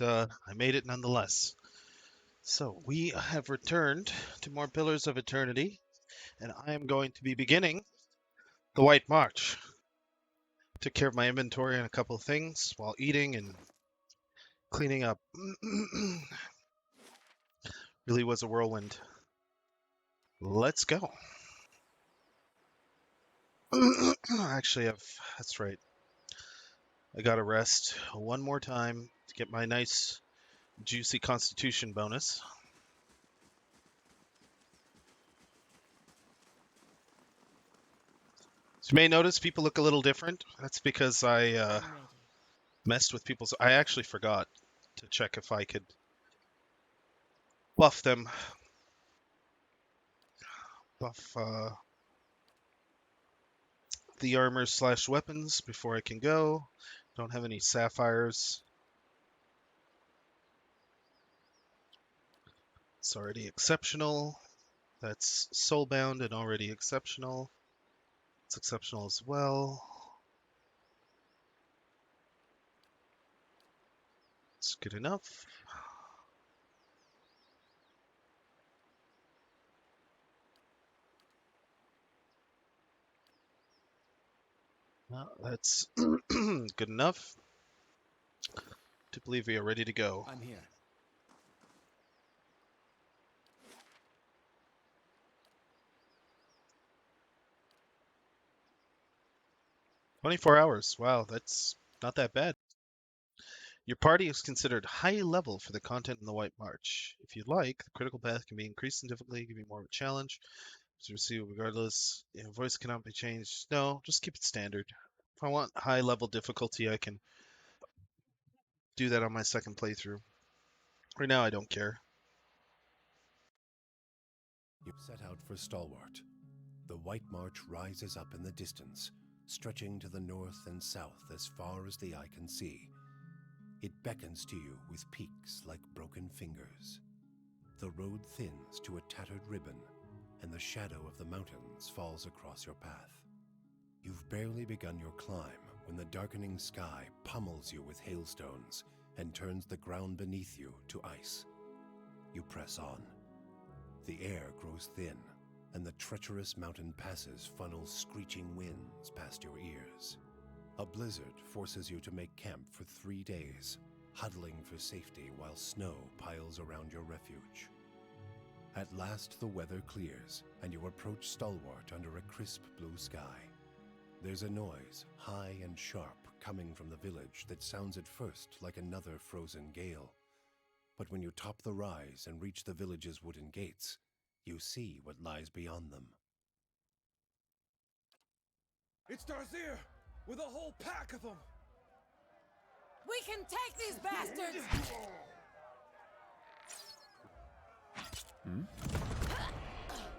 I made it nonetheless. So we have returned to more Pillars of Eternity, and I am going to be beginning the White March. Took care of my inventory and a couple of things while eating and cleaning up. Really was a whirlwind. Let's go. Actually, that's right. I gotta rest one more time to get my nice, juicy Constitution bonus. So you may notice people look a little different. That's because I messed with people's. I actually forgot to check if I could buff them. Buff the armor / weapons before I can go. Don't have any sapphires. It's already exceptional. That's soulbound and already exceptional. It's exceptional as well. It's good enough. Well, that's good enough to believe we are ready to go. I'm here. "24 hours. Wow, that's not that bad. Your party is considered high level for the content in the White March. If you'd like, the critical path can be increased in difficulty, give you more of a challenge. To receive regardless. Voice cannot be changed. No, just keep it standard. If I want high level difficulty, I can do that on my second playthrough. Right now, I don't care. You've set out for Stalwart. The White March rises up in the distance, stretching to the north and south as far as the eye can see. It beckons to you with peaks like broken fingers. The road thins to a tattered ribbon, and the shadow of the mountains falls across your path. You've barely begun your climb when the darkening sky pummels you with hailstones and turns the ground beneath you to ice. You press on. The air grows thin, and the treacherous mountain passes funnel screeching winds past your ears. A blizzard forces you to make camp for 3 days, huddling for safety while snow piles around your refuge. At last the weather clears, and you approach Stalwart under a crisp blue sky. There's a noise, high and sharp, coming from the village that sounds at first like another frozen gale. But when you top the rise and reach the village's wooden gates, you see what lies beyond them. It's Darzyr, with a whole pack of them! We can take these bastards!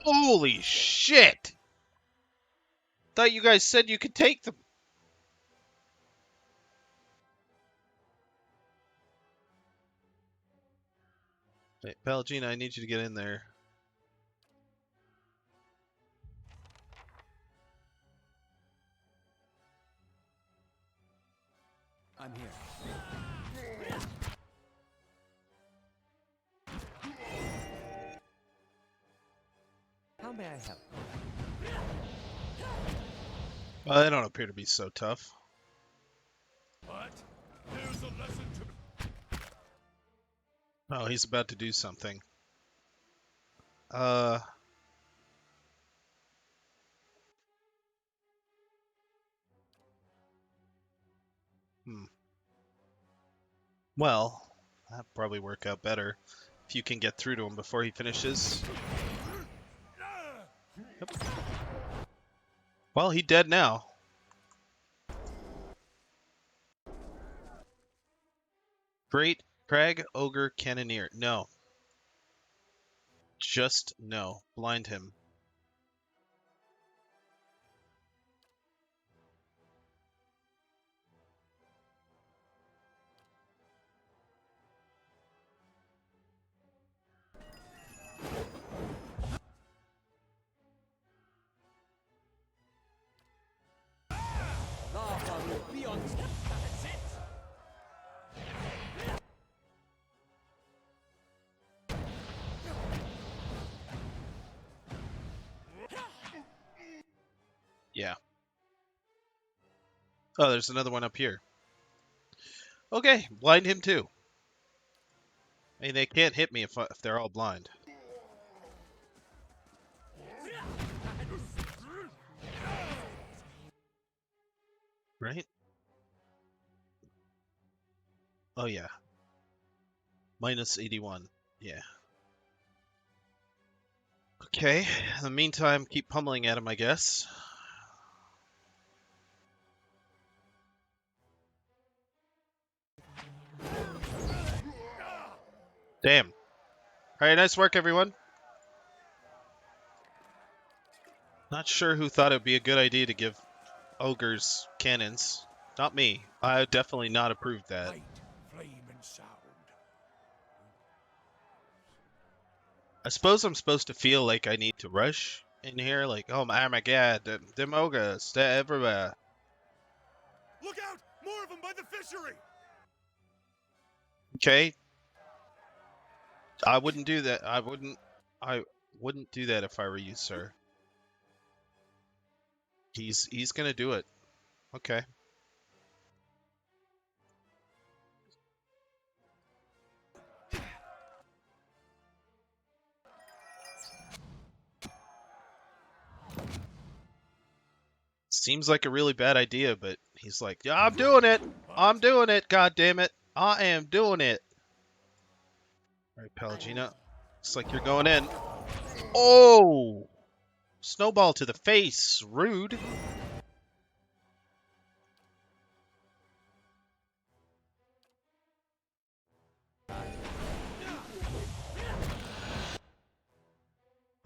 Holy shit! Thought you guys said you could take them. Hey, Pallegina, I need you to get in there. I'm here. How may I help? Well, they don't appear to be so tough. But there's a lesson to... Oh, he's about to do something. Well, that'd probably work out better if you can get through to him before he finishes. Yep. Well, he's dead now. Great Crag Ogre Cannoneer. No. Just no. Blind him. Oh, there's another one up here. Okay, blind him too. I mean, they can't hit me if they're all blind. Right? Oh, yeah. Minus 81. Yeah. Okay. In the meantime, keep pummeling at him, I guess. Damn. Alright, nice work, everyone. Not sure who thought it would be a good idea to give ogres cannons. Not me. I definitely not approved that. Light, flame, and sound. I suppose I'm supposed to feel like I need to rush in here, like, oh my god, them ogres, they're everywhere. Look out! More of them by the fishery! Okay, I wouldn't do that. I wouldn't do that if I were you, sir. He's gonna do it. Okay. Seems like a really bad idea, but he's like, yeah, I'm doing it. I'm doing it. God damn it. I am doing it. All right, Palagina. Looks like you're going in. Oh! Snowball to the face. Rude.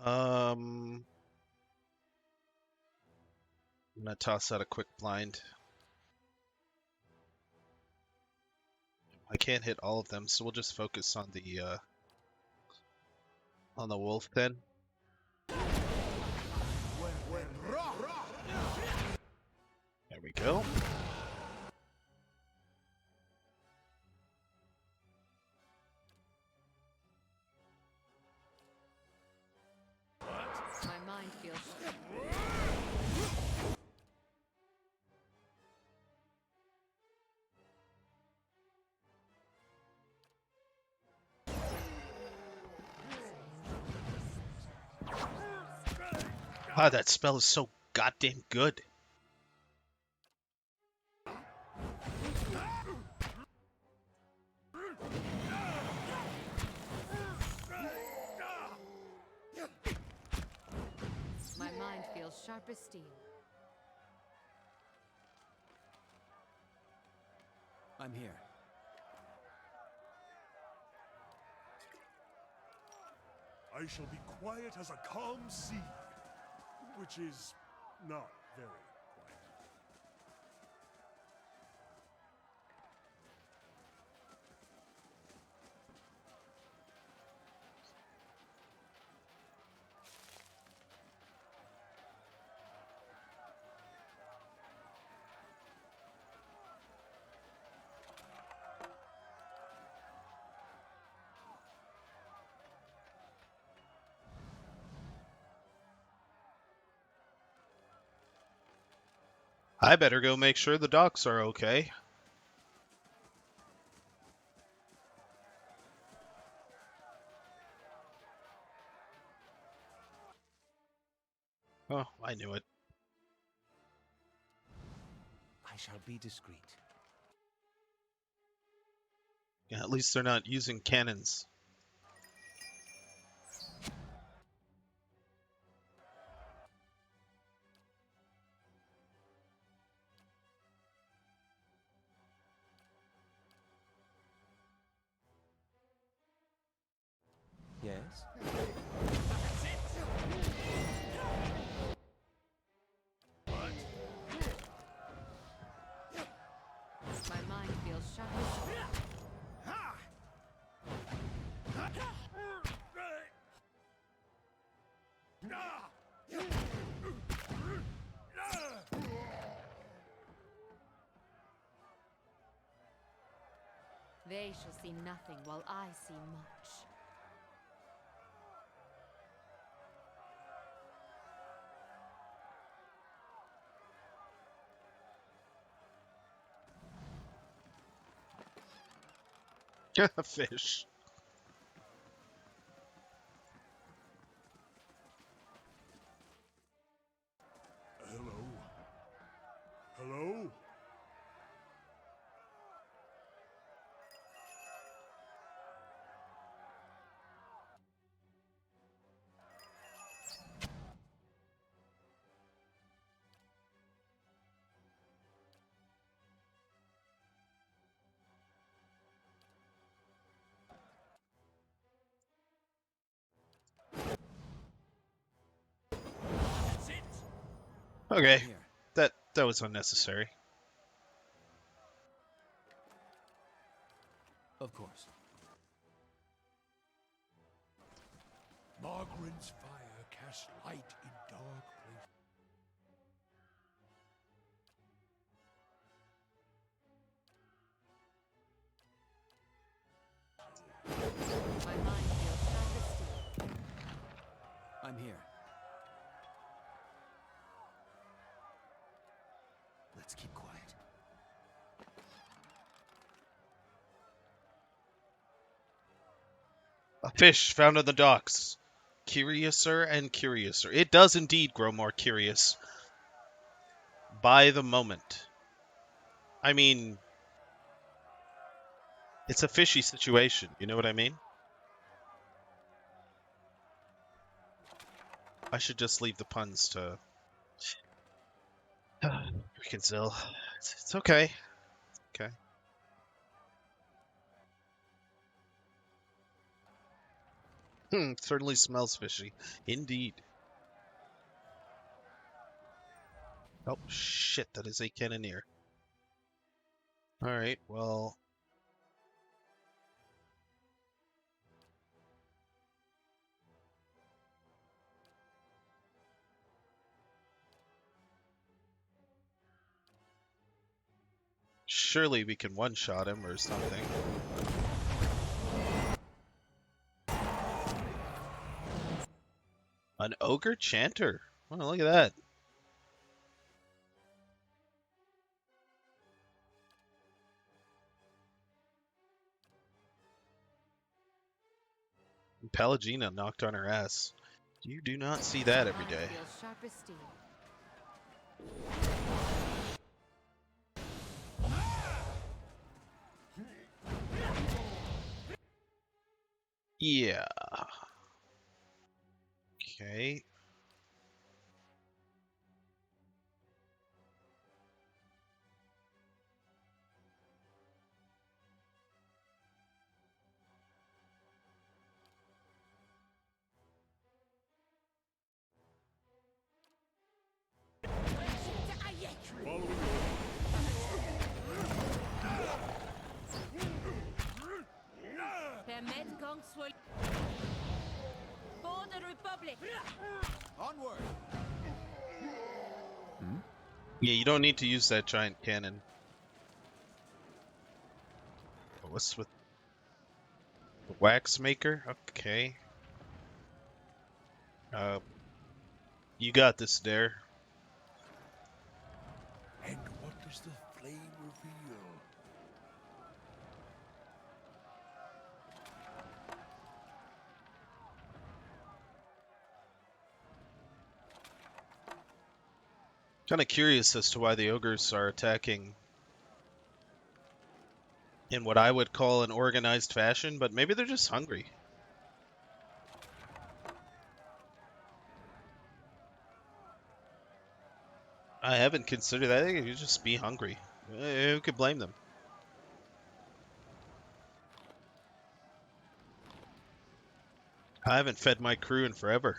I'm gonna toss out a quick blind. I can't hit all of them, so we'll just focus on the wolf then. There we go. My mind feels. Ah, that spell is so goddamn good. My mind feels sharp as steel. I'm here. I shall be quiet as a calm sea, which is not very quiet. I better go make sure the docks are okay. Oh, I knew it. I shall be discreet. Yeah, at least they're not using cannons. Yes? My mind feels sharp as steel. They shall see nothing while I see much. Fish. Hello? Hello? Okay, Here. that was unnecessary. Of course. Margaren's fire casts light in dark places. My mind feels sharp as steel. I'm here. Let's keep quiet. A fish found on the docks. Curiouser and curiouser. It does indeed grow more curious by the moment. I mean, it's a fishy situation. You know what I mean? I should just leave the puns to freaking Zill. It's okay. Okay. Certainly smells fishy. Indeed. Oh, shit, that is a cannoneer. Alright, well... Surely we can one-shot him or something. An ogre chanter. Oh, look at that. Pelagina knocked on her ass. You do not see that every Mind day. feels sharp as steel. Yeah. Okay. Following Permettre gang soit... For the Republic! Onward! Yeah, you don't need to use that giant cannon. Oh, what's with the wax maker? Okay. You got this, Dare. And what does the flame reveal? Kind of curious as to why the ogres are attacking in what I would call an organized fashion, but maybe they're just hungry. I haven't considered that. I think you just be hungry. Who could blame them? I haven't fed my crew in forever.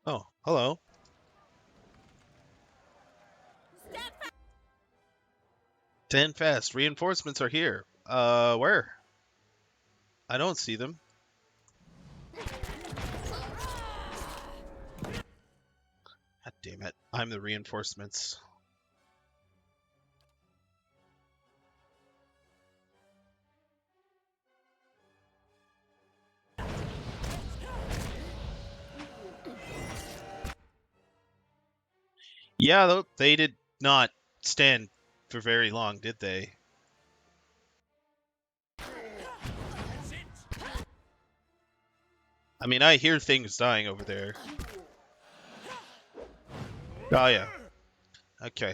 Oh, hello. Stand fast. Reinforcements are here. Where? I don't see them. God damn it. I'm the reinforcements. Yeah, they did not stand for very long, did they? I mean, I hear things dying over there. Oh yeah. Okay.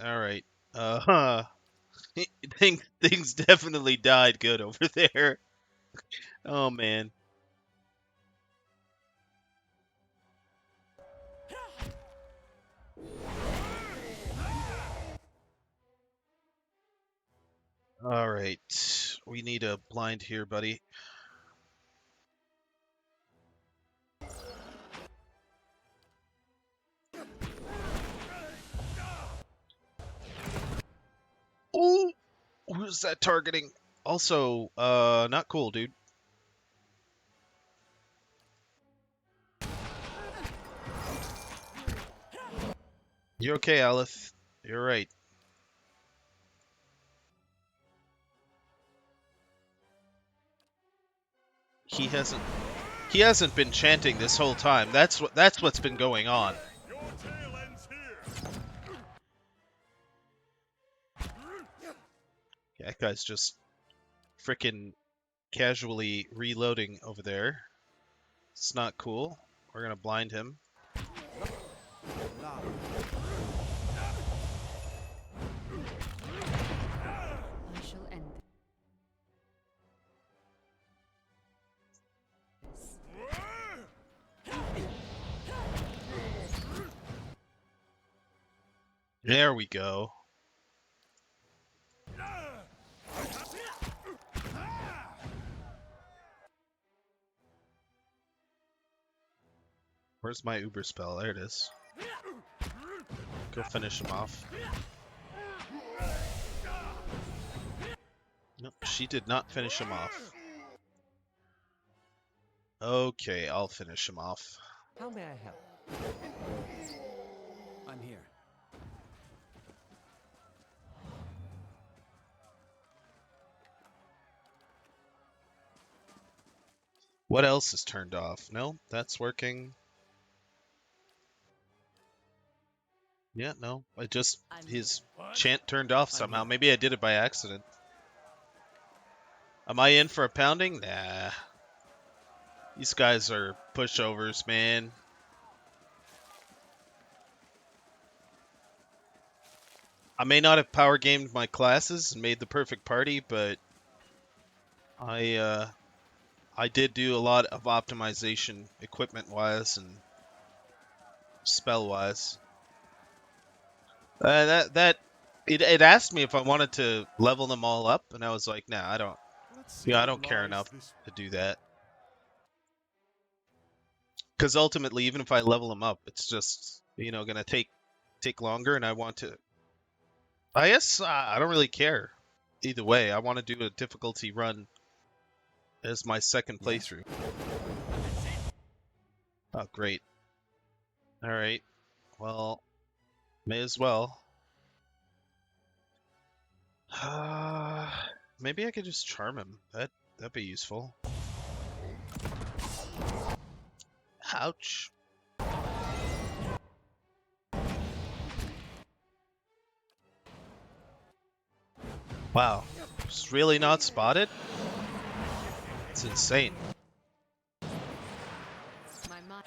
All right. Huh. Things definitely died good over there. Oh man. All right. We need a blind here, buddy. Oh, who's that targeting? Also, not cool, dude. You're okay, Aleph. You're right. He hasn't been chanting this whole time. That's what's been going on. Your tale ends here. Yeah, that guy's just freaking casually reloading over there. It's not cool. We're gonna blind him. I shall end There we go. Where's my Uber spell? There it is. Go finish him off. Nope, she did not finish him off. Okay, I'll finish him off. How may I help? I'm here. What else is turned off? No, that's working. Yeah, no. I just his chant turned off somehow. Maybe I did it by accident. Am I in for a pounding? Nah. These guys are pushovers, man. I may not have power gamed my classes and made the perfect party, but I did do a lot of optimization equipment-wise and spell-wise. It asked me if I wanted to level them all up, and I was like, nah, I don't. Let's see Yeah, I what don't care lies enough this to do that. Because ultimately, even if I level them up, it's just gonna take longer, and I want to. I guess I don't really care. Either way, I want to do a difficulty run as my second playthrough. Oh, great. All right. Well, may as well. Maybe I could just charm him. That'd be useful. Ouch. Wow. Just really not spotted? It's insane. my mind.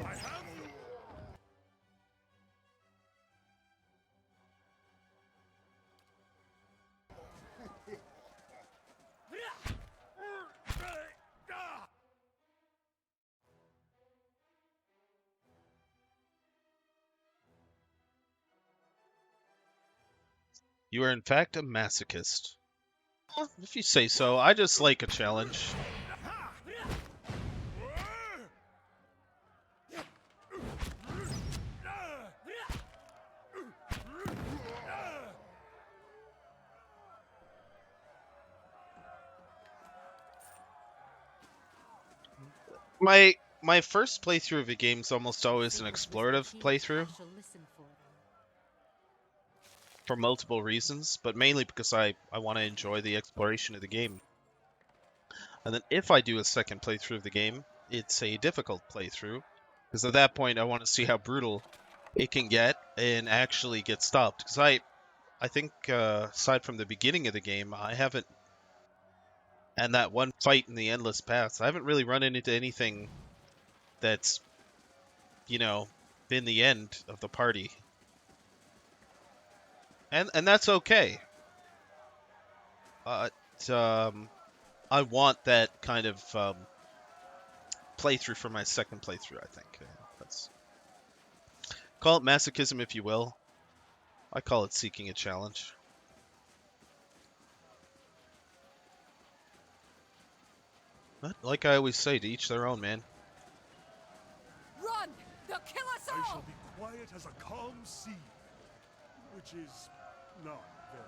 I have you. You are in fact a masochist. Well, if you say so, I just like a challenge. My first playthrough of a game is almost always an explorative playthrough. I shall listen for them. for multiple reasons, but mainly because I want to enjoy the exploration of the game. And then if I do a second playthrough of the game, it's a difficult playthrough, because at that point I want to see how brutal it can get and actually get stopped. Because I think aside from the beginning of the game, I haven't, and that one fight in the Endless Pass, I haven't really run into anything that's, you know, been the end of the party. And that's okay. But I want that kind of playthrough for my second playthrough, I think. That's, call it masochism if you will. I call it seeking a challenge. But like I always say, to each their own, man. Run! They'll kill us I shall all! be quiet as a calm sea, which is not very.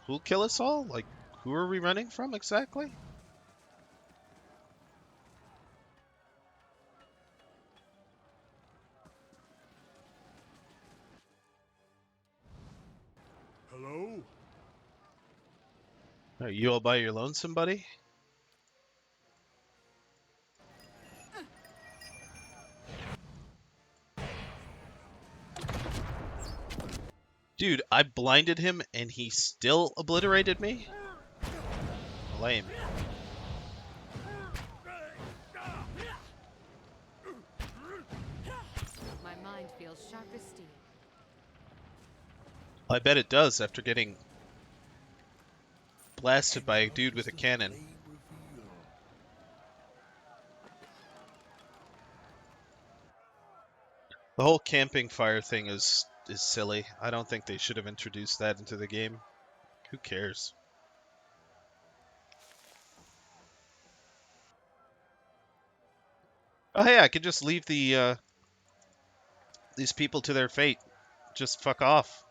Who'll kill us all? Like, who are we running from exactly? Hello? Are you all by your lonesome, buddy? Dude, I blinded him and he still obliterated me? Lame. My mind feels sharp as steel. I bet it does after getting blasted by a dude with a cannon. The whole camping fire thing is silly. I don't think they should have introduced that into the game. Who cares? Oh hey, I could just leave the these people to their fate. Just fuck off.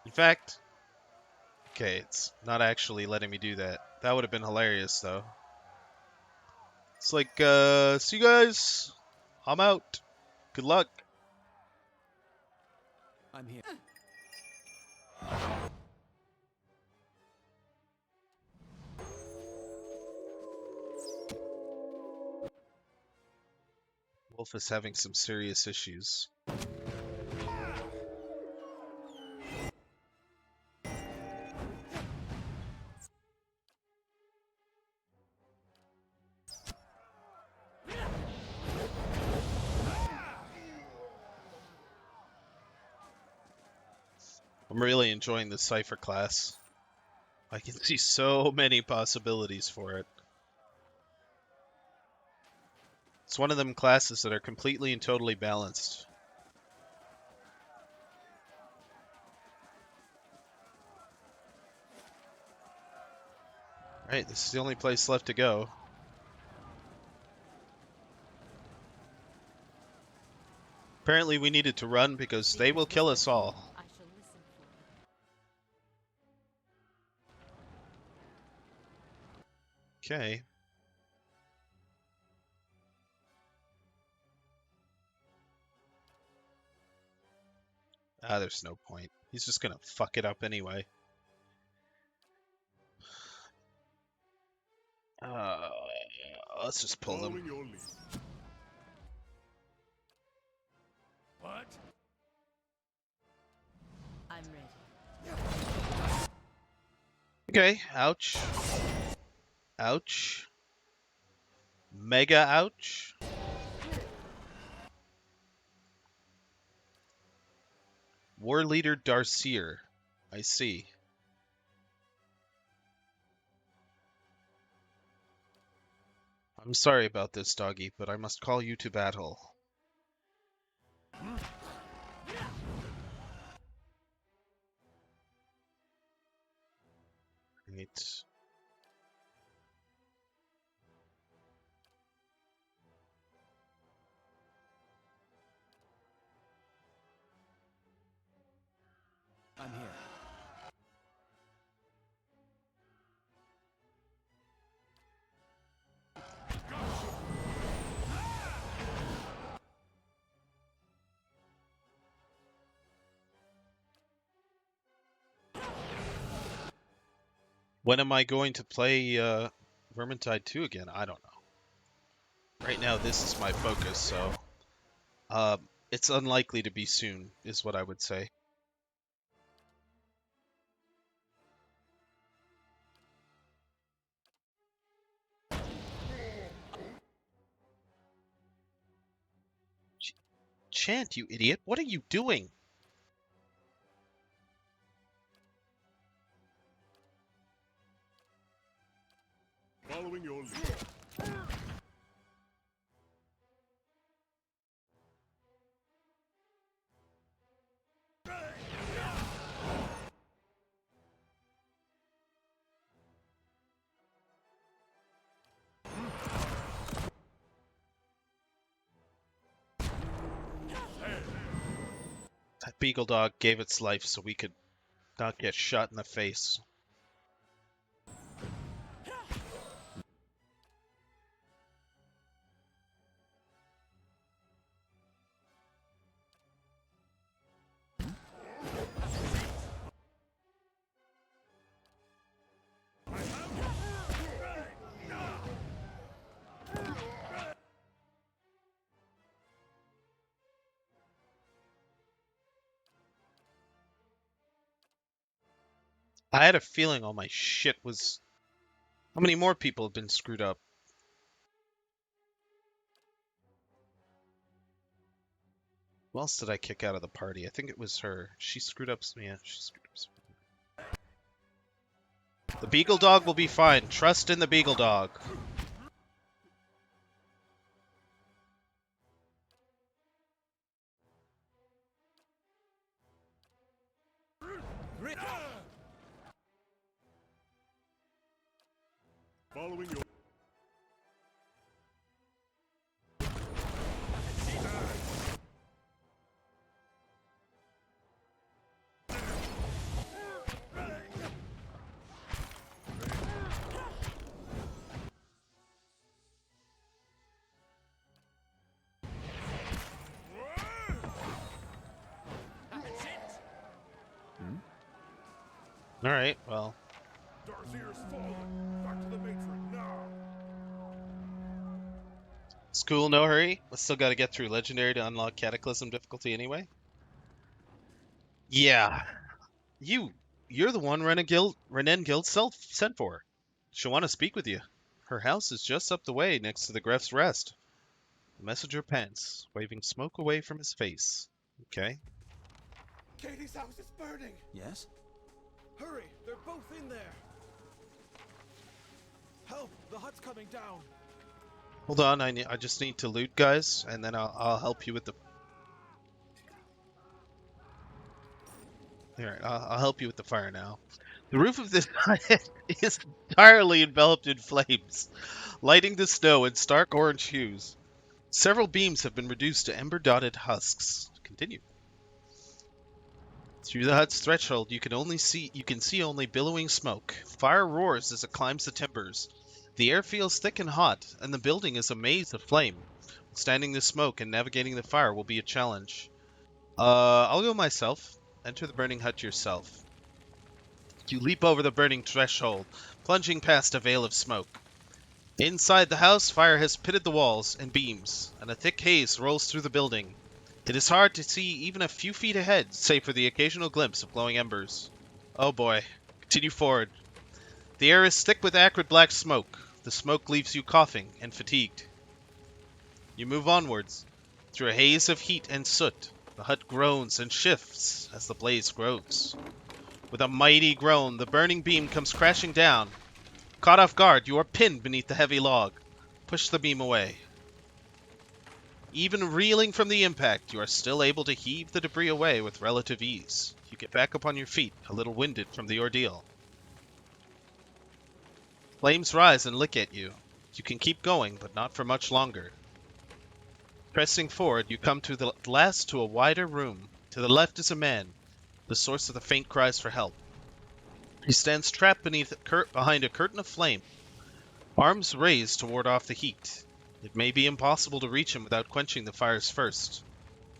In fact, okay, it's not actually letting me do that. That would have been hilarious though. It's like, see you guys. I'm out. Good luck. I'm here. Wolf is having some serious issues. I'm really enjoying the Cypher class. I can see so many possibilities for it. It's one of them classes that are completely and totally balanced. Right, this is the only place left to go. Apparently we needed to run because they will kill us all. I shall listen for. Okay. Ah, there's no point. He's just gonna fuck it up anyway. Let's just pull Following him. your lead. What? I'm ready. Okay, ouch. Ouch. Mega ouch. War Leader Darcier. I see. I'm sorry about this, doggy, but I must call you to battle. Right. I'm here. When am I going to play Vermintide 2 again? I don't know. Right now, this is my focus, so it's unlikely to be soon, is what I would say. Chant, you idiot! What are you doing? Following your lead. That beagle dog gave its life so we could not get shot in the face. I had a feeling all my shit was... How many more people have been screwed up? Who else did I kick out of the party? I think it was her. She screwed up. Yeah, she screwed up. The beagle dog will be fine. Trust in the beagle dog. Following your... Alright, well. Darthir's fallen. Back to the matron now. It's cool, no hurry. We still gotta get through Legendary to unlock Cataclysm difficulty anyway. Yeah. You're the one Renan Guild sent for. She'll want to speak with you. Her house is just up the way next to the Gref's Rest. The messenger pants, waving smoke away from his face. Okay. Katie's house is burning. Yes? Hurry, they're both in there. Help, the hut's coming down. Hold on, I just need to loot, guys, and then I'll help you with the... Alright, I'll help you with the fire now. The roof of this hut is entirely enveloped in flames, lighting the snow in stark orange hues. Several beams have been reduced to ember-dotted husks. Continue. Through the hut's threshold, you can see only billowing smoke. Fire roars as it climbs the timbers. The air feels thick and hot, and the building is a maze of flame. Standing the smoke and navigating the fire will be a challenge. I'll go myself. Enter the burning hut yourself. You leap over the burning threshold, plunging past a veil of smoke. Inside the house, fire has pitted the walls and beams, and a thick haze rolls through the building. It is hard to see even a few feet ahead, save for the occasional glimpse of glowing embers. Oh boy. Continue forward. The air is thick with acrid black smoke. The smoke leaves you coughing and fatigued. You move onwards, through a haze of heat and soot. The hut groans and shifts as the blaze grows. With a mighty groan, the burning beam comes crashing down. Caught off guard, you are pinned beneath the heavy log. Push the beam away. Even reeling from the impact, you are still able to heave the debris away with relative ease. You get back up on your feet, a little winded from the ordeal. Flames rise and lick at you. You can keep going, but not for much longer. Pressing forward, you come to the last to a wider room. To the left is a man, the source of the faint cries for help. He stands trapped behind a curtain of flame, arms raised to ward off the heat. It may be impossible to reach him without quenching the fires first.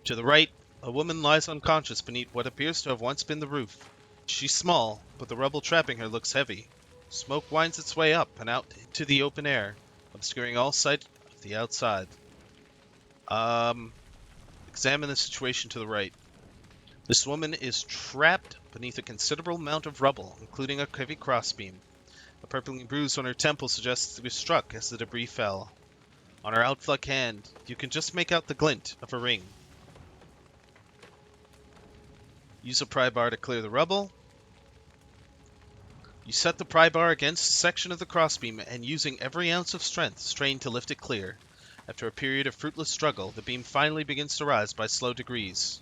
To the right, a woman lies unconscious beneath what appears to have once been the roof. She's small, but the rubble trapping her looks heavy. Smoke winds its way up and out into the open air, obscuring all sight of the outside. Examine the situation to the right. This woman is trapped beneath a considerable amount of rubble, including a heavy crossbeam. A purpling bruise on her temple suggests she was struck as the debris fell. On her outflung hand, you can just make out the glint of a ring. Use a pry bar to clear the rubble. You set the pry bar against a section of the crossbeam and, using every ounce of strength, strain to lift it clear. After a period of fruitless struggle, the beam finally begins to rise by slow degrees.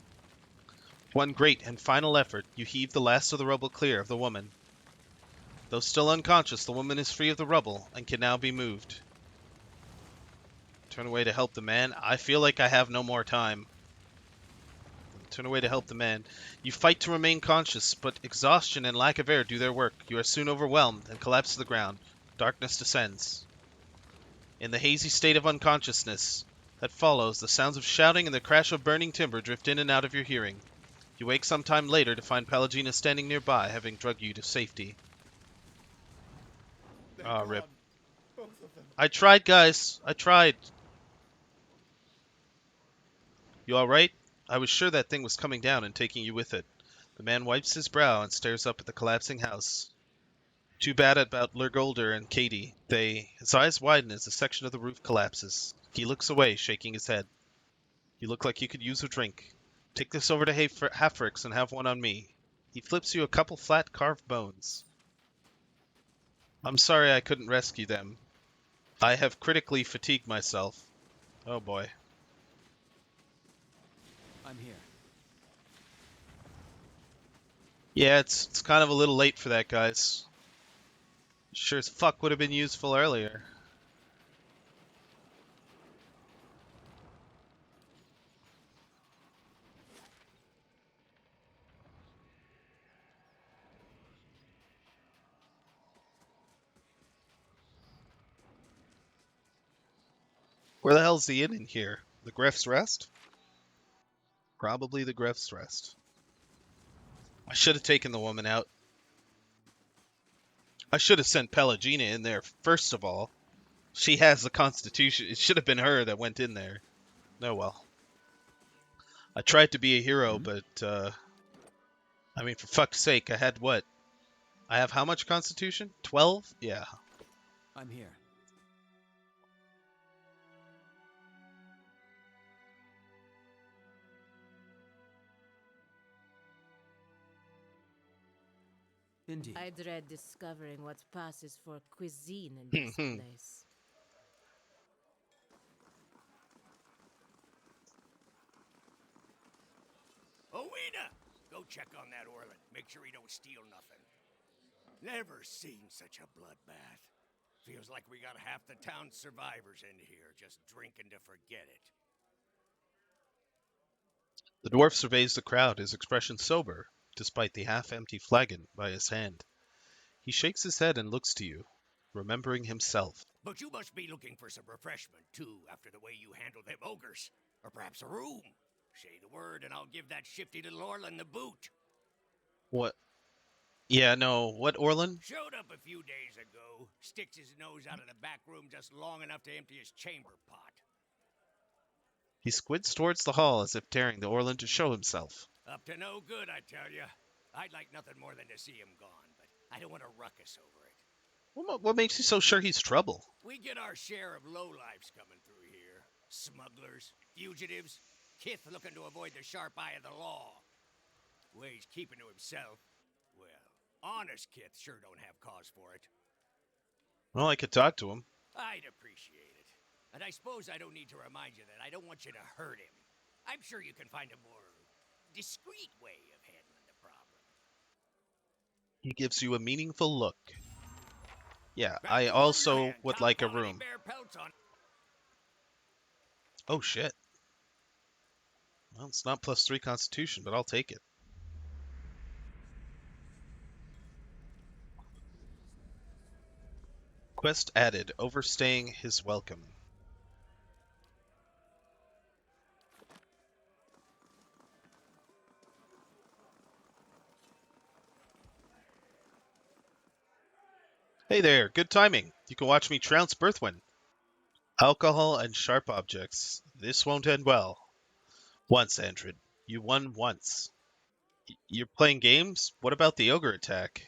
One great and final effort, you heave the last of the rubble clear of the woman. Though still unconscious, the woman is free of the rubble and can now be moved. Turn away to help the man. I feel like I have no more time. Turn away to help the man. You fight to remain conscious, but exhaustion and lack of air do their work. You are soon overwhelmed and collapse to the ground. Darkness descends. In the hazy state of unconsciousness that follows, the sounds of shouting and the crash of burning timber drift in and out of your hearing. You wake some time later to find Pelagina standing nearby, having drugged you to safety. They're Ah, gone. rip. Both of them. I tried, guys. I tried. You alright? I was sure that thing was coming down and taking you with it. The man wipes his brow and stares up at the collapsing house. Too bad about Lurgolder and Katie. His eyes widen as a section of the roof collapses. He looks away, shaking his head. You look like you could use a drink. Take this over to Hafrix and have one on me. He flips you a couple flat carved bones. I'm sorry I couldn't rescue them. I have critically fatigued myself. Oh boy. I'm here. Yeah, it's kind of a little late for that, guys. Sure as fuck would have been useful earlier. Where the hell's the inn in here? The Gref's Rest? Probably the Gref's Rest. I should have taken the woman out. I should have sent Pelagina in there first of all. She has the constitution. It should have been her that went in there. Oh well. I tried to be a hero, but, I mean, for fuck's sake, I had what? I have how much constitution? 12? Yeah. I'm here. Indeed. I dread discovering what passes for cuisine in this place. Owena! Go check on that Orlin. Make sure he don't steal nothing. Never seen such a bloodbath. Feels like we got half the town's survivors in here, just drinking to forget it. The dwarf surveys the crowd, his expression sober, despite the half-empty flagon by his hand. He shakes his head and looks to you, remembering himself. But you must be looking for some refreshment, too, after the way you handled them ogres. Or perhaps a room. Say the word and I'll give that shifty little Orlin the boot. What? Yeah, no, what Orlin? Showed up a few days ago, sticks his nose out of the back room just long enough to empty his chamber pot. He squints towards the hall as if daring the Orlin to show himself. Up to no good, I tell ya. I'd like nothing more than to see him gone, but I don't want a ruckus over it. What makes you so sure he's trouble? We get our share of lowlifes coming through here. Smugglers, fugitives, Kith looking to avoid the sharp eye of the law. Way he's keeping to himself. Well, honest Kith sure don't have cause for it. Well, I could talk to him. I'd appreciate it. And I suppose I don't need to remind you that I don't want you to hurt him. I'm sure you can find a more discreet way of handling the problem. He gives you a meaningful look. Yeah, Grab I the one in your also hand, would top like a quality room. bear pelts on. Oh shit. Well, it's not +3 constitution, but I'll take it. Quest added, overstaying his welcome. Hey there, good timing. You can watch me trounce Berthwin. Alcohol and sharp objects. This won't end well. Once, Andred. You won once. You're playing games? What about the ogre attack?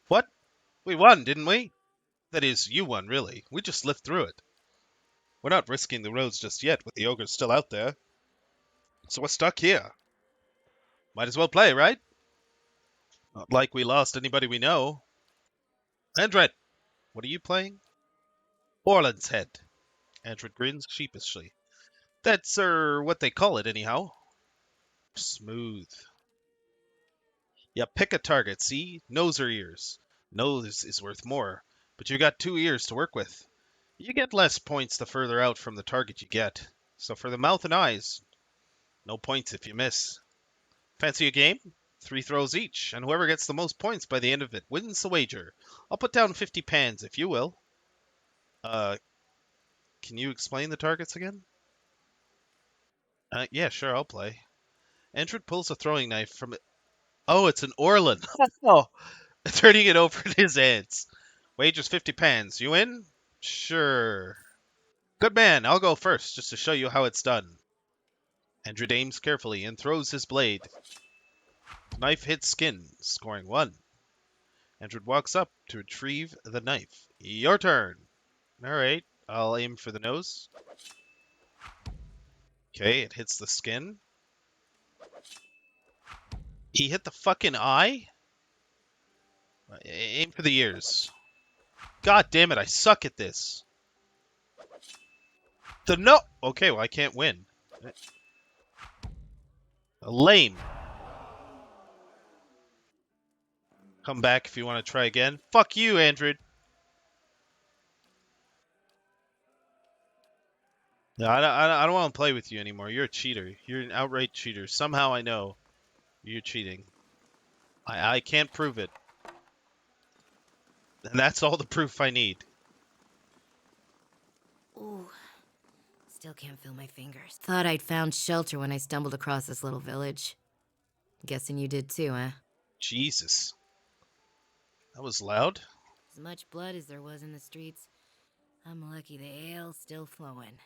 What? We won, didn't we? That is, you won, really. We just lived through it. We're not risking the roads just yet, with the ogres still out there. So we're stuck here. Might as well play, right? Not like we lost anybody we know. Andred, what are you playing? Orland's Head. Andred grins sheepishly. That's, what they call it, anyhow. Smooth. Yeah, pick a target, see? Nose or ears. Nose is worth more, but you got 2 ears to work with. You get less points the further out from the target you get. So for the mouth and eyes, no points if you miss. Fancy a game? 3 throws each, and whoever gets the most points by the end of it wins the wager. I'll put down 50 pans if you will. Can you explain the targets again? Yeah, sure, I'll play. Andred pulls a throwing knife from it. Oh, it's an Orlan. Oh, turning it over in his hands. Wager's 50 pans. You in? Sure. Good man, I'll go first, just to show you how it's done. Andred aims carefully and throws his blade. Knife hits skin, scoring 1. Andred walks up to retrieve the knife. Your turn. Alright, I'll aim for the nose. Okay, it hits the skin. He hit the fucking eye? Aim for the ears. God damn it, I suck at this. No! Okay, well, I can't win. Lame. Come back if you want to try again. Fuck you, Andred. No, I don't want to play with you anymore. You're a cheater. You're an outright cheater. Somehow I know you're cheating. I can't prove it. And that's all the proof I need. Ooh. Still can't feel my fingers. Thought I'd found shelter when I stumbled across this little village. Guessing you did too, huh? Jesus. That was loud. As much blood as there was in the streets, I'm lucky the ale's still flowing.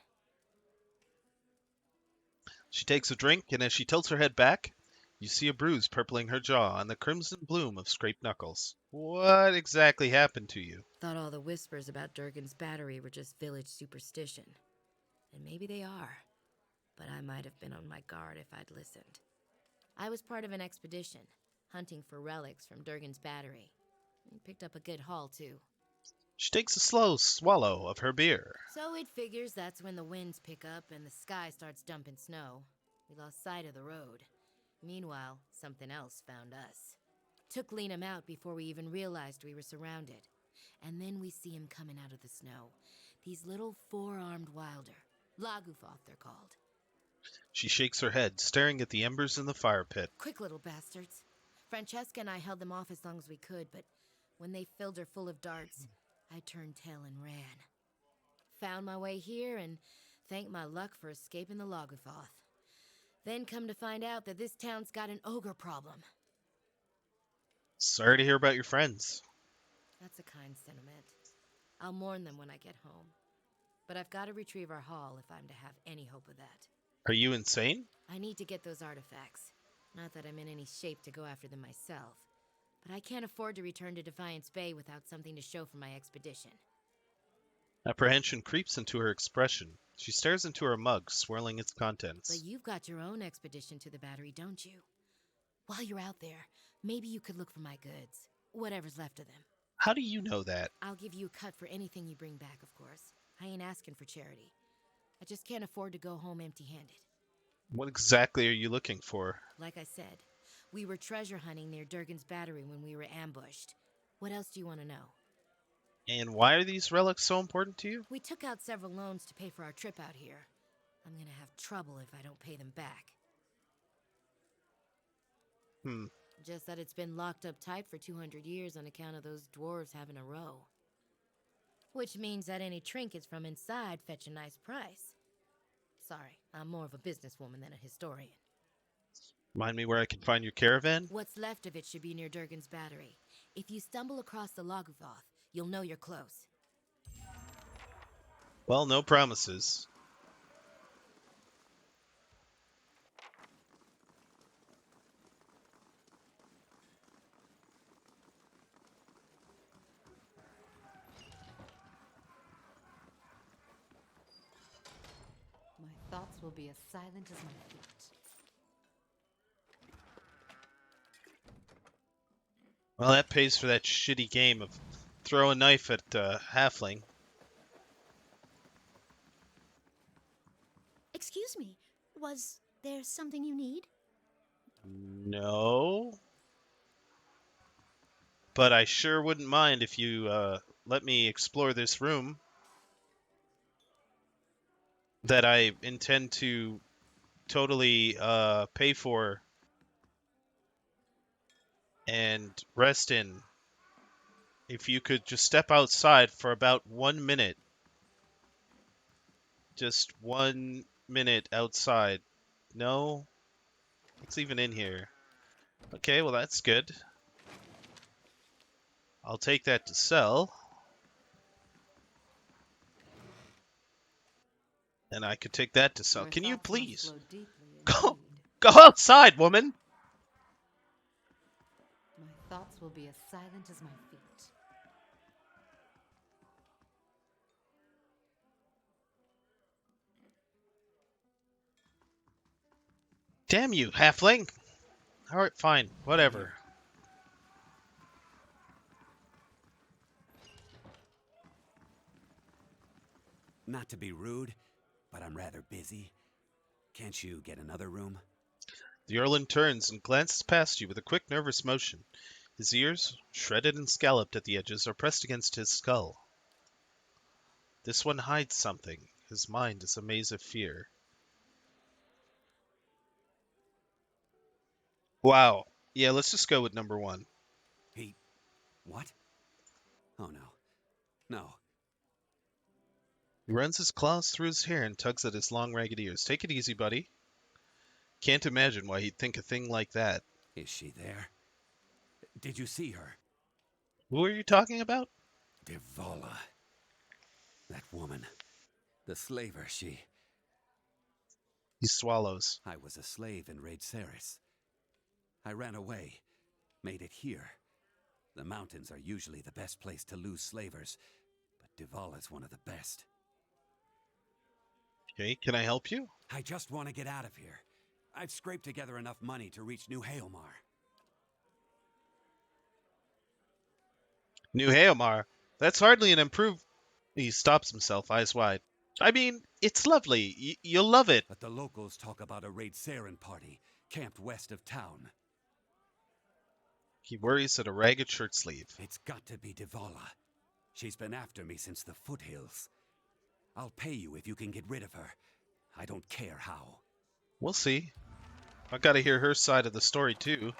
She takes a drink, and as she tilts her head back, you see a bruise purpling her jaw and the crimson bloom of scraped knuckles. What exactly happened to you? Thought all the whispers about Durgan's battery were just village superstition. And maybe they are. But I might have been on my guard if I'd listened. I was part of an expedition, hunting for relics from Durgan's battery. We picked up a good haul, too. She takes a slow swallow of her beer. So it figures that's when the winds pick up and the sky starts dumping snow. We lost sight of the road. Meanwhile, something else found us. Took Liam out before we even realized we were surrounded. And then we see him coming out of the snow. These little 4-armed wilder. Lagufoth, they're called. She shakes her head, staring at the embers in the fire pit. Quick little bastards. Francesca and I held them off as long as we could, but when they filled her full of darts, I turned tail and ran. Found my way here and thanked my luck for escaping the Lagufoth. Then come to find out that this town's got an ogre problem. Sorry to hear about your friends. That's a kind sentiment. I'll mourn them when I get home. But I've got to retrieve our haul if I'm to have any hope of that. Are you insane? I need to get those artifacts. Not that I'm in any shape to go after them myself. But I can't afford to return to Defiance Bay without something to show for my expedition. Apprehension creeps into her expression. She stares into her mug, swirling its contents. But you've got your own expedition to the battery, don't you? While you're out there, maybe you could look for my goods. Whatever's left of them. How do you know that? I'll give you a cut for anything you bring back, of course. I ain't asking for charity. I just can't afford to go home empty-handed. What exactly are you looking for? Like I said, we were treasure hunting near Durgan's battery when we were ambushed. What else do you want to know? And why are these relics so important to you? We took out several loans to pay for our trip out here. I'm gonna have trouble if I don't pay them back. Just that it's been locked up tight for 200 years on account of those dwarves having a row. Which means that any trinkets from inside fetch a nice price. Sorry, I'm more of a businesswoman than a historian. Remind me where I can find your caravan? What's left of it should be near Durgan's battery. If you stumble across the Lagufoth, you'll know you're close. Well, no promises. My thoughts will be as silent as my feet. Well, that pays for that shitty game of throw a knife at halfling. Excuse me, was there something you need? No. But I sure wouldn't mind if you let me explore this room that I intend to totally pay for and rest in. If you could just step outside for about 1 minute. Just 1 minute outside. No? What's even in here? Okay, well that's good. I'll take that to sell. And I could take that to sell. Your Can you thoughts must please flow deeply go indeed. go outside, woman? My thoughts will be as silent as my feet. Damn you, halfling. Alright, fine. Whatever. Not to be rude, but I'm rather busy. Can't you get another room? The Erlin turns and glances past you with a quick, nervous motion. His ears, shredded and scalloped at the edges, are pressed against his skull. This one hides something. His mind is a maze of fear. Wow. Yeah, let's just go with number one. He... what? Oh no. No. He runs his claws through his hair and tugs at his long, ragged ears. Take it easy, buddy. Can't imagine why he'd think a thing like that. Is she there? Did you see her? Who are you talking about? Devala. That woman. The slaver, she... He swallows. I was a slave in Raid Ceres. I ran away. Made it here. The mountains are usually the best place to lose slavers, but Devala's one of the best. Okay, can I help you? I just want to get out of here. I've scraped together enough money to reach New Haomar. New Haomar? That's hardly an improve. He stops himself, eyes wide. I mean, it's lovely. You'll love it. But the locals talk about a Raid Saren party, camped west of town. He worries at a ragged shirt sleeve. It's got to be Devala. She's been after me since the foothills. I'll pay you if you can get rid of her. I don't care how. We'll see. I gotta hear her side of the story, too.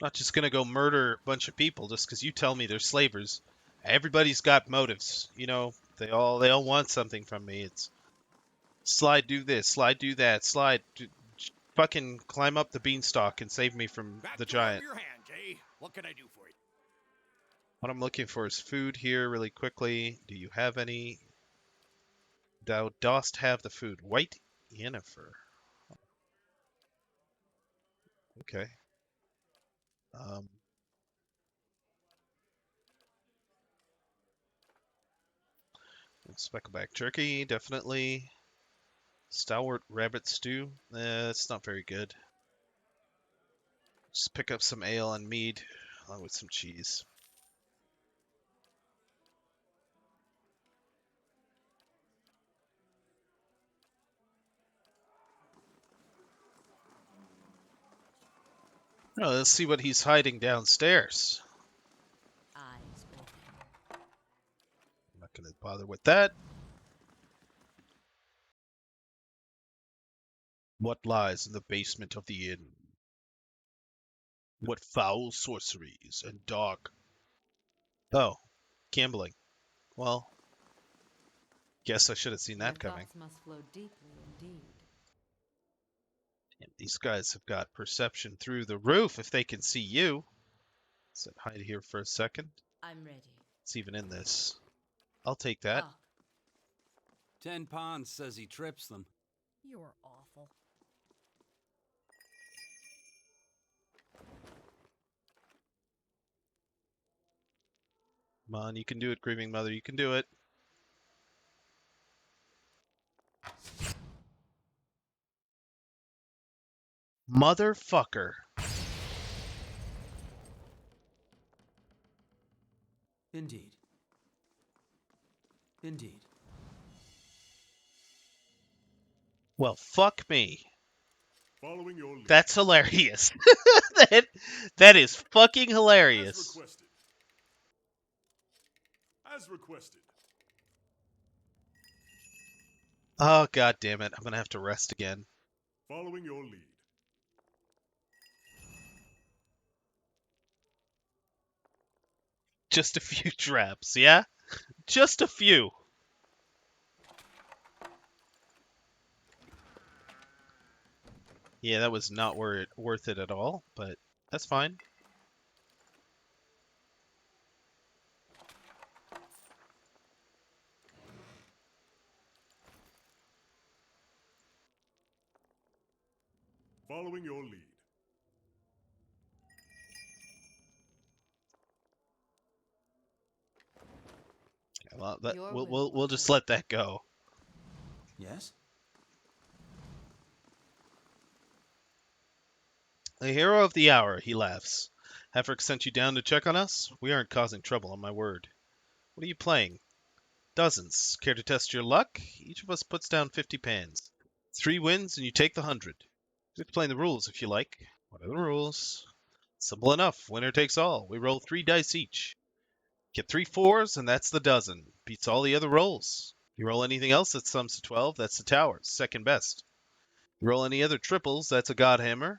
Not just gonna go murder a bunch of people just because you tell me they're slavers. Everybody's got motives, you know. They all want something from me. It's slide, do this, slide, do that, slide, fucking climb up the beanstalk and save me from Back the to all giant. your hands, eh? What can I do for you? What I'm looking for is food here, really quickly. Do you have any? Thou dost have the food. White Yennefer. Okay. Speckleback jerky, definitely. Stalwart rabbit stew. It's not very good. Just pick up some ale and mead, along with some cheese. Oh, let's see what he's hiding downstairs. Eyes open. I'm not going to bother with that. What lies in the basement of the inn? What foul sorceries and dark... Oh, gambling. Well, guess I should have seen that Your coming. thoughts must flow deeply indeed. Damn, these guys have got perception through the roof if they can see you. Let's hide here for a second. I'm ready. It's even in this. I'll take that. Ah, 10 Ponds says he trips them. you're awful. Come on, you can do it, Grieving Mother. You can do it. Motherfucker. Indeed. Indeed. Well, fuck me. Following your lead. That's hilarious. that is fucking As hilarious. requested. As requested. Oh, god damn it. I'm gonna have to rest again. Following your lead. Just a few traps, yeah? Just a few. Yeah, that was not worth it at all, but that's fine. Following your lead. Well, Your we'll just let that go. Yes? The hero of the hour, he laughs. Hefric sent you down to check on us? We aren't causing trouble, on my word. What are you playing? Dozens. Care to test your luck? Each of us puts down 50 pans. 3 wins and you take the 100. Explain the rules if you like. What are the rules? Simple enough. Winner takes all. We roll 3 dice each. Get 3 4s and that's the dozen. Beats all the other rolls. You roll anything else that sums to 12, that's the towers. Second best. You roll any other triples, that's a godhammer.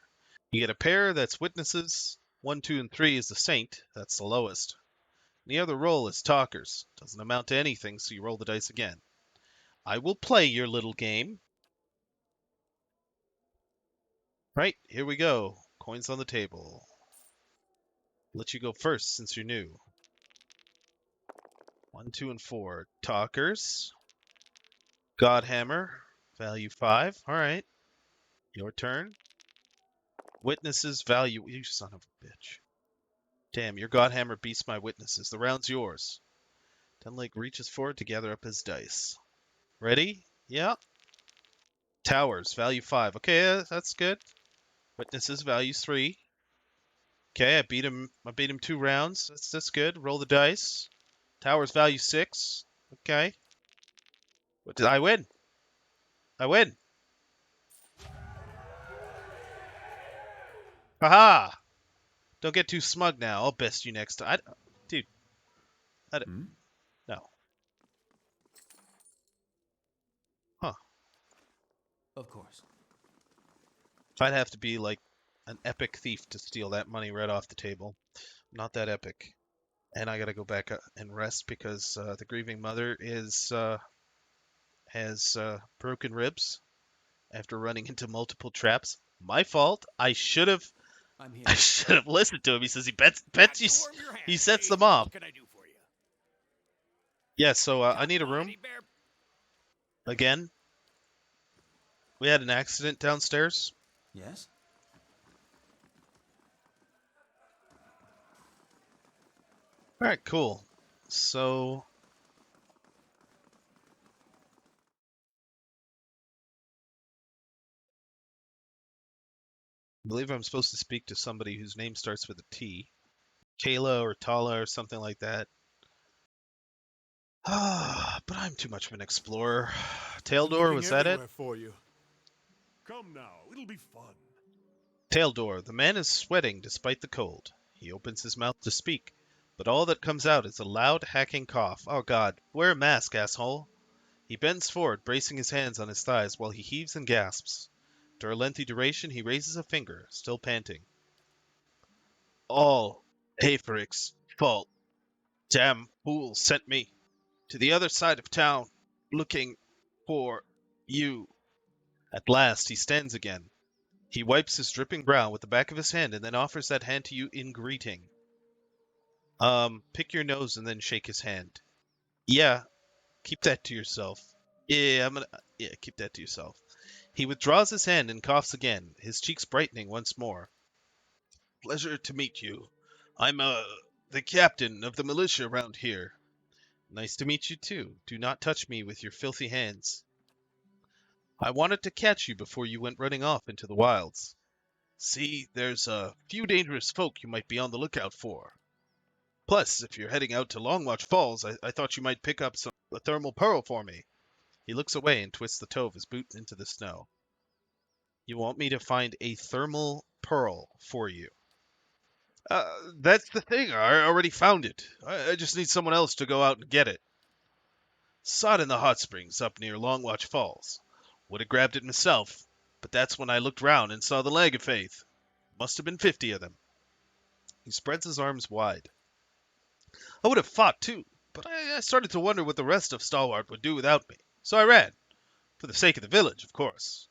You get a pair, that's witnesses. 1, 2, and 3 is the saint. That's the lowest. And the other roll is talkers. Doesn't amount to anything, so you roll the dice again. I will play your little game. Right, here we go. Coins on the table. Let you go first since you're new. 1, 2, and 4. Talkers. Godhammer. Value 5. Alright. Your turn. Witnesses. Value. You son of a bitch. Damn, your Godhammer beats my witnesses. The round's yours. Dunlake reaches forward to gather up his dice. Ready? Yeah. Towers. Value 5. Okay, that's good. Witnesses. Value 3. Okay, I beat him 2 rounds. That's good. Roll the dice. Towers value 6. Okay. What did I win? I win. Haha! Don't get too smug now. I'll best you next time. Dude. No. Huh. Of course. I'd have to be like an epic thief to steal that money right off the table. Not that epic. And I gotta go back and rest because the grieving mother has broken ribs after running into multiple traps. My fault. I should have I'm here. listened to him. He says he bets Got you. to warm your hands, He sets Sage. them off. What can I do for you? Yeah. So I need a room Quality bear. again. We had an accident downstairs. Yes? All right. Cool. So. I believe I'm supposed to speak to somebody whose name starts with a T. Kayla or Tala or something like that. But I'm too much of an explorer. Taildor, was that it? For you. Come now, it'll be fun. Taildor, the man is sweating despite the cold. He opens his mouth to speak, but all that comes out is a loud, hacking cough. Oh god, wear a mask, asshole. He bends forward, bracing his hands on his thighs while he heaves and gasps. After a lengthy duration, he raises a finger, still panting. All Haferic's fault. Damn fool sent me to the other side of town, looking for you. At last, he stands again. He wipes his dripping brow with the back of his hand and then offers that hand to you in greeting. Pick your nose and then shake his hand. Yeah, keep that to yourself. Yeah, keep that to yourself. He withdraws his hand and coughs again, his cheeks brightening once more. Pleasure to meet you. I'm, the captain of the militia around here. Nice to meet you too. Do not touch me with your filthy hands. I wanted to catch you before you went running off into the wilds. See, there's a few dangerous folk you might be on the lookout for. Plus, if you're heading out to Longwatch Falls, I thought you might pick up a thermal pearl for me. He looks away and twists the toe of his boot into the snow. You want me to find a thermal pearl for you? That's the thing. I already found it. I just need someone else to go out and get it. Saw it in the hot springs up near Longwatch Falls. Would have grabbed it myself, but that's when I looked round and saw the Lag of Faith. Must have been 50 of them. He spreads his arms wide. I would have fought too, but I started to wonder what the rest of Stalwart would do without me, so I ran. For the sake of the village, of course.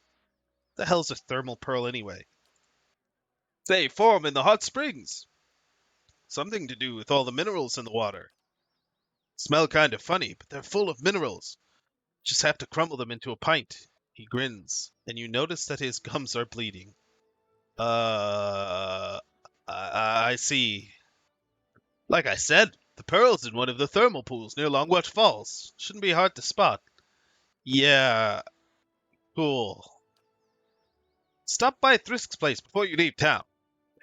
The hell's a thermal pearl anyway? They form in the hot springs. Something to do with all the minerals in the water. Smell kind of funny, but they're full of minerals. Just have to crumble them into a pint. He grins, and you notice that his gums are bleeding. I see. Like I said, the pearl's in one of the thermal pools near Longwatch Falls. Shouldn't be hard to spot. Yeah, cool. Stop by Thrisk's place before you leave town.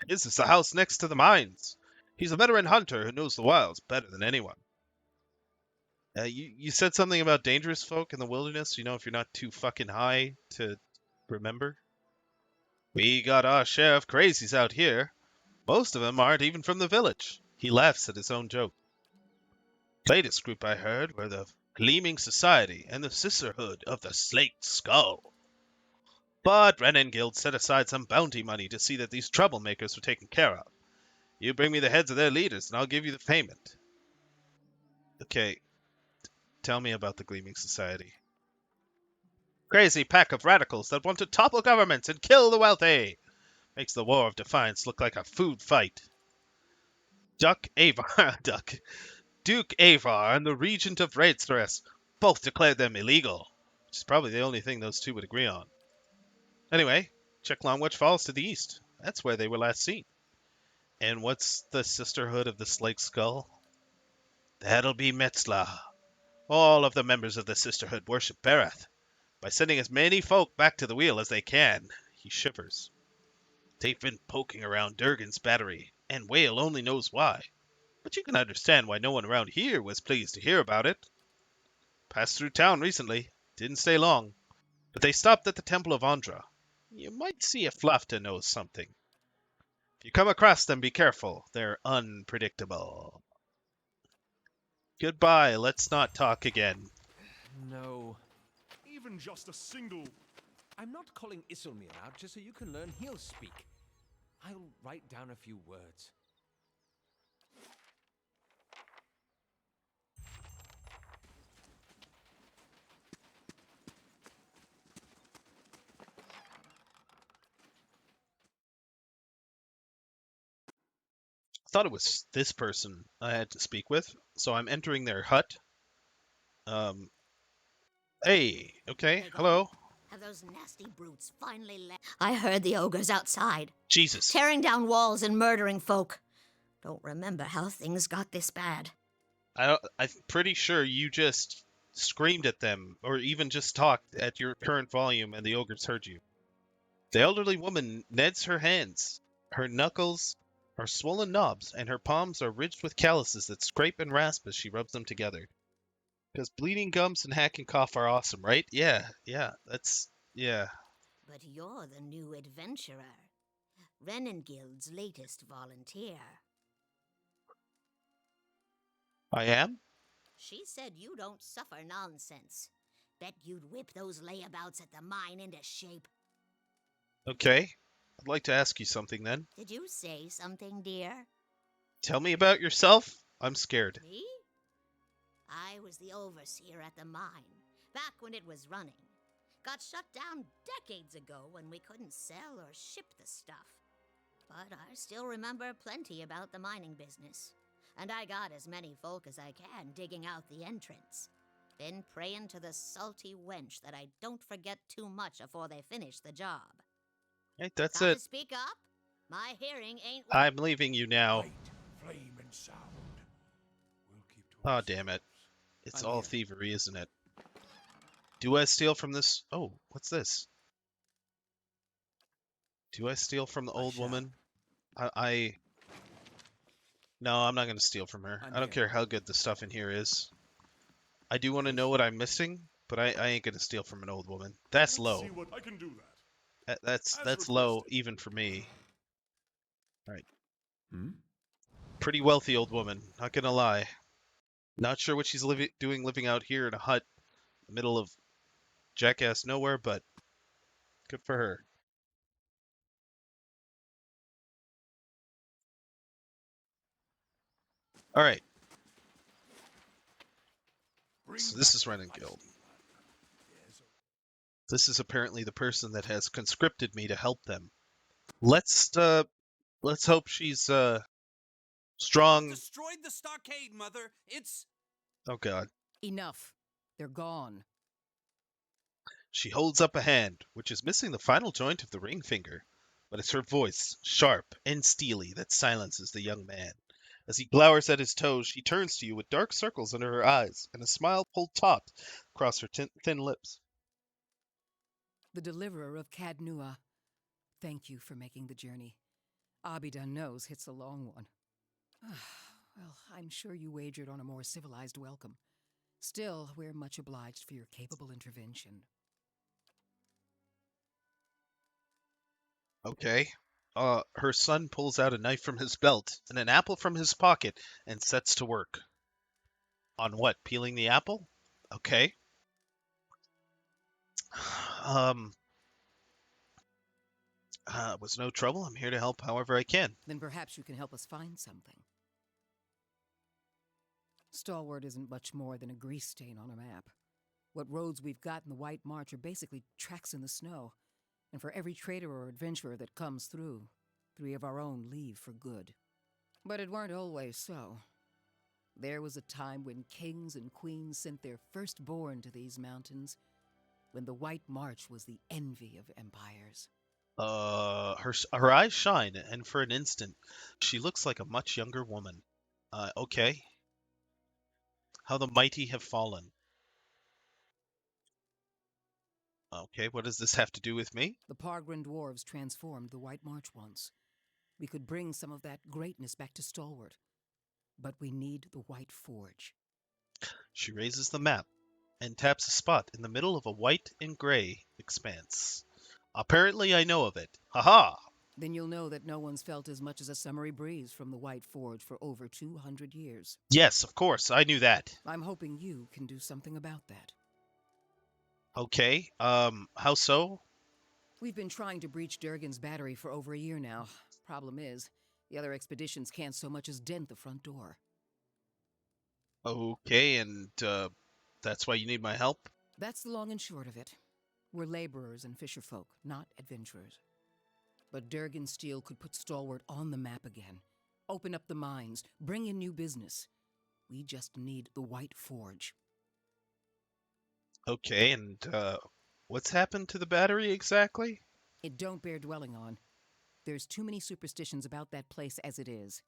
His is the house next to the mines. He's a veteran hunter who knows the wilds better than anyone. You said something about dangerous folk in the wilderness, if you're not too fucking high to remember? We got our share of crazies out here. Most of them aren't even from the village. He laughs at his own joke. Latest group I heard were the Gleaming Society and the Sisterhood of the Slaked Skull. But Renengild set aside some bounty money to see that these troublemakers were taken care of. You bring me the heads of their leaders, and I'll give you the payment. Okay, tell me about the Gleaming Society. Crazy pack of radicals that want to topple governments and kill the wealthy. Makes the War of Defiance look like a food fight. Duke Avar and the Regent of Raidsthress both declared them illegal, which is probably the only thing those two would agree on. Anyway, check Longwatch Falls to the east. That's where they were last seen. And what's the Sisterhood of the Slaked Skull? That'll be Metzla. All of the members of the Sisterhood worship Barath. By sending as many folk back to the wheel as they can. He shivers. They've been poking around Durgan's battery, and Whale only knows why. But you can understand why no one around here was pleased to hear about it. Passed through town recently. Didn't stay long. But they stopped at the Temple of Andra. You might see if Lafta knows something. If you come across them, be careful. They're unpredictable. Goodbye. Let's not talk again. No. Even just a single... I'm not calling Isilmir out just so you can learn he'll speak. I'll write down a few words. Thought it was this person I had to speak with, so I'm entering their hut. Hey, okay, hello. Have those nasty brutes finally left? I heard the ogres outside. Jesus. Tearing down walls and murdering folk. Don't remember how things got this bad. I'm pretty sure you just screamed at them, or even just talked at your current volume and the ogres heard you. The elderly woman kneads her hands. Her knuckles are swollen knobs, and her palms are ridged with calluses that scrape and rasp as she rubs them together. Because bleeding gums and hack and cough are awesome, right? Yeah, yeah. But you're the new adventurer. Renengild's latest volunteer. I am? She said you don't suffer nonsense. Bet you'd whip those layabouts at the mine into shape. Okay. I'd like to ask you something then. Did you say something, dear? Tell me about yourself. I'm scared. Me? I was the overseer at the mine, back when it was running. Got shut down decades ago when we couldn't sell or ship the stuff. But I still remember plenty about the mining business. and I got as many folk as I can digging out the entrance. Been praying to the salty wench that I don't forget too much afore they finish the job. Hey, that's Got it. to speak up? My hearing ain't... I'm leaving you now. Light, flame, and sound. We'll keep to Oh, damn it. It's I'm all here. thievery, isn't it? Do I steal from this? Oh, what's this? Do I steal from the old shall. woman? No, I'm not going to steal from her. I'm I don't here. care how good the stuff in here is. I do want to know what I'm missing, but I ain't going to steal from an old woman. That's Let's low. see what I can do that. That's As low requested. even for me. Alright. Hmm? Pretty wealthy old woman, not gonna lie. Not sure what she's living out here in a hut in the middle of jackass nowhere, but good for her. Alright, Bring so this back is the Renan feisty Guild. one. Yes, This is apparently the person that has conscripted me to help them. Let's hope she's strong. Destroyed the stockade, Mother. It's... Oh god. Enough. They're gone. She holds up a hand, which is missing the final joint of the ring finger, but it's her voice, sharp and steely, that silences the young man. As he glowers at his toes, she turns to you with dark circles under her eyes and a smile pulled taut across her thin lips. The deliverer of Cadnua. Thank you for making the journey. Abidan knows it's a long one. Well, I'm sure you wagered on a more civilized welcome. Still, we're much obliged for your capable intervention. Okay. Her son pulls out a knife from his belt and an apple from his pocket and sets to work. On what? Peeling the apple? Okay. Was no trouble. I'm here to help however I can. Then perhaps you can help us find something. Stalwart isn't much more than a grease stain on a map. What roads we've got in the White March are basically tracks in the snow. And for every trader or adventurer that comes through, 3 of our own leave for good. But it weren't always so. There was a time when kings and queens sent their firstborn to these mountains, when the White March was the envy of empires. Her eyes shine, and for an instant, she looks like a much younger woman. Okay. How the mighty have fallen. Okay, what does this have to do with me? The Pargrin dwarves transformed the White March once. We could bring some of that greatness back to Stalwart. But we need the White Forge. She raises the map and taps a spot in the middle of a white and gray expanse. Apparently I know of it. Haha! Then you'll know that no one's felt as much as a summery breeze from the White Forge for over 200 years. Yes, of course, I knew that. I'm hoping you can do something about that. Okay, how so? We've been trying to breach Durgan's battery for over a year now. Problem is, the other expeditions can't so much as dent the front door. Okay, and, that's why you need my help? That's the long and short of it. We're laborers and fisherfolk, not adventurers. But Durgan Steel could put Stalwart on the map again. Open up the mines, bring in new business. We just need the White Forge. Okay, and, what's happened to the battery exactly? It don't bear dwelling on. There's too many superstitions about that place as it is.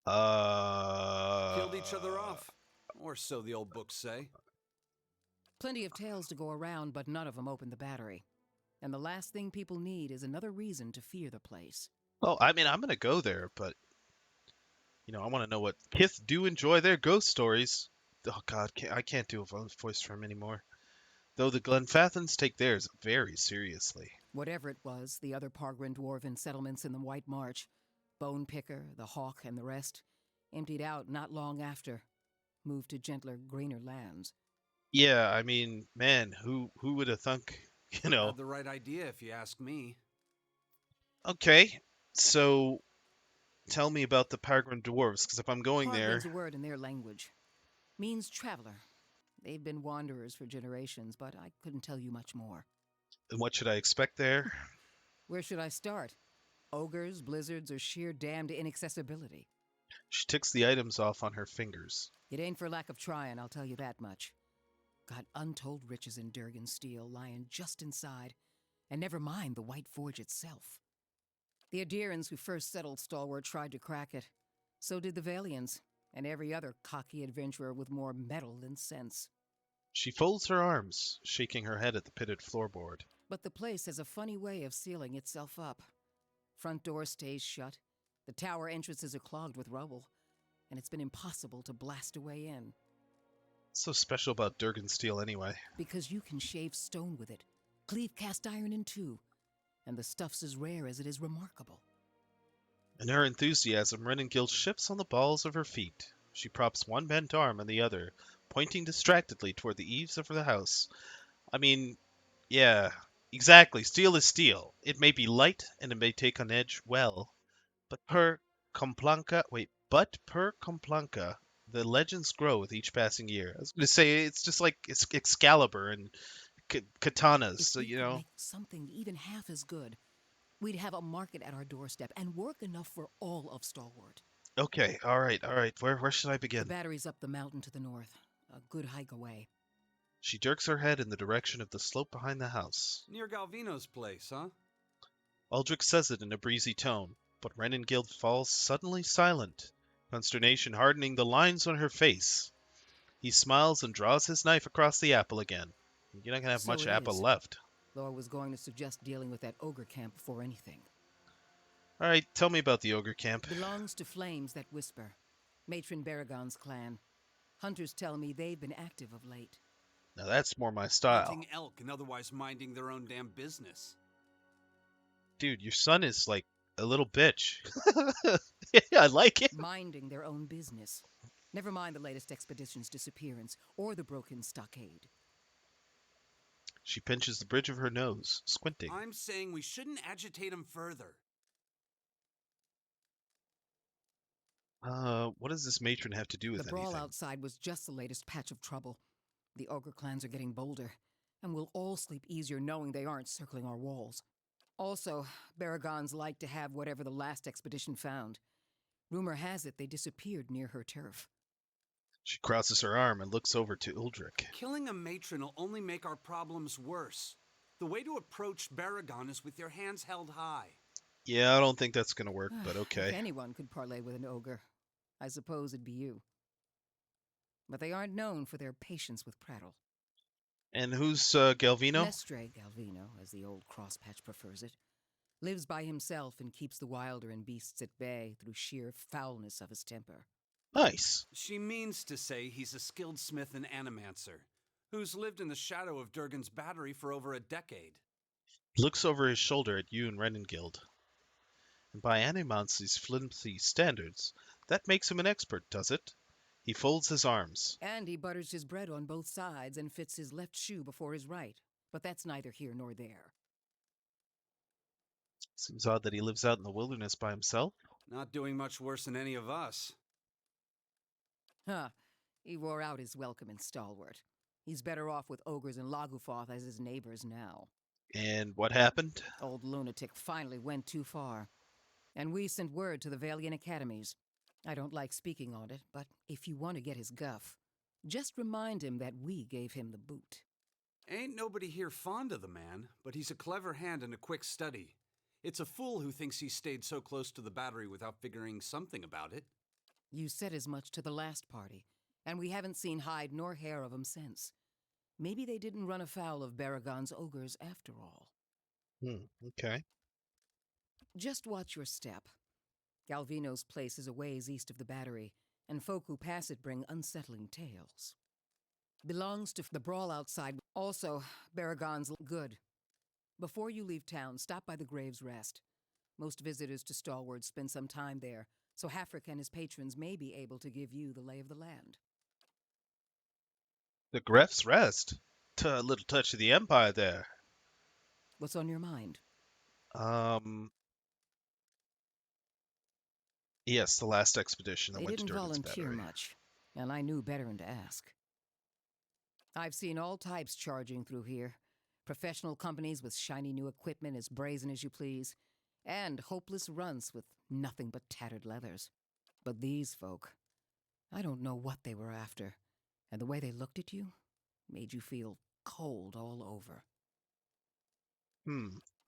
Killed each other off. Or so the old books say. Plenty of tales to go around, but none of them open the battery. And the last thing people need is another reason to fear the place. Well, I mean, I'm gonna go there, but, you know, I want to know what Kith do enjoy their ghost stories. Oh god, I can't do a voice for him anymore. Though the Glenfathans take theirs very seriously. Whatever it was, the other Pargrin dwarven settlements in the White March, Bone Picker, the Hawk, and the rest, emptied out not long after, moved to gentler, greener lands. Yeah, I mean, man, who would have thunk, you know. Had the right idea, if you ask me. Okay, so tell me about the Pargrin dwarves, because if I'm going there, Pargrin's a word in their language. Means traveler. They've been wanderers for generations, but I couldn't tell you much more. and what should I expect there? Where should I start? Ogres, blizzards, or sheer damned inaccessibility? She ticks the items off on her fingers. It ain't for lack of trying, I'll tell you that much. Got untold riches in Durgan steel lying just inside, and never mind the White Forge itself. The Adirans who first settled Stalwart tried to crack it. So did the Valians, and every other cocky adventurer with more metal than sense. She folds her arms, shaking her head at the pitted floorboard. But the place has a funny way of sealing itself up. Front door stays shut, the tower entrances are clogged with rubble, and it's been impossible to blast a way in. What's so special about Durgan steel anyway? Because you can shave stone with it, cleave cast iron in two, and the stuff's as rare as it is remarkable. In her enthusiasm, Renengild shifts on the balls of her feet. She props one bent arm on the other, pointing distractedly toward the eaves of the house. I mean, yeah, exactly. Steel is steel. It may be light and it may take on edge well, but per Complanca, the legends grow with each passing year. I was going to say it's just like Excalibur and katanas. If So we could make something even half as good, we'd have a market at our doorstep and work enough for all of Stalwart. Okay, all right. Where should I The begin? battery's up the mountain to the north, a good hike away. She jerks her head in the direction of the slope behind the house. Near Galvino's place, huh? Aldrich says it in a breezy tone, but Renengild falls suddenly silent, consternation hardening the lines on her face. He smiles and draws his knife across the apple again. You're not going to have So much it apple is. left. Though I was going to suggest dealing with that ogre camp before anything. All right, tell me about the ogre camp. Belongs to Flames That Whisper, Matron Baragon's clan. Hunters tell me they've been active of late. Now that's more my style. Hunting elk and otherwise minding their own damn business. Dude, your son is like a little bitch. I like it. Minding their own business. Never mind the latest expedition's disappearance or the broken stockade. She pinches the bridge of her nose, squinting. I'm saying we shouldn't agitate him further. What does this matron have to do with The brawl anything? outside was just the latest patch of trouble. The ogre clans are getting bolder, and we'll all sleep easier knowing they aren't circling our walls. Also, Baragons like to have whatever the last expedition found. Rumor has it they disappeared near her turf. She crosses her arm and looks over to Uldric. Killing a matron will only make our problems worse. The way to approach Baragon is with your hands held high. Yeah, I don't think that's gonna work, but If okay. anyone could parley with an ogre, I suppose it'd be you. But they aren't known for their patience with prattle. And who's Galvino? Mestre Galvino, as the old crosspatch prefers it, lives by himself and keeps the wilder and beasts at bay through sheer foulness of his temper. Nice. She means to say he's a skilled smith and animancer, who's lived in the shadow of Durgan's battery for over a decade. He looks over his shoulder at you and Renengild. And by Animancy's flimsy standards, that makes him an expert, does it? He folds his arms. And he butters his bread on both sides and fits his left shoe before his right. But that's neither here nor there. Seems odd that he lives out in the wilderness by himself. Not doing much worse than any of us. Huh. He wore out his welcome in Stalwart. He's better off with ogres and Lagufoth as his neighbors now. And what happened? Old lunatic finally went too far. And we sent word to the Valiant Academies. I don't like speaking on it, but if you want to get his guff, just remind him that we gave him the boot. Ain't nobody here fond of the man, but he's a clever hand and a quick study. It's a fool who thinks he stayed so close to the battery without figuring something about it. You said as much to the last party, and we haven't seen hide nor hair of him since. Maybe they didn't run afoul of Baragon's ogres after all. Okay. Just watch your step. Galvino's place is a ways east of the battery, and folk who pass it bring unsettling tales. Belongs to the brawl outside. Also, Baragon's good. Before you leave town, stop by the Grave's Rest. Most visitors to Stalwart spend some time there, so Hafric and his patrons may be able to give you the lay of the land. The Gref's Rest. A little touch of the Empire there. What's on your mind? Yes, the last expedition that They went to didn't Durgan's volunteer battery. much, and I knew better than to ask. I've seen all types charging through here. Professional companies with shiny new equipment as brazen as you please, and hopeless runts with nothing but tattered leathers. But these folk, I don't know what they were after, and the way they looked at you made you feel cold all over.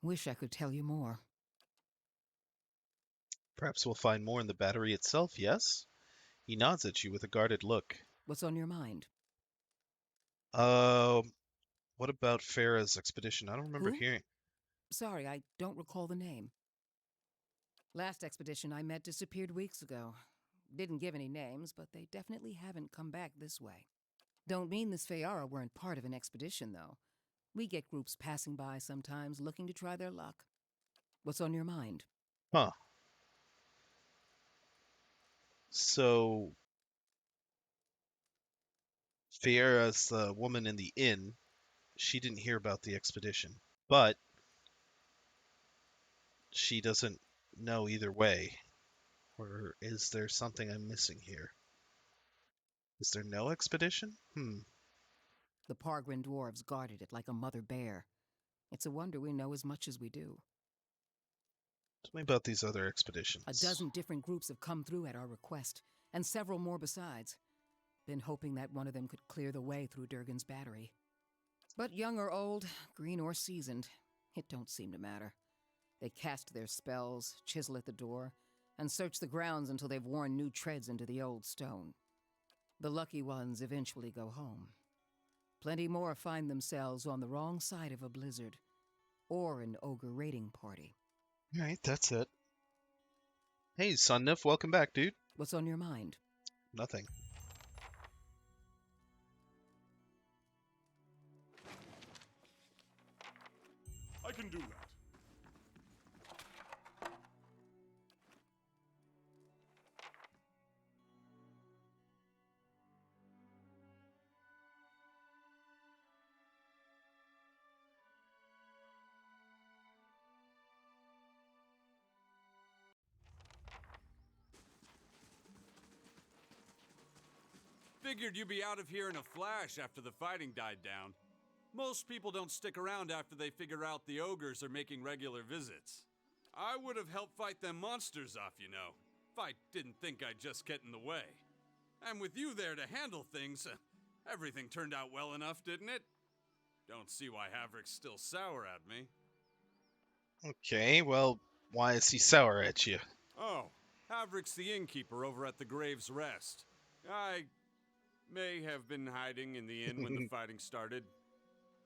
Wish I could tell you more. Perhaps we'll find more in the battery itself, yes? He nods at you with a guarded look. What's on your mind? What about Farah's expedition? I don't remember Who? hearing. Sorry, I don't recall the name. Last expedition I met disappeared weeks ago. Didn't give any names, but they definitely haven't come back this way. Don't mean the Sfeara weren't part of an expedition, though. We get groups passing by sometimes looking to try their luck. What's on your mind? Huh. So, Farah's the woman in the inn. She didn't hear about the expedition, but she doesn't know either way. Or is there something I'm missing here? Is there no expedition? The Pargrin dwarves guarded it like a mother bear. It's a wonder we know as much as we do. Tell me about these other expeditions. A dozen different groups have come through at our request, and several more besides. Been hoping that one of them could clear the way through Durgan's battery. But young or old, green or seasoned, it don't seem to matter. They cast their spells, chisel at the door, and search the grounds until they've worn new treads into the old stone. The lucky ones eventually go home. Plenty more find themselves on the wrong side of a blizzard, or an ogre raiding party. Alright, that's it. Hey, Sunnif, welcome back, dude. What's on your mind? Nothing. I can do that. Figured you'd be out of here in a flash after the fighting died down. Most people don't stick around after they figure out the ogres are making regular visits. I would have helped fight them monsters off, you know, if I didn't think I'd just get in the way. And with you there to handle things, everything turned out well enough, didn't it? Don't see why Havrick's still sour at me. Okay, well, why is he sour at you? Oh, Havrick's the innkeeper over at the Grave's Rest. I may have been hiding in the inn when the fighting started.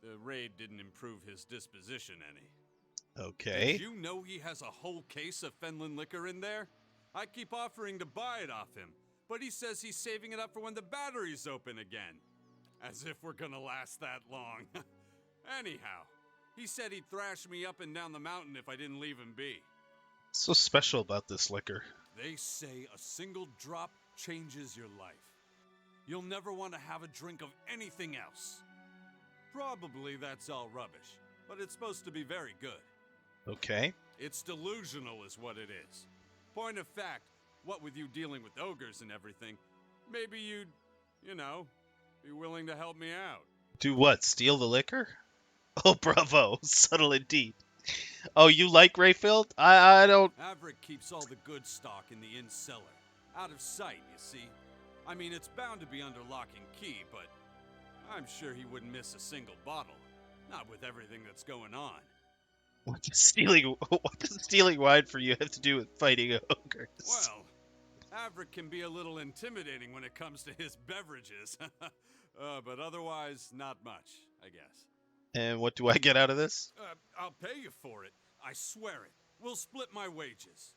The raid didn't improve his disposition any. Okay. Did you know he has a whole case of Fenlin liquor in there? I keep offering to buy it off him, but he says he's saving it up for when the battery's open again. As if we're gonna last that long. Anyhow, he said he'd thrash me up and down the mountain if I didn't leave him be. What's so special about this liquor? They say a single drop changes your life. You'll never want to have a drink of anything else. Probably that's all rubbish, but it's supposed to be very good. Okay. It's delusional is what it is. Point of fact, what with you dealing with ogres and everything, maybe you'd, you know, be willing to help me out. Do what? Steal the liquor? Oh, bravo. Subtle indeed. Oh, you like Rayfield? I don't... Havrick keeps all the good stock in the inn cellar. Out of sight, you see. I mean, it's bound to be under lock and key, but I'm sure he wouldn't miss a single bottle. Not with everything that's going on. What does stealing wine for you have to do with fighting ogres? Well, Havrick can be a little intimidating when it comes to his beverages. But otherwise, not much, I guess. And what do I get out of this? I'll pay you for it. I swear it. We'll split my wages.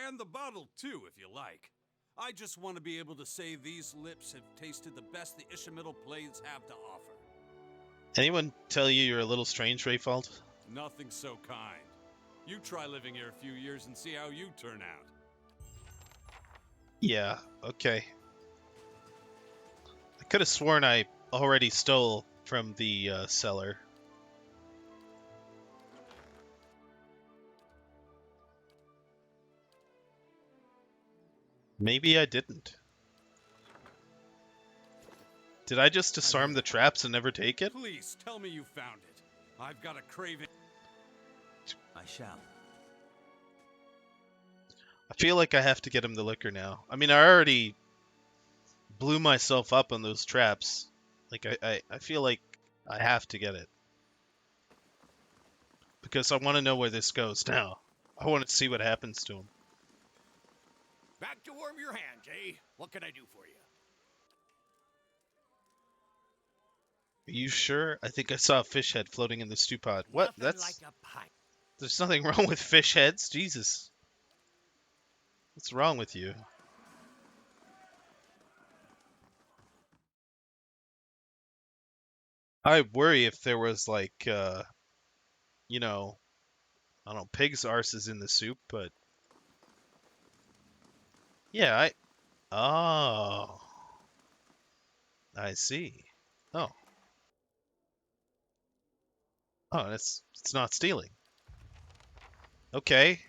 And the bottle, too, if you like. I just want to be able to say these lips have tasted the best the Ishamael Blades have to offer. Anyone tell you you're a little strange, Rayfield? Nothing so kind. You try living here a few years and see how you turn out. Yeah, okay. I could have sworn I already stole from the cellar. Maybe I didn't. Did I just disarm the traps and never take it? Please, tell me you found it. I've got a craving. I shall. I feel like I have to get him the liquor now. I mean, I already blew myself up on those traps. Like, I feel like I have to get it. Because I want to know where this goes now. I want to see what happens to him. Back to warm your hands, eh? What can I do for you? Are you sure? I think I saw a fish head floating in the stew pot. What? Nothing That's... like a pint. There's nothing wrong with fish heads. Jesus. What's wrong with you? I worry if there was like, you know, I don't know, pig's arses in the soup, but yeah, oh, I see. Oh, oh, it's not stealing. Okay.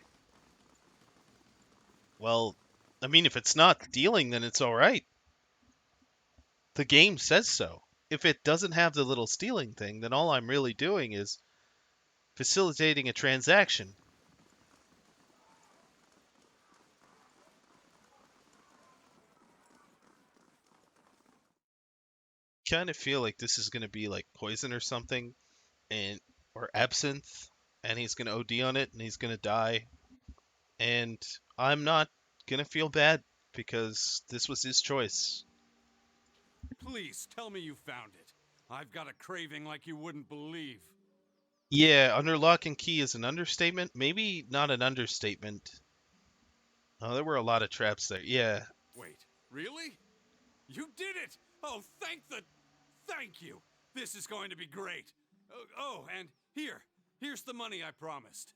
Well, I mean, if it's not stealing, then it's all right. The game says so. If it doesn't have the little stealing thing, then all I'm really doing is facilitating a transaction. Kind of feel like this is going to be like poison or something, and or absinthe, and he's going to OD on it and he's going to die. And I'm not going to feel bad because this was his choice. Please tell me you found it. I've got a craving like you wouldn't believe. Yeah, under lock and key is an understatement. Maybe not an understatement. Oh, there were a lot of traps there. Yeah. Wait, really? You did it! Oh, thank you! This is going to be great. And here's the money I promised.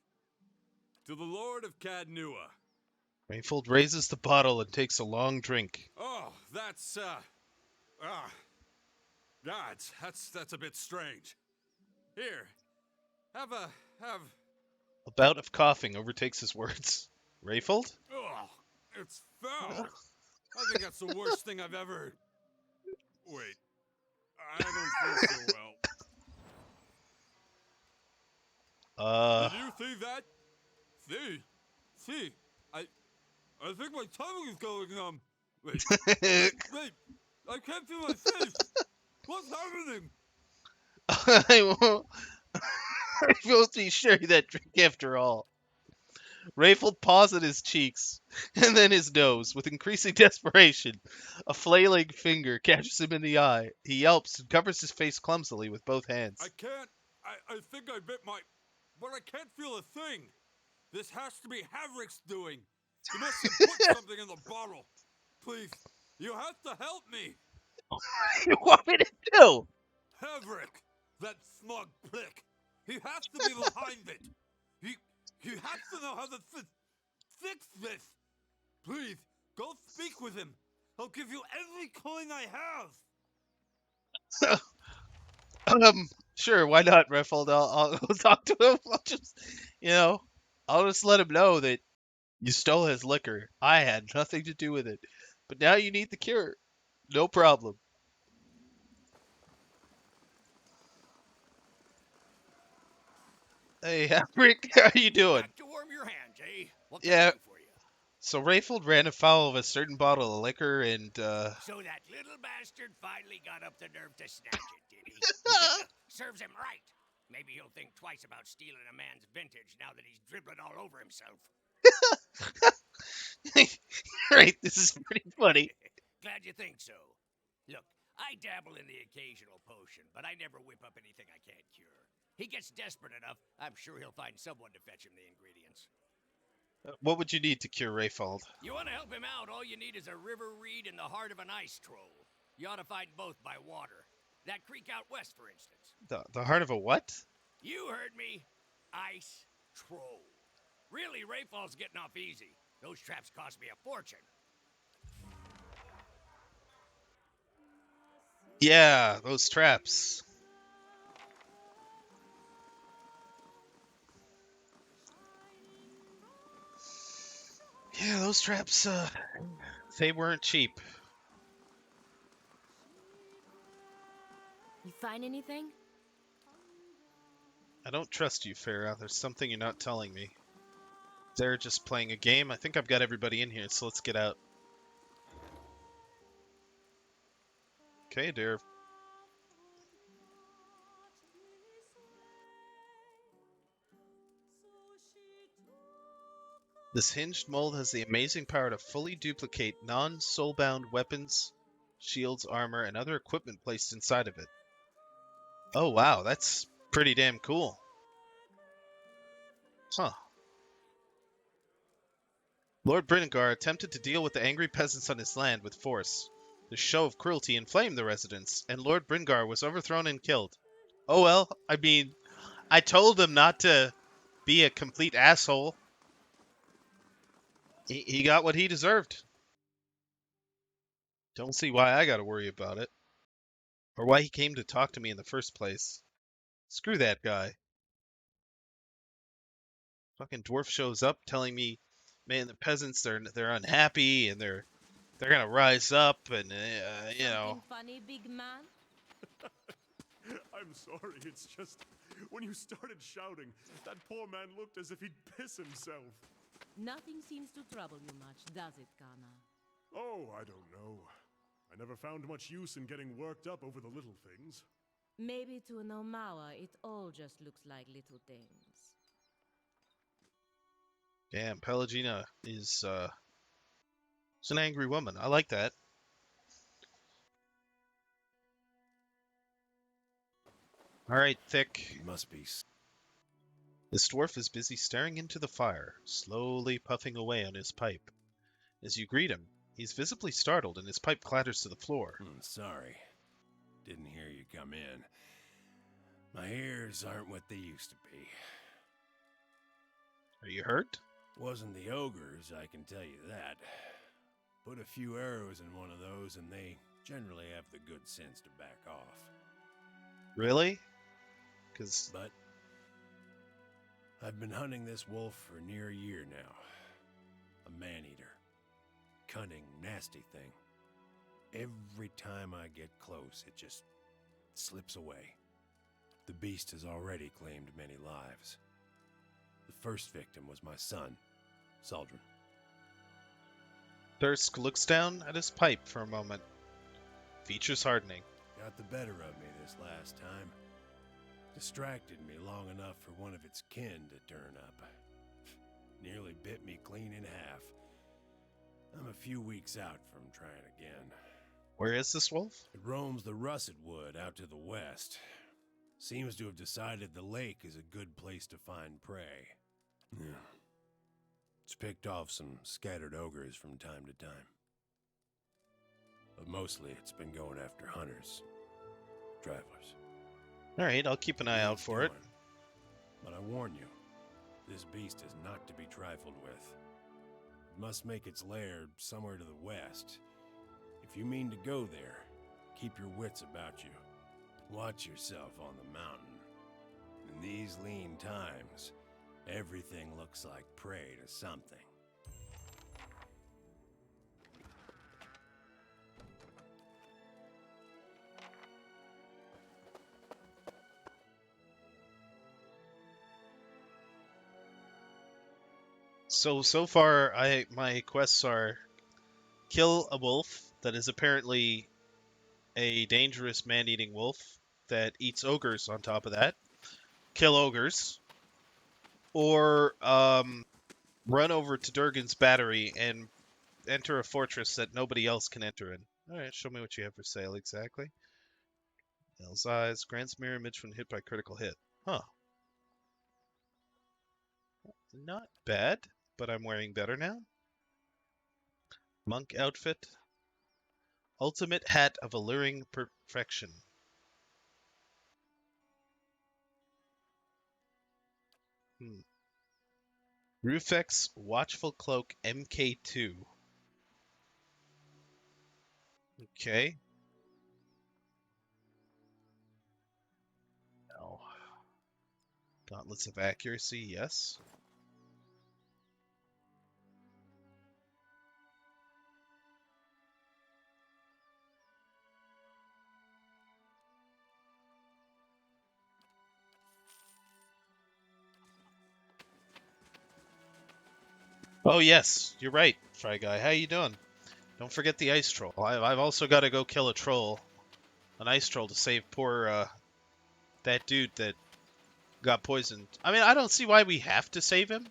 To the Lord of Cadnua. Rayfold raises the bottle and takes a long drink. Oh, that's a bit strange. Here, have. A bout of coughing overtakes his words. Rayfold? Oh, it's foul. I think that's the worst thing I've ever. Wait, I don't feel so well. Did you see that? See, I think my tongue is going wait, I can't feel my face. What's happening? I won't. I'm supposed to be sharing that drink after all. Rayfold paws at his cheeks, and then his nose. With increasing desperation, a flailing finger catches him in the eye. He yelps and covers his face clumsily with both hands. I can't. I think I bit my. But I can't feel a thing. This has to be Havrick's doing. He must have put something in the bottle. Please, you have to help me. What do you want me to do? Havrick, that smug prick. He has to be behind it. He has to know how to fix this. Please, go speak with him. I'll give you every coin I have. Sure, why not, Rayfold? I'll go talk to him. I'll just, I'll just let him know that you stole his liquor. I had nothing to do with it. But now you need the cure. No problem. Hey, Rick, how you doing? Back to warm your hands, eh? What Yeah. can I do for you? So Rayfold ran afoul of a certain bottle of liquor and, So that little bastard finally got up the nerve to snatch it, did he? Serves him right. Maybe he'll think twice about stealing a man's vintage now that he's dribbling all over himself. Right, this is pretty funny. Glad you think so. Look, I dabble in the occasional potion, but I never whip up anything I can't cure. He gets desperate enough, I'm sure he'll find someone to fetch him the ingredients. What would you need to cure Rayfold? You want to help him out, all you need is a river reed in the heart of an ice troll. You ought to find both by water. That creek out west, for instance. The heart of a what? You heard me. Ice troll. Really, Rayfold's getting off easy. Those traps cost me a fortune. Yeah, those traps. Yeah, those traps, they weren't cheap. You find anything? I don't trust you, Farah. There's something you're not telling me. They're just playing a game. I think I've got everybody in here, so let's get out. Okay, dear. This hinged mold has the amazing power to fully duplicate non-soulbound weapons, shields, armor, and other equipment placed inside of it. Oh wow, that's pretty damn cool. Huh. Lord Bryngar attempted to deal with the angry peasants on his land with force. This show of cruelty inflamed the residents, and Lord Bryngar was overthrown and killed. Oh well, I mean, I told him not to be a complete asshole. He got what he deserved. Don't see why I gotta worry about it. Or why he came to talk to me in the first place. Screw that guy. Fucking dwarf shows up telling me, man, the peasants, they're unhappy and they're gonna rise up and, you know. Something funny, big man? I'm sorry, it's just... When you started shouting, that poor man looked as if he'd piss himself. Nothing seems to trouble you much, does it, Kana? Oh, I don't know. I never found much use in getting worked up over the little things. Maybe to an Omawa, it all just looks like little things. Damn, Pelagina is she's an angry woman. I like that. Alright, Thick. He must be. This dwarf is busy staring into the fire, slowly puffing away on his pipe. As you greet him, he's visibly startled and his pipe clatters to the floor. Sorry. Didn't hear you come in. My ears aren't what they used to be. Are you hurt? Wasn't the ogres, I can tell you that. Put a few arrows in one of those and they generally have the good sense to back off. Really? But I've been hunting this wolf for near a year now. A man-eater. Cunning, nasty thing. Every time I get close, it just slips away. The beast has already claimed many lives. The first victim was my son, Saldren. Thirsk looks down at his pipe for a moment. Features hardening. Got the better of me this last time. Distracted me long enough for one of its kin to turn up. Nearly bit me clean in half. I'm a few weeks out from trying again. Where is this wolf? It roams the russet wood out to the west. Seems to have decided the lake is a good place to find prey. Yeah. It's picked off some scattered ogres from time to time. But mostly it's been going after hunters, travelers. Alright, I'll keep an eye out for it. But I warn you, this beast is not to be trifled with. It must make its lair somewhere to the west. If you mean to go there, keep your wits about you. Watch yourself on the mountain. In these lean times, everything looks like prey to something. So far, my quests are kill a wolf that is apparently a dangerous man-eating wolf that eats ogres on top of that. Kill ogres. Or run over to Durgan's battery and enter a fortress that nobody else can enter in. Alright, show me what you have for sale exactly. Hell's Eyes grants mirror image when hit by critical hit. Huh. Not bad, but I'm wearing better now. Monk outfit. Ultimate hat of alluring perfection. Rufex Watchful Cloak MK2. Okay. No. Gauntlets of Accuracy, yes. Oh yes, you're right, Fry Guy. How you doing? Don't forget the ice troll. I've also got to go kill a troll, an ice troll, to save poor that dude that got poisoned. I mean, I don't see why we have to save him.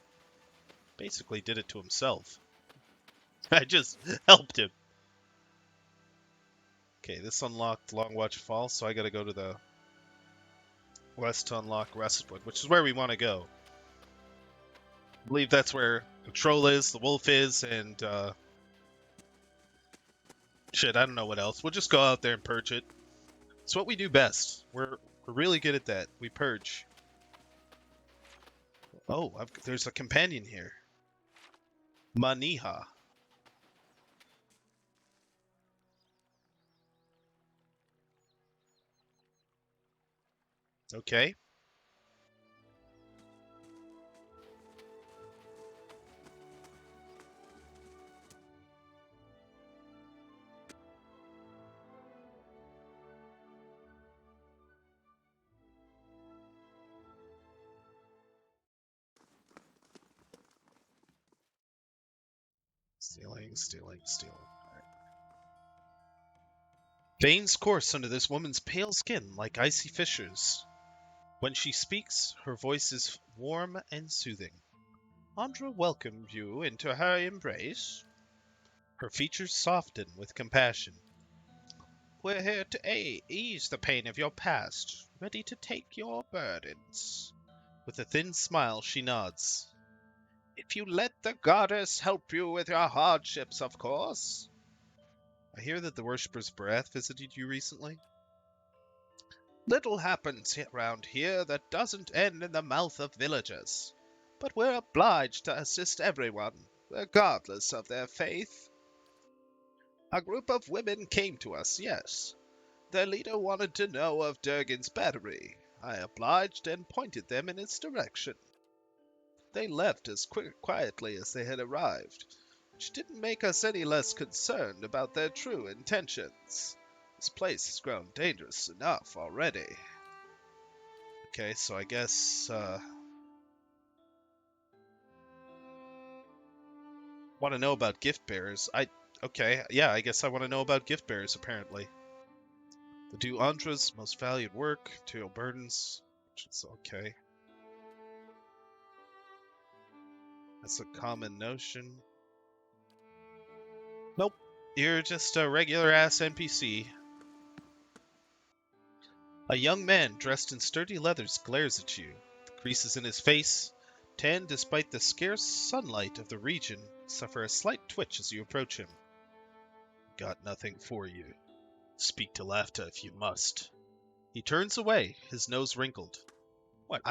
Basically, did it to himself. I just helped him. Okay, this unlocked Longwatch Falls, so I got to go to the west to unlock Restwood, which is where we want to go. I believe that's where the troll is, the wolf is, and shit, I don't know what else. We'll just go out there and purge it. It's what we do best. We're really good at that. We purge. Oh, there's a companion here. Maniha. Okay. Stealing. Right. Veins course under this woman's pale skin like icy fissures. When she speaks, her voice is warm and soothing. Andra welcomed you into her embrace. Her features soften with compassion. We're here to ease the pain of your past, ready to take your burdens. With a thin smile, she nods. If you let the goddess help you with your hardships, of course. I hear that the worshipper's breath visited you recently. Little happens around here that doesn't end in the mouth of villagers, but we're obliged to assist everyone, regardless of their faith. A group of women came to us, yes. Their leader wanted to know of Durgan's battery. I obliged and pointed them in its direction. They left as quietly as they had arrived, which didn't make us any less concerned about their true intentions. This place has grown dangerous enough already. Okay, so I guess, want to know about gift bearers. Okay, yeah, I guess I want to know about gift bearers, apparently. The do Andra's most valued work, material burdens, which is okay. That's a common notion. Nope, you're just a regular-ass NPC. A young man dressed in sturdy leathers glares at you. The creases in his face, tanned despite the scarce sunlight of the region, suffer a slight twitch as you approach him. Got nothing for you. Speak to Lafta if you must. He turns away, his nose wrinkled. What,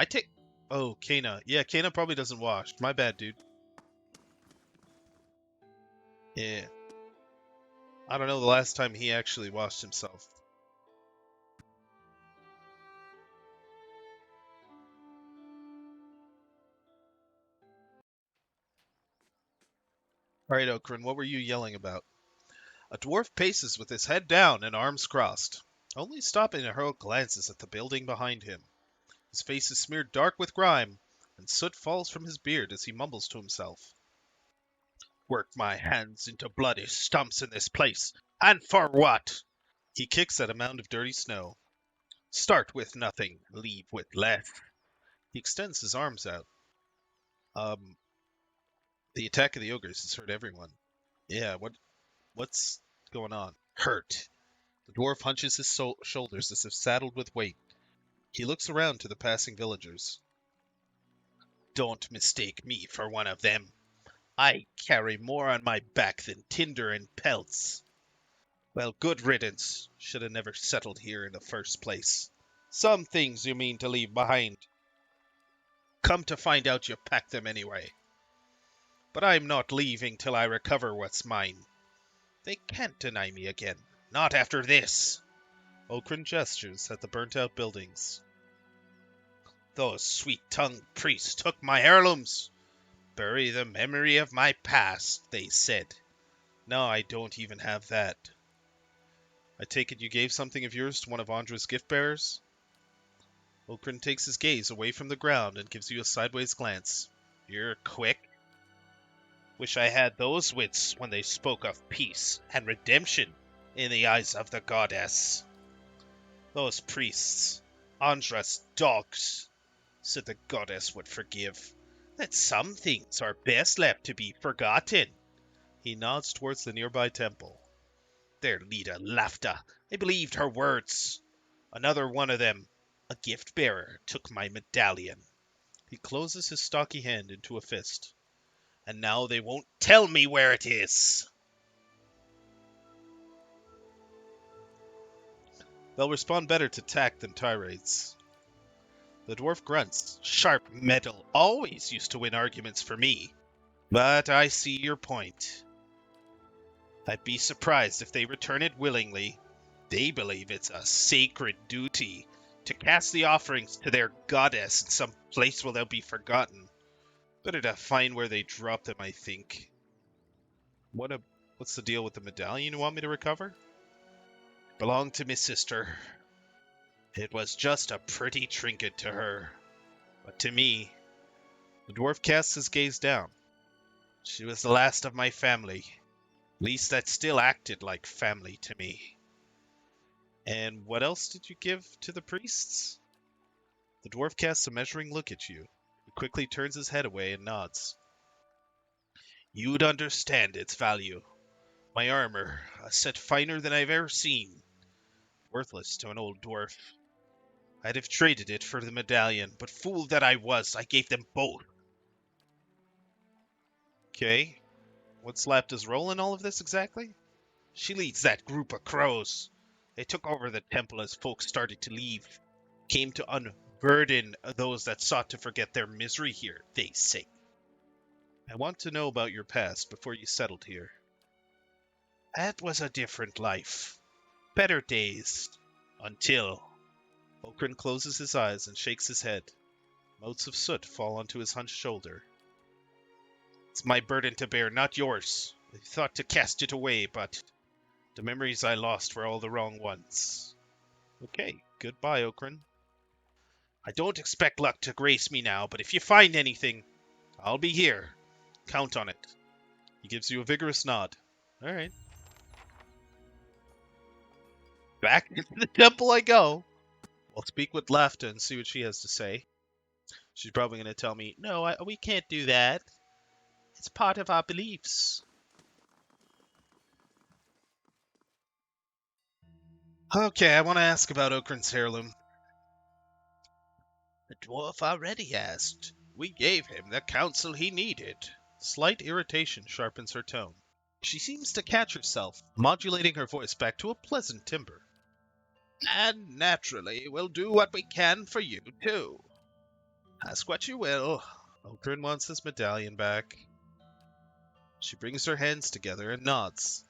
Oh, Kana. Yeah, Kana probably doesn't wash. My bad, dude. Yeah. I don't know the last time he actually washed himself. Alright, Okran, what were you yelling about? A dwarf paces with his head down and arms crossed, only stopping to hurl glances at the building behind him. His face is smeared dark with grime, and soot falls from his beard as he mumbles to himself. Work my hands into bloody stumps in this place, and for what? He kicks at a mound of dirty snow. Start with nothing, leave with less. He extends his arms out. The attack of the ogres has hurt everyone. Yeah, what's going on? Hurt. The dwarf hunches his shoulders as if saddled with weight. He looks around to the passing villagers. Don't mistake me for one of them. I carry more on my back than tinder and pelts. Well, good riddance. Should have never settled here in the first place. Some things you mean to leave behind. Come to find out you packed them anyway. But I'm not leaving till I recover what's mine. They can't deny me again. Not after this. Okran gestures at the burnt-out buildings. Those sweet-tongued priests took my heirlooms. Bury the memory of my past, they said. No, I don't even have that. I take it you gave something of yours to one of Andra's gift-bearers? Okran takes his gaze away from the ground and gives you a sideways glance. You're quick. Wish I had those wits when they spoke of peace and redemption in the eyes of the goddess. Those priests, Andra's dogs, said the goddess would forgive, that some things are best left to be forgotten. He nods towards the nearby temple. Their leader laughed. I believed her words. Another one of them, a gift bearer, took my medallion. He closes his stocky hand into a fist. And now they won't tell me where it is. They'll respond better to tact than tirades. The dwarf grunts. Sharp metal always used to win arguments for me. But I see your point. I'd be surprised if they return it willingly. They believe it's a sacred duty to cast the offerings to their goddess in some place where they'll be forgotten. Better to find where they drop them, I think. What's the deal with the medallion you want me to recover? Belonged to my sister. It was just a pretty trinket to her. But to me, the dwarf casts his gaze down. She was the last of my family. At least that still acted like family to me. And what else did you give to the priests? The dwarf casts a measuring look at you. He quickly turns his head away and nods. You'd understand its value. My armor, a set finer than I've ever seen. Worthless to an old dwarf. I'd have traded it for the medallion, but fool that I was, I gave them both. Okay. What's Lapta's role in all of this exactly? She leads that group of crows. They took over the temple as folks started to leave. Came to unburden those that sought to forget their misery here, they say. I want to know about your past before you settled here. That was a different life. Better days. Until... Okran closes his eyes and shakes his head. Motes of soot fall onto his hunched shoulder. It's my burden to bear, not yours. I thought to cast it away, but the memories I lost were all the wrong ones. Okay, goodbye, Okran. I don't expect luck to grace me now, but if you find anything, I'll be here. Count on it. He gives you a vigorous nod. All right. Back into the temple I go. I'll speak with Lafta and see what she has to say. She's probably going to tell me, no, we can't do that. It's part of our beliefs. Okay, I want to ask about Okran's heirloom. The dwarf already asked. We gave him the counsel he needed. Slight irritation sharpens her tone. She seems to catch herself, modulating her voice back to a pleasant timbre. And naturally, we'll do what we can for you, too. Ask what you will. Okran wants his medallion back. She brings her hands together and nods.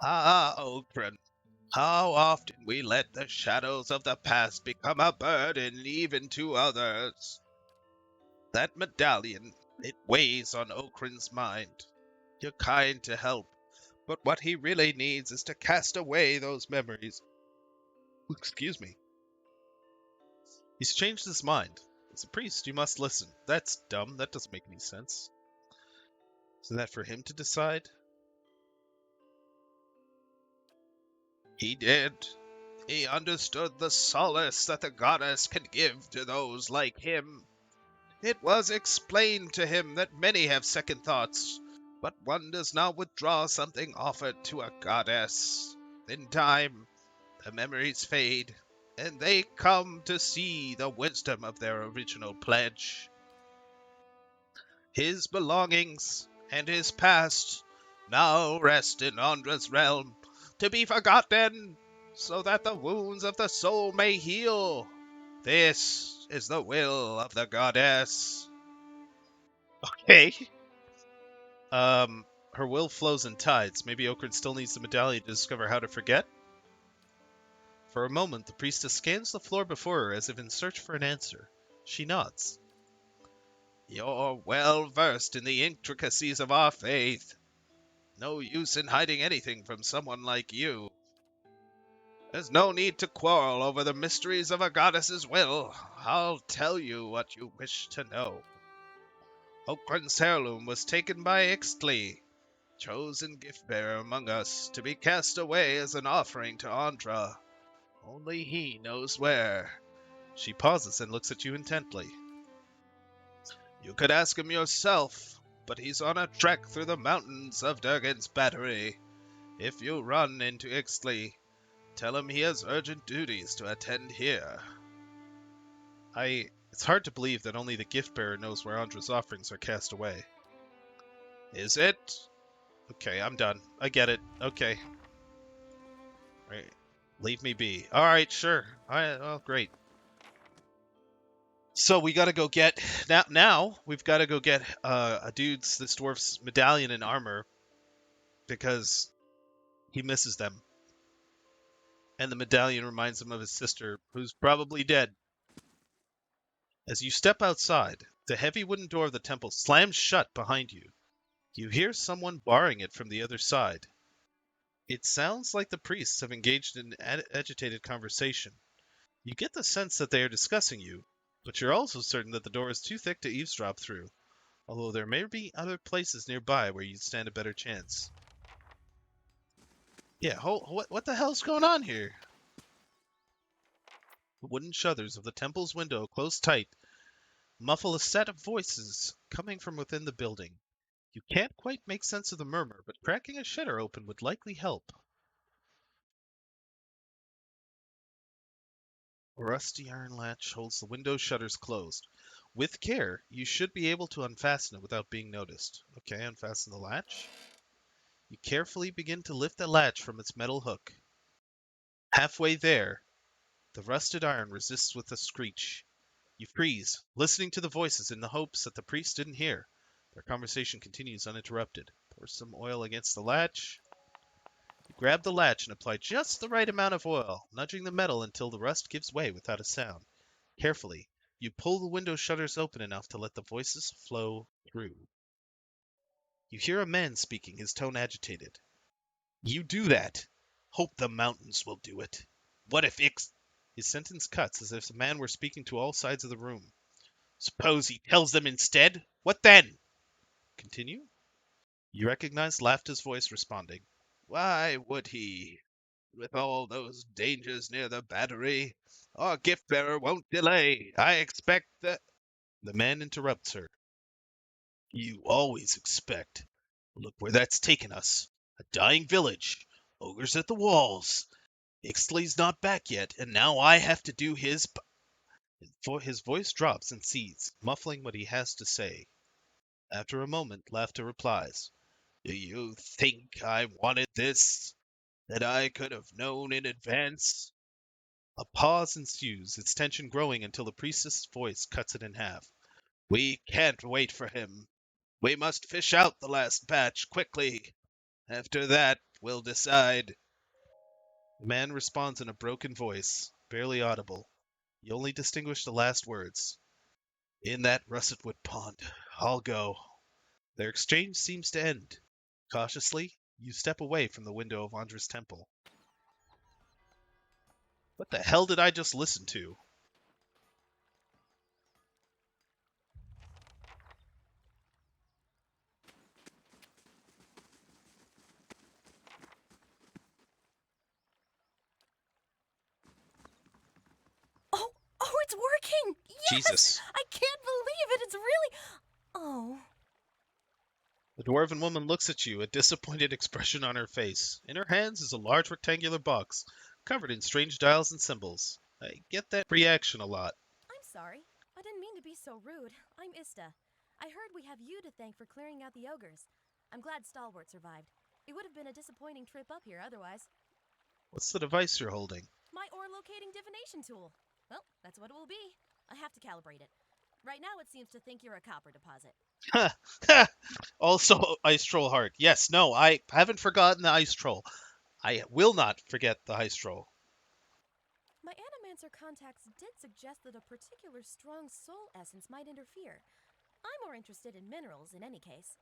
Ah, Okran. How often we let the shadows of the past become a burden even to others. That medallion, it weighs on Okran's mind. You're kind to help, but what he really needs is to cast away those memories. Excuse me. He's changed his mind. As a priest, you must listen. That's dumb. That doesn't make any sense. Isn't that for him to decide? He did. He understood the solace that the goddess can give to those like him. It was explained to him that many have second thoughts, but one does not withdraw something offered to a goddess. In time, the memories fade, and they come to see the wisdom of their original pledge. His belongings and his past now rest in Andra's realm, to be forgotten, so that the wounds of the soul may heal. This is the will of the goddess. Okay. Her will flows in tides. Maybe Okran still needs the medallion to discover how to forget? For a moment, the priestess scans the floor before her as if in search for an answer. She nods. You're well versed in the intricacies of our faith. No use in hiding anything from someone like you. There's no need to quarrel over the mysteries of a goddess's will. I'll tell you what you wish to know. Oakland's heirloom was taken by Ixtli, chosen gift-bearer among us, to be cast away as an offering to Andra. Only he knows where. She pauses and looks at you intently. You could ask him yourself, but he's on a trek through the mountains of Durgan's Battery. If you run into Ixtli, tell him he has urgent duties to attend here. It's hard to believe that only the gift-bearer knows where Andra's offerings are cast away. Is it? Okay, I'm done. I get it. Okay. Right. Leave me be. Alright, sure. Well, great. So we gotta go get... Now we've gotta go get this dwarf's medallion and armor, because he misses them. And the medallion reminds him of his sister, who's probably dead. As you step outside, the heavy wooden door of the temple slams shut behind you. You hear someone barring it from the other side. It sounds like the priests have engaged in agitated conversation. You get the sense that they are discussing you, but you're also certain that the door is too thick to eavesdrop through, although there may be other places nearby where you'd stand a better chance. Yeah, what the hell's going on here? The wooden shutters of the temple's window close tight muffle a set of voices coming from within the building. You can't quite make sense of the murmur, but cracking a shutter open would likely help. A rusty iron latch holds the window shutters closed. With care, you should be able to unfasten it without being noticed. Okay, unfasten the latch. You carefully begin to lift the latch from its metal hook. Halfway there, the rusted iron resists with a screech. You freeze, listening to the voices in the hopes that the priest didn't hear. Their conversation continues uninterrupted. Pour some oil against the latch. You grab the latch and apply just the right amount of oil, nudging the metal until the rust gives way without a sound. Carefully, you pull the window shutters open enough to let the voices flow through. You hear a man speaking, his tone agitated. You do that. Hope the mountains will do it. What if His sentence cuts as if the man were speaking to all sides of the room. Suppose he tells them instead? What then? Continue. You recognize Lafta's voice responding. Why would he? With all those dangers near the battery, our gift-bearer won't delay. I expect that... The man interrupts her. You always expect. Look where that's taken us. A dying village. Ogres at the walls. Ixtli's not back yet, and now I have to do his... His voice drops and ceases, muffling what he has to say. After a moment, Lafta replies. Do you think I wanted this? That I could have known in advance? A pause ensues, its tension growing until the priestess' voice cuts it in half. We can't wait for him. We must fish out the last batch quickly. After that, we'll decide. The man responds in a broken voice, barely audible. You only distinguish the last words. In that russetwood pond. I'll go. Their exchange seems to end. Cautiously, you step away from the window of Andra's temple. What the hell did I just listen to? Oh, it's working! Yes! Jesus. I can't believe it! It's really... Oh. The dwarven woman looks at you, a disappointed expression on her face. In her hands is a large rectangular box, covered in strange dials and symbols. I get that reaction a lot. I'm sorry. I didn't mean to be so rude. I'm Ista. I heard we have you to thank for clearing out the ogres. I'm glad Stalwart survived. It would have been a disappointing trip up here otherwise. What's the device you're holding? My ore-locating divination tool. Well, that's what it will be. I have to calibrate it. Right now it seems to think you're a copper deposit. Ha! Also, Ice Troll Heart. Yes, no, I haven't forgotten the Ice Troll. I will not forget the Ice Troll. My Animancer contacts did suggest that a particular strong soul essence might interfere. I'm more interested in minerals in any case.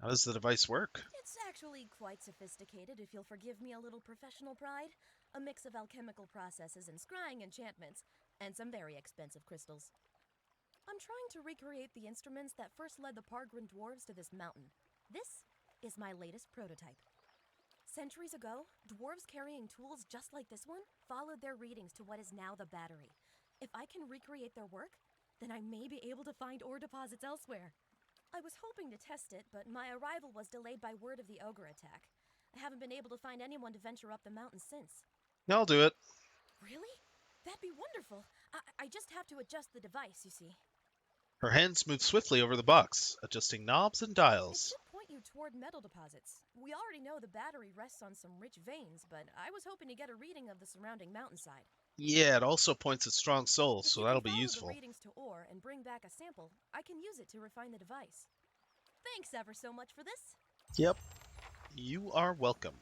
How does the device work? It's actually quite sophisticated, if you'll forgive me a little professional pride. A mix of alchemical processes and scrying enchantments, and some very expensive crystals. I'm trying to recreate the instruments that first led the Pargrin dwarves to this mountain. This is my latest prototype. Centuries ago, dwarves carrying tools just like this one followed their readings to what is now the battery. If I can recreate their work, then I may be able to find ore deposits elsewhere. I was hoping to test it, but my arrival was delayed by word of the ogre attack. I haven't been able to find anyone to venture up the mountain since. I'll do it. Really? That'd be wonderful. I just have to adjust the device, you see. Her hands move swiftly over the box, adjusting knobs and It dials. should point you toward metal deposits. We already know the battery rests on some rich veins, but I was hoping to get a reading of the surrounding mountainside. Yeah, it also points at strong souls, If so you that'll can be follow useful. the readings to ore and bring back a sample, I can use it to refine the device. Thanks ever so much for this. Yep. You are welcome.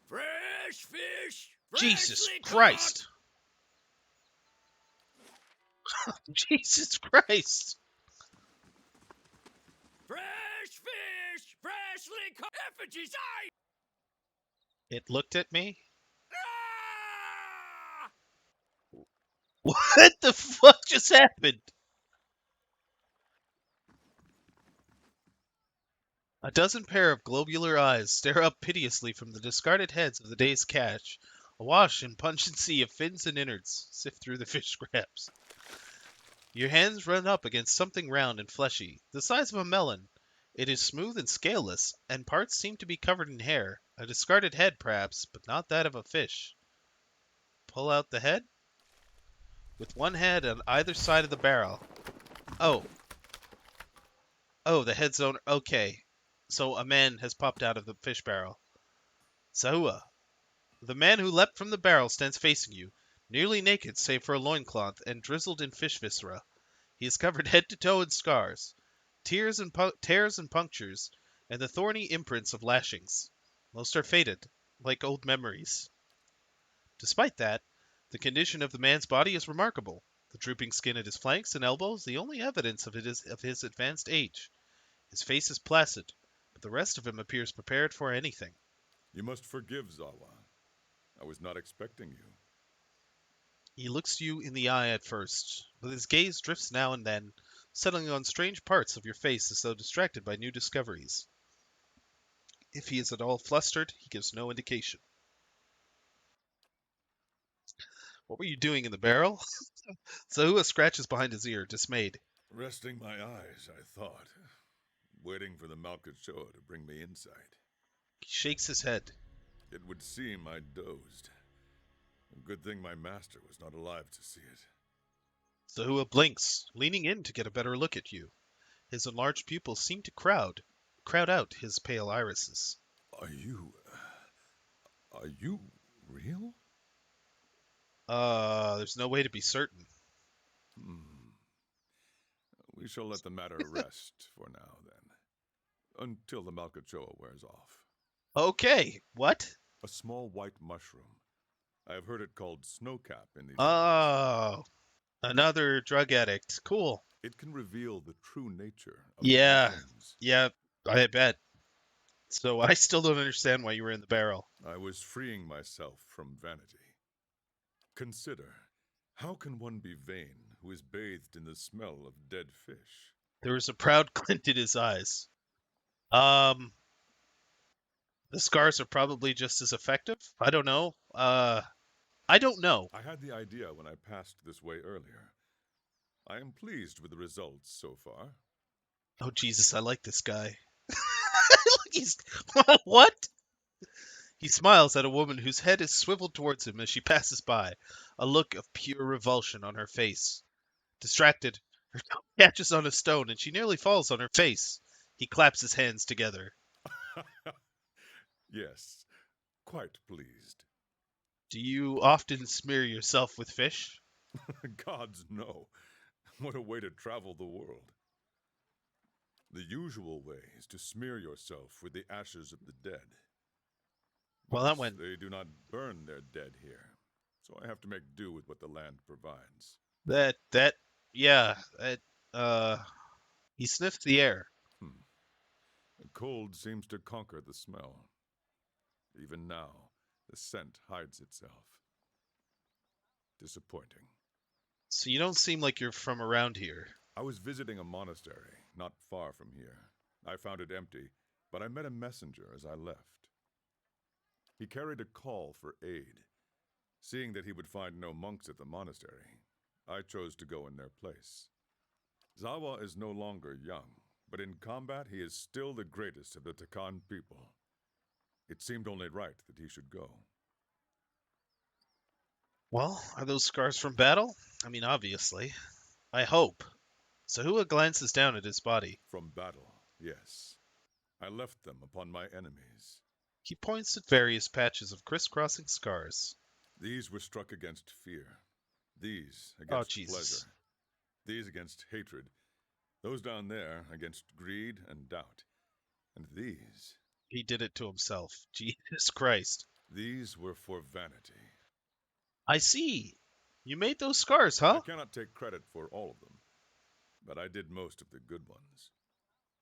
Fresh fish! Jesus freshly caught! Christ! Jesus Christ! Fresh fish! Freshly caught! Effigy's eye! It looked at me. Ah! What the fuck just happened? A dozen pair of globular eyes stare up piteously from the discarded heads of the day's catch, awash in pungent sea of fins and innards, sift through the fish scraps. Your hands run up against something round and fleshy, the size of a melon. It is smooth and scaleless, and parts seem to be covered in hair, a discarded head perhaps, but not that of a fish. Pull out the head? With one head on either side of the barrel. Oh. Oh, the head's owner. Okay. So a man has popped out of the fish barrel. Sahua. The man who leapt from the barrel stands facing you, nearly naked save for a loincloth and drizzled in fish viscera. He is covered head to toe in scars, tears and tears and punctures, and the thorny imprints of lashings. Most are faded, like old memories. Despite that, the condition of the man's body is remarkable. The drooping skin at his flanks and elbows, the only evidence of his advanced age. His face is placid, but the rest of him appears prepared for anything. You must forgive, Zawa. I was not expecting you. He looks you in the eye at first, but his gaze drifts now and then, settling on strange parts of your face as though distracted by new discoveries. If he is at all flustered, he gives no indication. What were you doing in the barrel? Sahua scratches behind his ear, dismayed. Resting my eyes, I thought. Waiting for the Malkachoa to bring me insight. He shakes his head. It would seem I dozed. A good thing my master was not alive to see it. Sahua blinks, leaning in to get a better look at you. His enlarged pupils seem to crowd out his pale irises. Are you real? There's no way to be certain. We shall let the matter rest for now, then. Until the Malkachoa wears off. Okay, what? A small white mushroom. I have heard it called snowcap in these Oh, another drug addict. Cool. It can reveal the true nature of Yeah, the things. yeah, I bet. So I still don't understand why you were in the barrel. I was freeing myself from vanity. Consider, how can one be vain who is bathed in the smell of dead fish? There was a proud glint in his eyes. The scars are probably just as effective. I don't know. I don't know. I had the idea when I passed this way earlier. I am pleased with the results so far. Oh, Jesus, I like this guy. He's... What? He smiles at a woman whose head is swiveled towards him as she passes by, a look of pure revulsion on her face. Distracted, her toe catches on a stone and she nearly falls on her face. He claps his hands together. Yes, quite pleased. Do you often smear yourself with fish? Gods, no. What a way to travel the world. The usual way is to smear yourself with the ashes of the dead. Well, that went... They do not burn their dead here, so I have to make do with what the land provides. Yeah, he sniffs the air. The cold seems to conquer the smell. Even now, the scent hides itself. Disappointing. So you don't seem like you're from around here. I was visiting a monastery not far from here. I found it empty, but I met a messenger as I left. He carried a call for aid. Seeing that he would find no monks at the monastery, I chose to go in their place. Zawa is no longer young, but in combat he is still the greatest of the Takan people. It seemed only right that he should go. Well, are those scars from battle? I mean, obviously. I hope. Sahua glances down at his body. From battle, yes. I left them upon my enemies. He points at various patches of crisscrossing scars. These were struck against fear. These against pleasure. These against hatred. Those down there against greed and doubt. And these... He did it to himself. Jesus Christ. These were for vanity. I see. You made those scars, huh? I cannot take credit for all of them, but I did most of the good ones.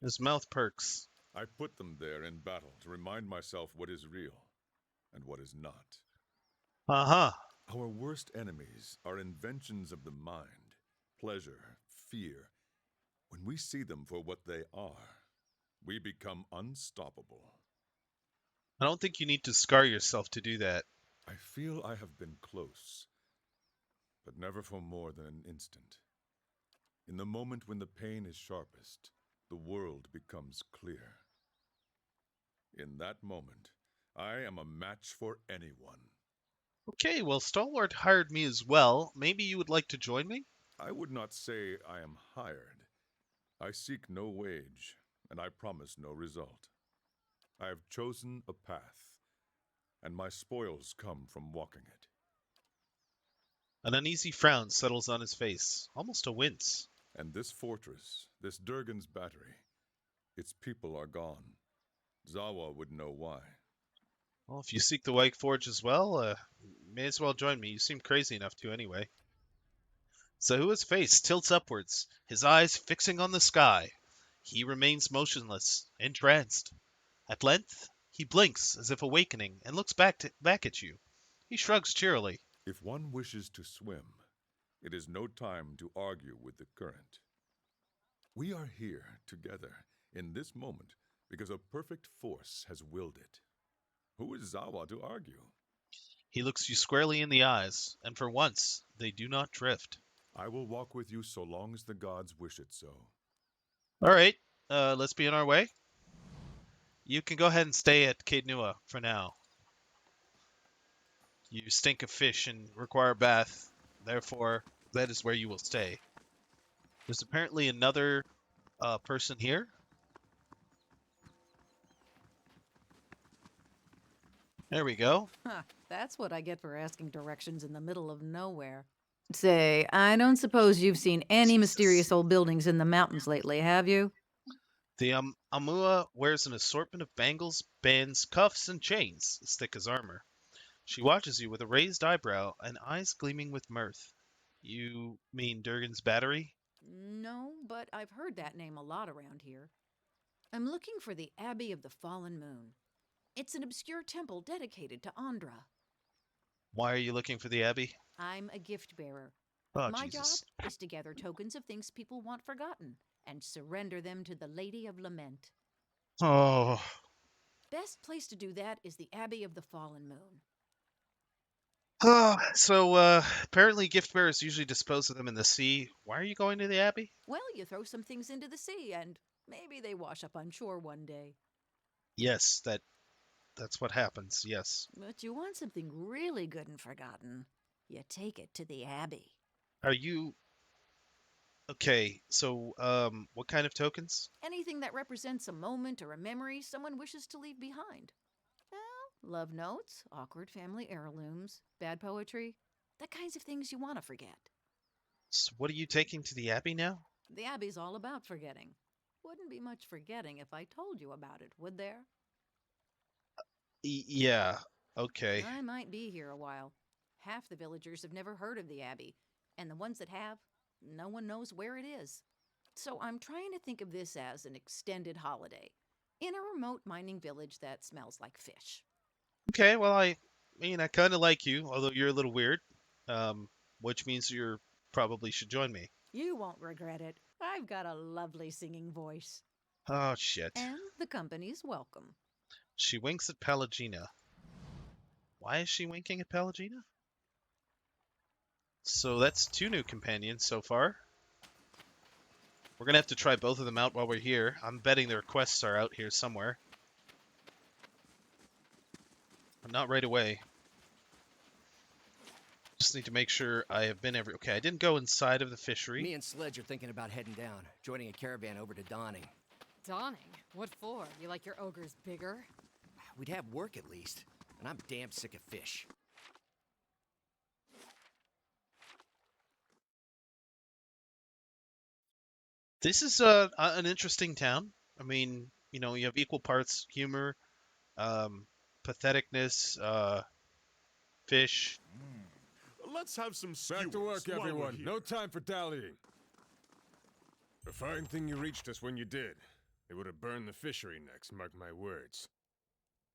His mouth perks. I put them there in battle to remind myself what is real and what is not. Uh-huh. Our worst enemies are inventions of the mind, pleasure, fear. When we see them for what they are, we become unstoppable. I don't think you need to scar yourself to do that. I feel I have been close, but never for more than an instant. In the moment when the pain is sharpest, the world becomes clear. In that moment, I am a match for anyone. Okay, well, Stalwart hired me as well. Maybe you would like to join me? I would not say I am hired. I seek no wage, and I promise no result. I have chosen a path, and my spoils come from walking it. An uneasy frown settles on his face, almost a wince. And this fortress, this Durgan's battery, its people are gone. Zawa would know why. Well, if you seek the White Forge as well, may as well join me. You seem crazy enough to anyway. Sahua's face tilts upwards, his eyes fixing on the sky. He remains motionless, entranced. At length, he blinks as if awakening and looks back at you. He shrugs cheerily. If one wishes to swim, it is no time to argue with the current. We are here together in this moment because a perfect force has willed it. Who is Zawa to argue? He looks you squarely in the eyes, and for once, they do not drift. I will walk with you so long as the gods wish it so. All right, let's be on our way. You can go ahead and stay at Caed Nua for now. You stink of fish and require a bath. Therefore, that is where you will stay. There's apparently another person here. There we go. Huh, that's what I get for asking directions in the middle of nowhere. Say, I don't suppose you've seen any mysterious old buildings in the mountains lately, have you? The Amua wears an assortment of bangles, bands, cuffs, and chains, as thick as armor. She watches you with a raised eyebrow and eyes gleaming with mirth. You mean Durgan's battery? No, but I've heard that name a lot around here. I'm looking for the Abbey of the Fallen Moon. It's an obscure temple dedicated to Andra. Why are you looking for the Abbey? I'm a gift bearer. Oh, My Jesus. job is to gather tokens of things people want forgotten and surrender them to the Lady of Lament. Oh. Best place to do that is the Abbey of the Fallen Moon. So, apparently gift bearers usually dispose of them in the sea. Why are you going to the Abbey? Well, you throw some things into the sea and maybe they wash up on shore one day. Yes, that's what happens, yes. But you want something really good and forgotten, you take it to the Abbey. Are you... Okay, so, what kind of tokens? Anything that represents a moment or a memory someone wishes to leave behind. Well, love notes, awkward family heirlooms, bad poetry, the kinds of things you want to forget. So what are you taking to the Abbey now? The Abbey's all about forgetting. Wouldn't be much forgetting if I told you about it, would there? Yeah, okay. I might be here a while. Half the villagers have never heard of the Abbey, and the ones that have, no one knows where it is. So I'm trying to think of this as an extended holiday. in a remote mining village that smells like fish. Okay, well, I mean, I kind of like you, although you're a little weird, which means you're probably should join me. You won't regret it. I've got a lovely singing voice. Oh, shit. And the company's welcome. She winks at Pelagina. Why is she winking at Pelagina? So that's 2 new companions so far. We're gonna have to try both of them out while we're here. I'm betting their quests are out here somewhere. But not right away. Just need to make sure I have been every... Okay, I didn't go inside of the fishery. Me and Sledge are thinking about heading down, joining a caravan over to Dawning. Dawning? What for? You like your ogres bigger? We'd have work at least, and I'm damn sick of fish. This is an interesting town. I mean, you know, you have equal parts humor, patheticness, fish. Let's have some skewers Back to work, while we're everyone. here. No time for dallying. A fine thing you reached us when you did. They would have burned the fishery next, mark my words.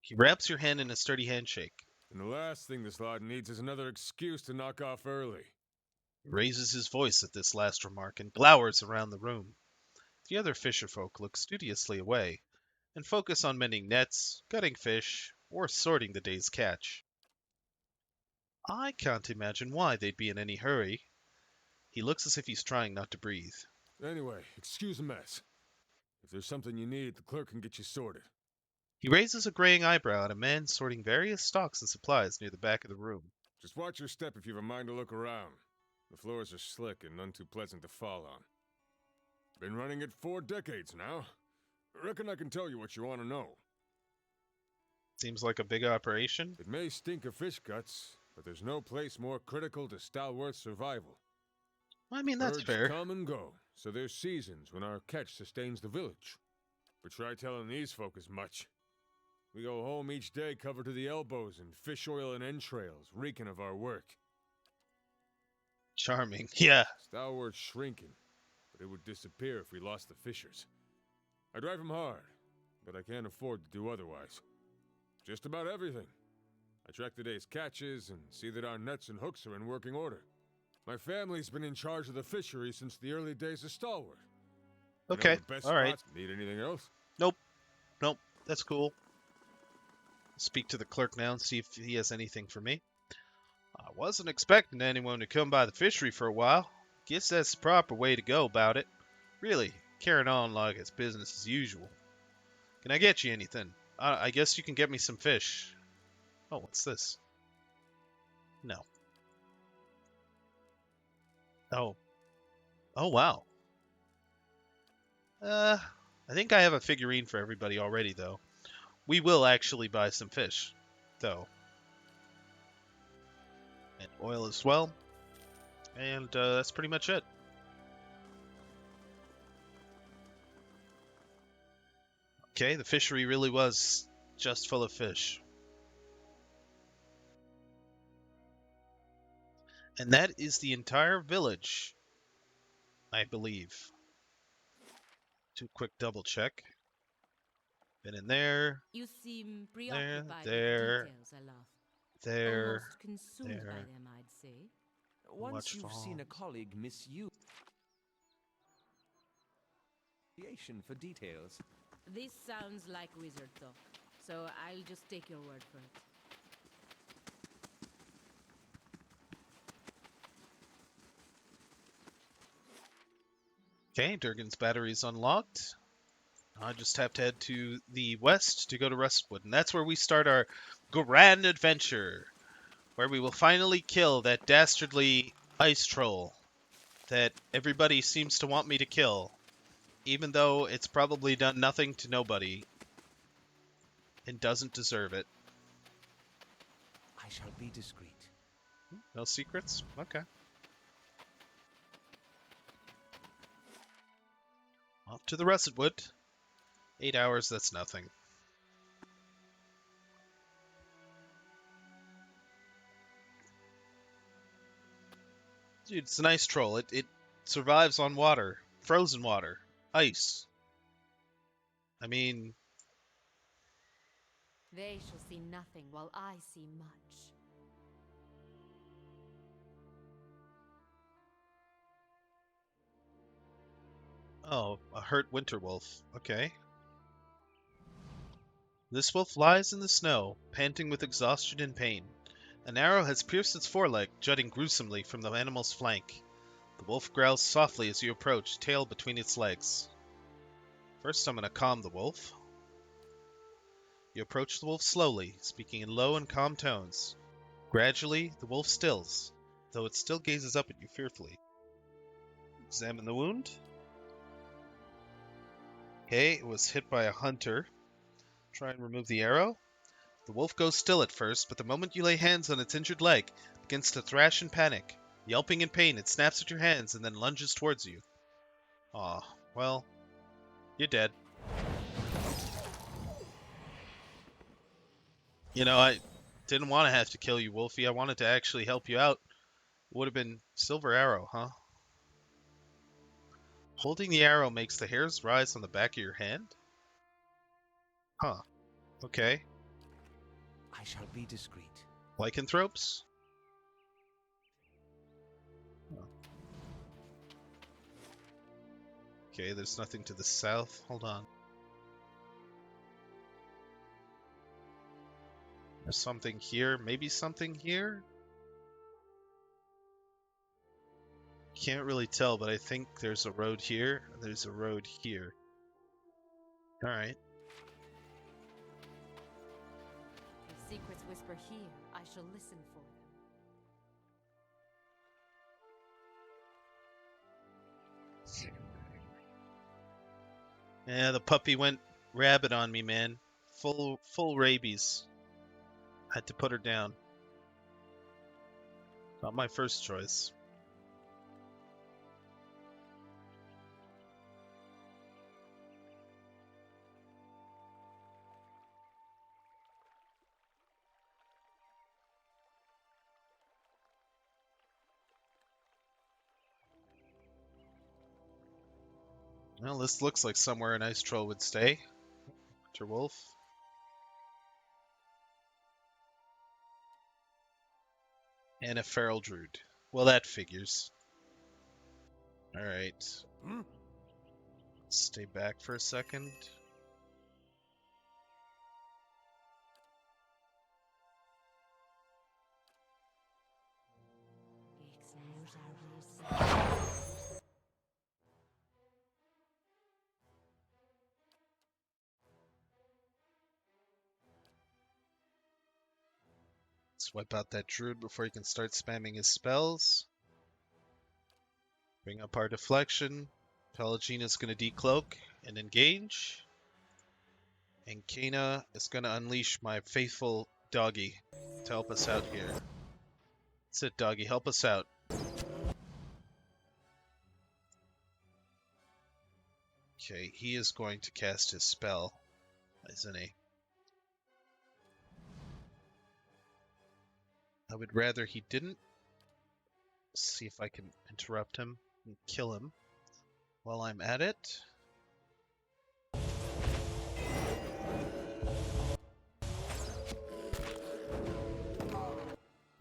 He wraps your hand in a sturdy handshake. And the last thing this lot needs is another excuse to knock off early. He raises his voice at this last remark and glowers around the room. The other fisherfolk look studiously away and focus on mending nets, gutting fish, or sorting the day's catch. I can't imagine why they'd be in any hurry. He looks as if he's trying not to breathe. Anyway, excuse the mess. If there's something you need, the clerk can get you sorted. He raises a graying eyebrow at a man sorting various stocks and supplies near the back of the room. Just watch your step if you've a mind to look around. The floors are slick and none too pleasant to fall on. Been running it 4 decades now. Reckon I can tell you what you want to know. Seems like a big operation. It may stink of fish guts, but there's no place more critical to Stalworth's survival. I mean, that's Birds fair. come and go, so there's seasons when our catch sustains the village. But try telling these folk as much. We go home each day covered to the elbows in fish oil and entrails, reeking of our work. Charming, yeah. Stalworth's shrinking, but it would disappear if we lost the fishers. I drive him hard, but I can't afford to do otherwise. Just about everything. I track the day's catches and see that our nets and hooks are in working order. My family's been in charge of the fishery since the early days of Stalwart. You know Okay, the best all right. spots? Need anything else? Nope, that's cool. Speak to the clerk now and see if he has anything for me. I wasn't expecting anyone to come by the fishery for a while. Guess that's the proper way to go about it. Really, carrying on like it's business as usual. Can I get you anything? I guess you can get me some fish. Oh, what's this? No. Oh. Oh, wow. I think I have a figurine for everybody already, though. We will actually buy some fish, though. And oil as well. And that's pretty much it. Okay, the fishery really was just full of fish. And that is the entire village, I believe. Do a quick double check. Been in there. You seem There, preoccupied there, with details, Olaf. there, Almost consumed by there. them, I'd say. Once Watch you've seen a Falls. colleague misuse for details. This sounds like wizard talk, so I'll just take your word for it. Okay, Durgan's battery is unlocked. I just have to head to the west to go to Rustwood, and that's where we start our grand adventure, where we will finally kill that dastardly ice troll that everybody seems to want me to kill, even though it's probably done nothing to nobody and doesn't deserve it. I shall be discreet. No secrets? Okay. Off to the Russet Wood. 8 hours, that's nothing. Dude, it's a nice troll. It survives on water. Frozen water. Ice. I mean, They shall see nothing while I see much. Oh, a hurt winter wolf. Okay. This wolf lies in the snow, panting with exhaustion and pain. An arrow has pierced its foreleg, jutting gruesomely from the animal's flank. The wolf growls softly as you approach, tail between its legs. First, I'm going to calm the wolf. You approach the wolf slowly, speaking in low and calm tones. Gradually, the wolf stills, though it still gazes up at you fearfully. Examine the wound. Okay, it was hit by a hunter. Try and remove the arrow. The wolf goes still at first, but the moment you lay hands on its injured leg, it begins to thrash in panic. Yelping in pain, it snaps at your hands and then lunges towards you. Aw, well, you're dead. You know, I didn't want to have to kill you, Wolfie. I wanted to actually help you out. Would have been Silver Arrow, huh? Holding the arrow makes the hairs rise on the back of your hand? Huh. Okay. I shall be discreet. Lycanthropes? Oh. Okay, there's nothing to the south. Hold on. There's something here. Maybe something here? Can't really tell, but I think there's a road here. There's a road here. Alright. If secrets whisper here, I shall listen for them. Yeah, the puppy went rabid on me, man. Full rabies. Had to put her down. Not my first choice. Well, this looks like somewhere an ice troll would stay. Winter wolf. And a feral druid. Well, that figures. Alright. Stay back for a second. Let's wipe out that druid before he can start spamming his spells. Bring up our deflection. Pelagina's going to decloak and engage. And Kena is going to unleash my faithful doggy to help us out here. That's it, doggy. Help us out. Okay, he is going to cast his spell, isn't he? I would rather he didn't. See if I can interrupt him and kill him while I'm at it.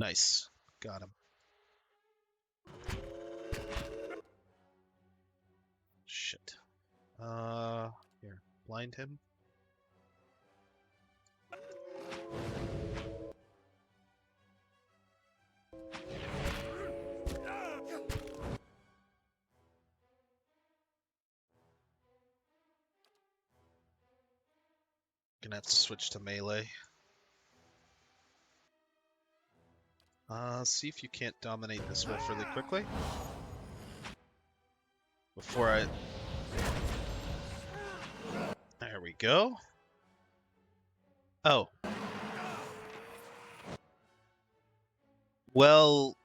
Nice. Got him. Shit. Here. Blind him. Gonna have to switch to melee. See if you can't dominate this wolf really quickly. Before I... There we go. Oh. Well...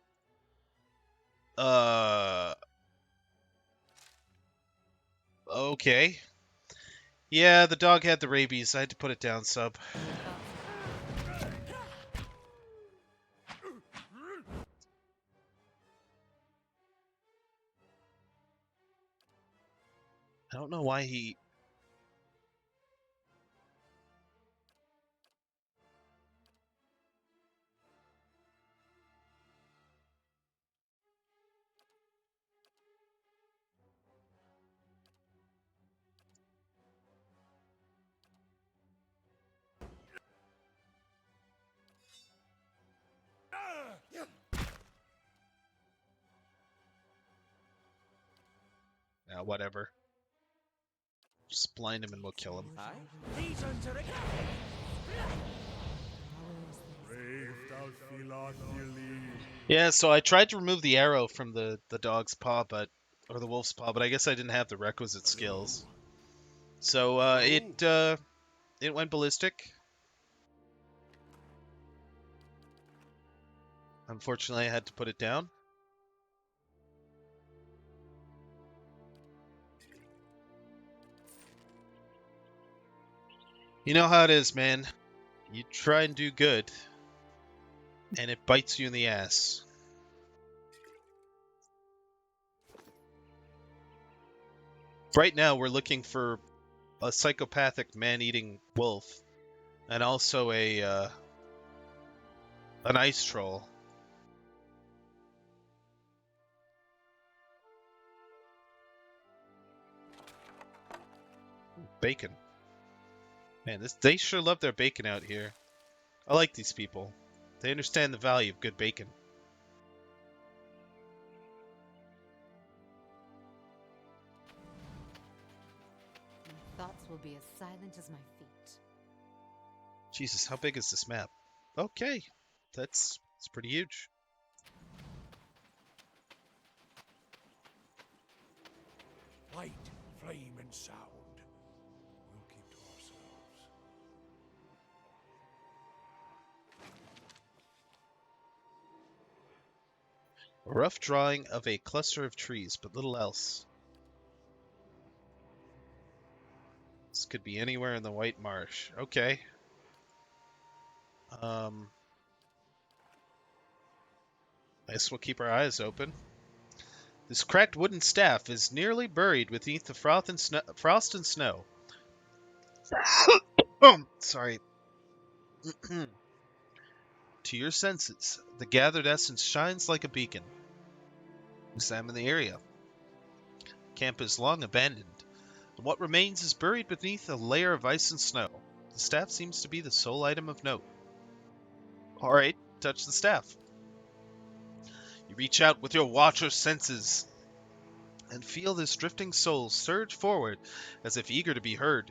Okay. Yeah, the dog had the rabies. I had to put it down, sub. I don't know why he... Whatever. Just blind him and we'll kill him. Yeah, so I tried to remove the arrow from the dog's paw, or the wolf's paw, but I guess I didn't have the requisite skills. So it went ballistic. Unfortunately, I had to put it down. You know how it is, man. You try and do good, and it bites you in the ass. Right now, we're looking for a psychopathic man-eating wolf, and also an ice troll. Bacon. Man, they sure love their bacon out here. I like these people. They understand the value of good bacon. My thoughts will be as silent as my feet. Jesus, how big is this map? Okay, it's pretty huge. Light, flame, and sound. We'll keep to ourselves. A rough drawing of a cluster of trees, but little else. This could be anywhere in the White Marsh. Okay. I guess we'll keep our eyes open. This cracked wooden staff is nearly buried beneath the frost and snow. Sorry. To your senses, the gathered essence shines like a beacon. Examine the area. Camp is long abandoned, and what remains is buried beneath a layer of ice and snow. The staff seems to be the sole item of note. Alright, touch the staff. You reach out with your watcher senses and feel this drifting soul surge forward as if eager to be heard.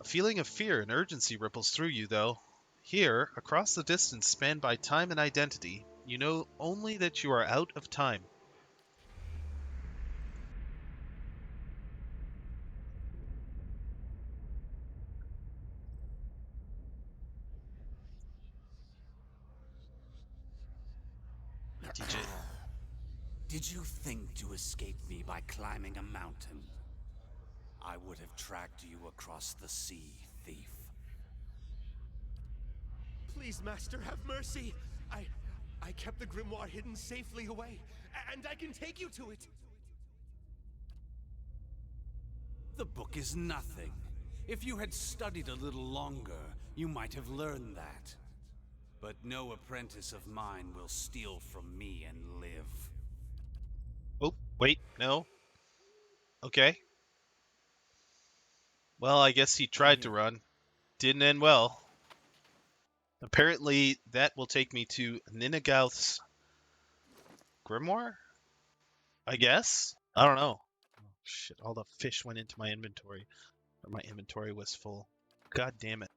A feeling of fear and urgency ripples through you, though. Here, across the distance spanned by time and identity, you know only that you are out of time. Did you think to escape me by climbing a mountain? I would have tracked you across the sea, thief. Please, Master, have mercy. I kept the grimoire hidden safely away, and I can take you to it. The book is nothing. If you had studied a little longer, you might have learned that. But no apprentice of mine will steal from me and live. Oh, wait, no. Okay. Well, I guess he tried to run. Didn't end well. Apparently, that will take me to Ninagauth's grimoire? I guess? I don't know. Oh, shit, all the fish went into my inventory. Or my inventory was full. God damn it.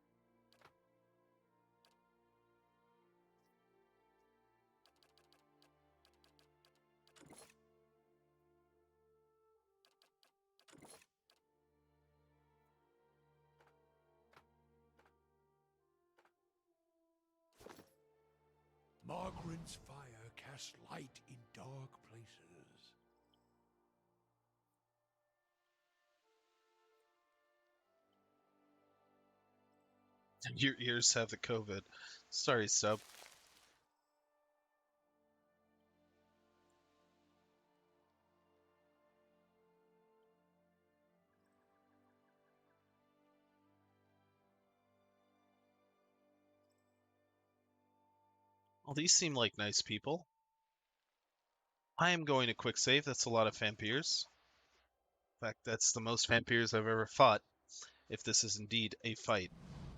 Margren's fire casts light in dark places. Your ears have the COVID. Sorry, sub. Well, these seem like nice people. I am going to quick save. That's a lot of vampires. In fact, that's the most vampires I've ever fought, if this is indeed a fight,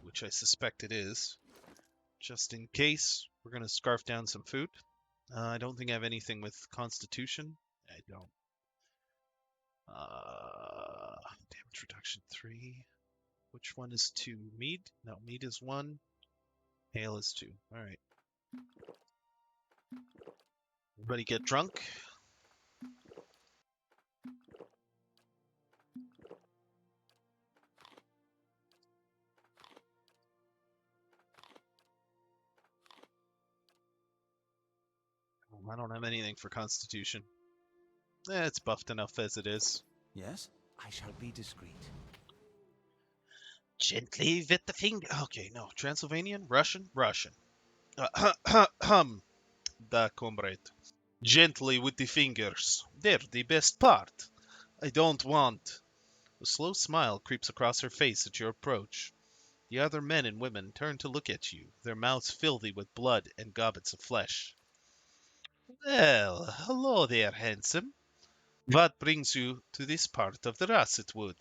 which I suspect it is. Just in case, we're going to scarf down some food. I don't think I have anything with Constitution. I don't. Damage reduction 3. Which one is 2? Mead? No, mead is 1. Ale is 2. Alright. Everybody get drunk. I don't have anything for Constitution. It's buffed enough as it is. Yes? I shall be discreet. Gently with the finger. Okay, no. Transylvanian? Russian? Russian. Da comrade. Gently with the fingers. They're the best part. I don't want. A slow smile creeps across her face at your approach. The other men and women turn to look at you, their mouths filthy with blood and gobbets of flesh. Well, hello there, handsome. What brings you to this part of the Russet Wood?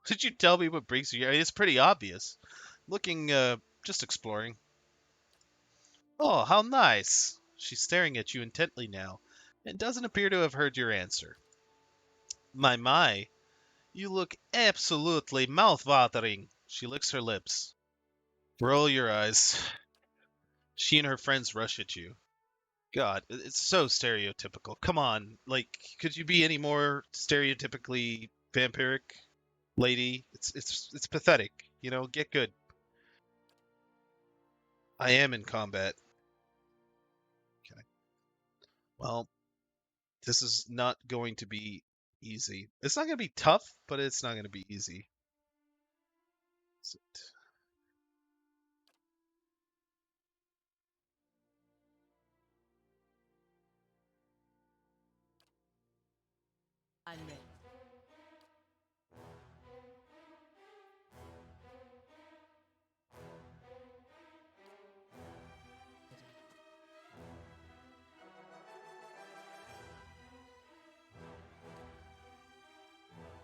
Did you tell me what brings you here? It's pretty obvious. Looking, just exploring. Oh, how nice. She's staring at you intently now, and doesn't appear to have heard your answer. My, you look absolutely mouth-watering. She licks her lips. Roll your eyes. She and her friends rush at you. God, it's so stereotypical. Come on, like, could you be any more stereotypically vampiric, lady? It's pathetic. You know, get good. I am in combat. Okay. Well, this is not going to be easy. It's not going to be tough, but it's not going to be easy. Sit. I'm ready.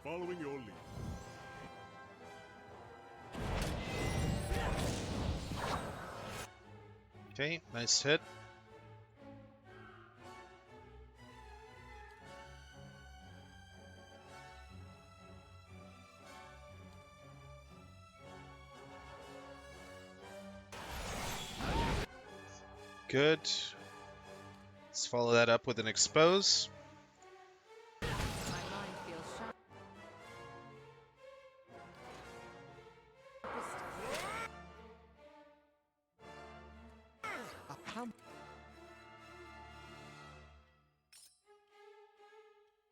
Following your lead. Okay, nice hit. Good. Let's follow that up with an expose. My mind feels sharp. How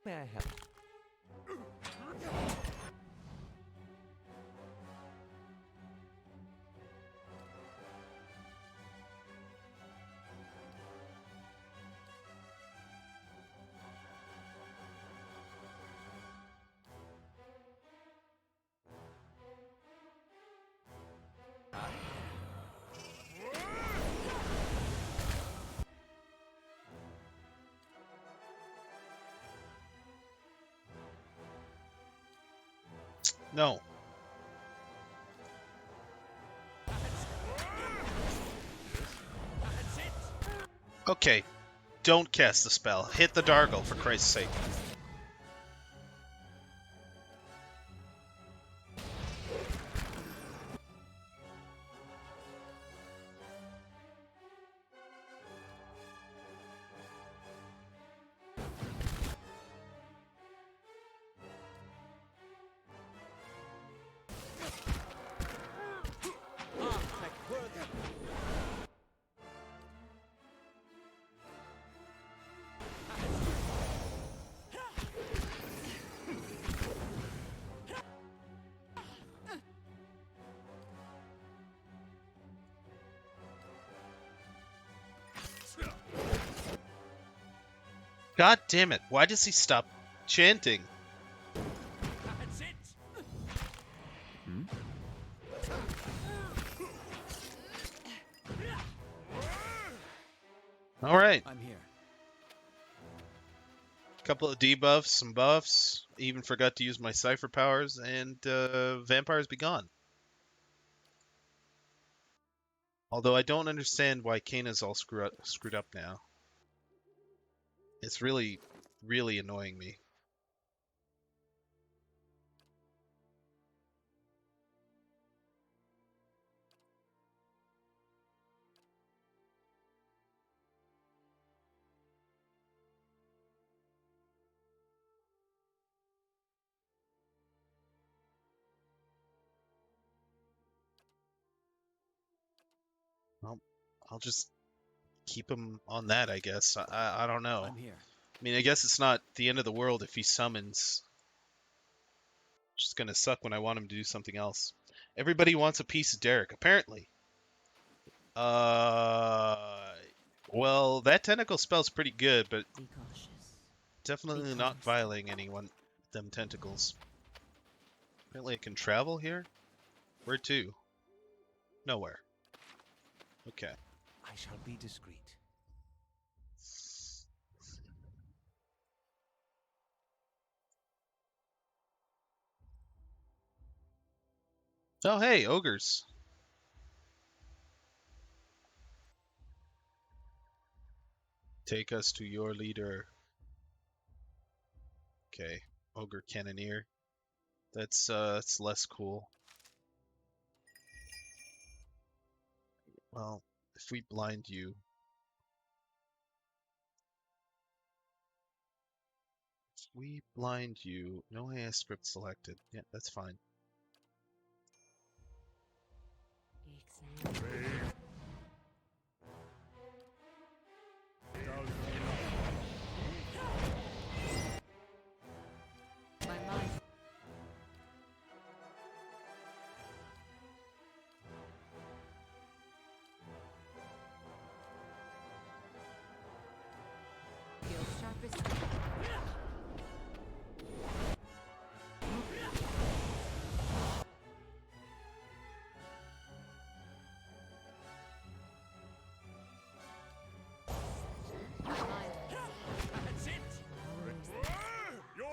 may I help? No. Okay. Don't cast the spell. Hit the Dargle, for Christ's sake. God damn it. Why does he stop chanting? That's it. Alright. I'm here. Couple of debuffs, some buffs. Even forgot to use my Cypher powers, and vampires be gone. Although I don't understand why Kana's all screwed up now. It's really, really annoying me. Well, I'll just keep him on that, I guess. I don't know. I'm here. I mean, I guess it's not the end of the world if he summons. It's just gonna suck when I want him to do something else. Everybody wants a piece of Derek, apparently. Well, that tentacle spell's pretty good, but Be cautious. definitely not violating anyone with them tentacles. Apparently I can travel here? Where to? Nowhere. Okay. I shall be discreet. Oh, hey, ogres. Take us to your leader. Okay, ogre cannoneer. That's less cool. Well, if we blind you, no AS script selected. Yeah, that's fine. My mind. Feels sharpest. That's it! Your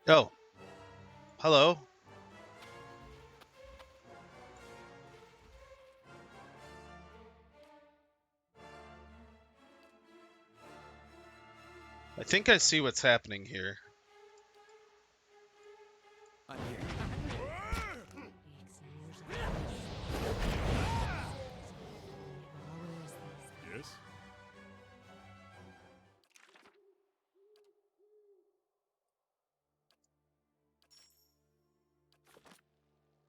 Oh. Hello. I think I see what's happening here. I'm here. Yes?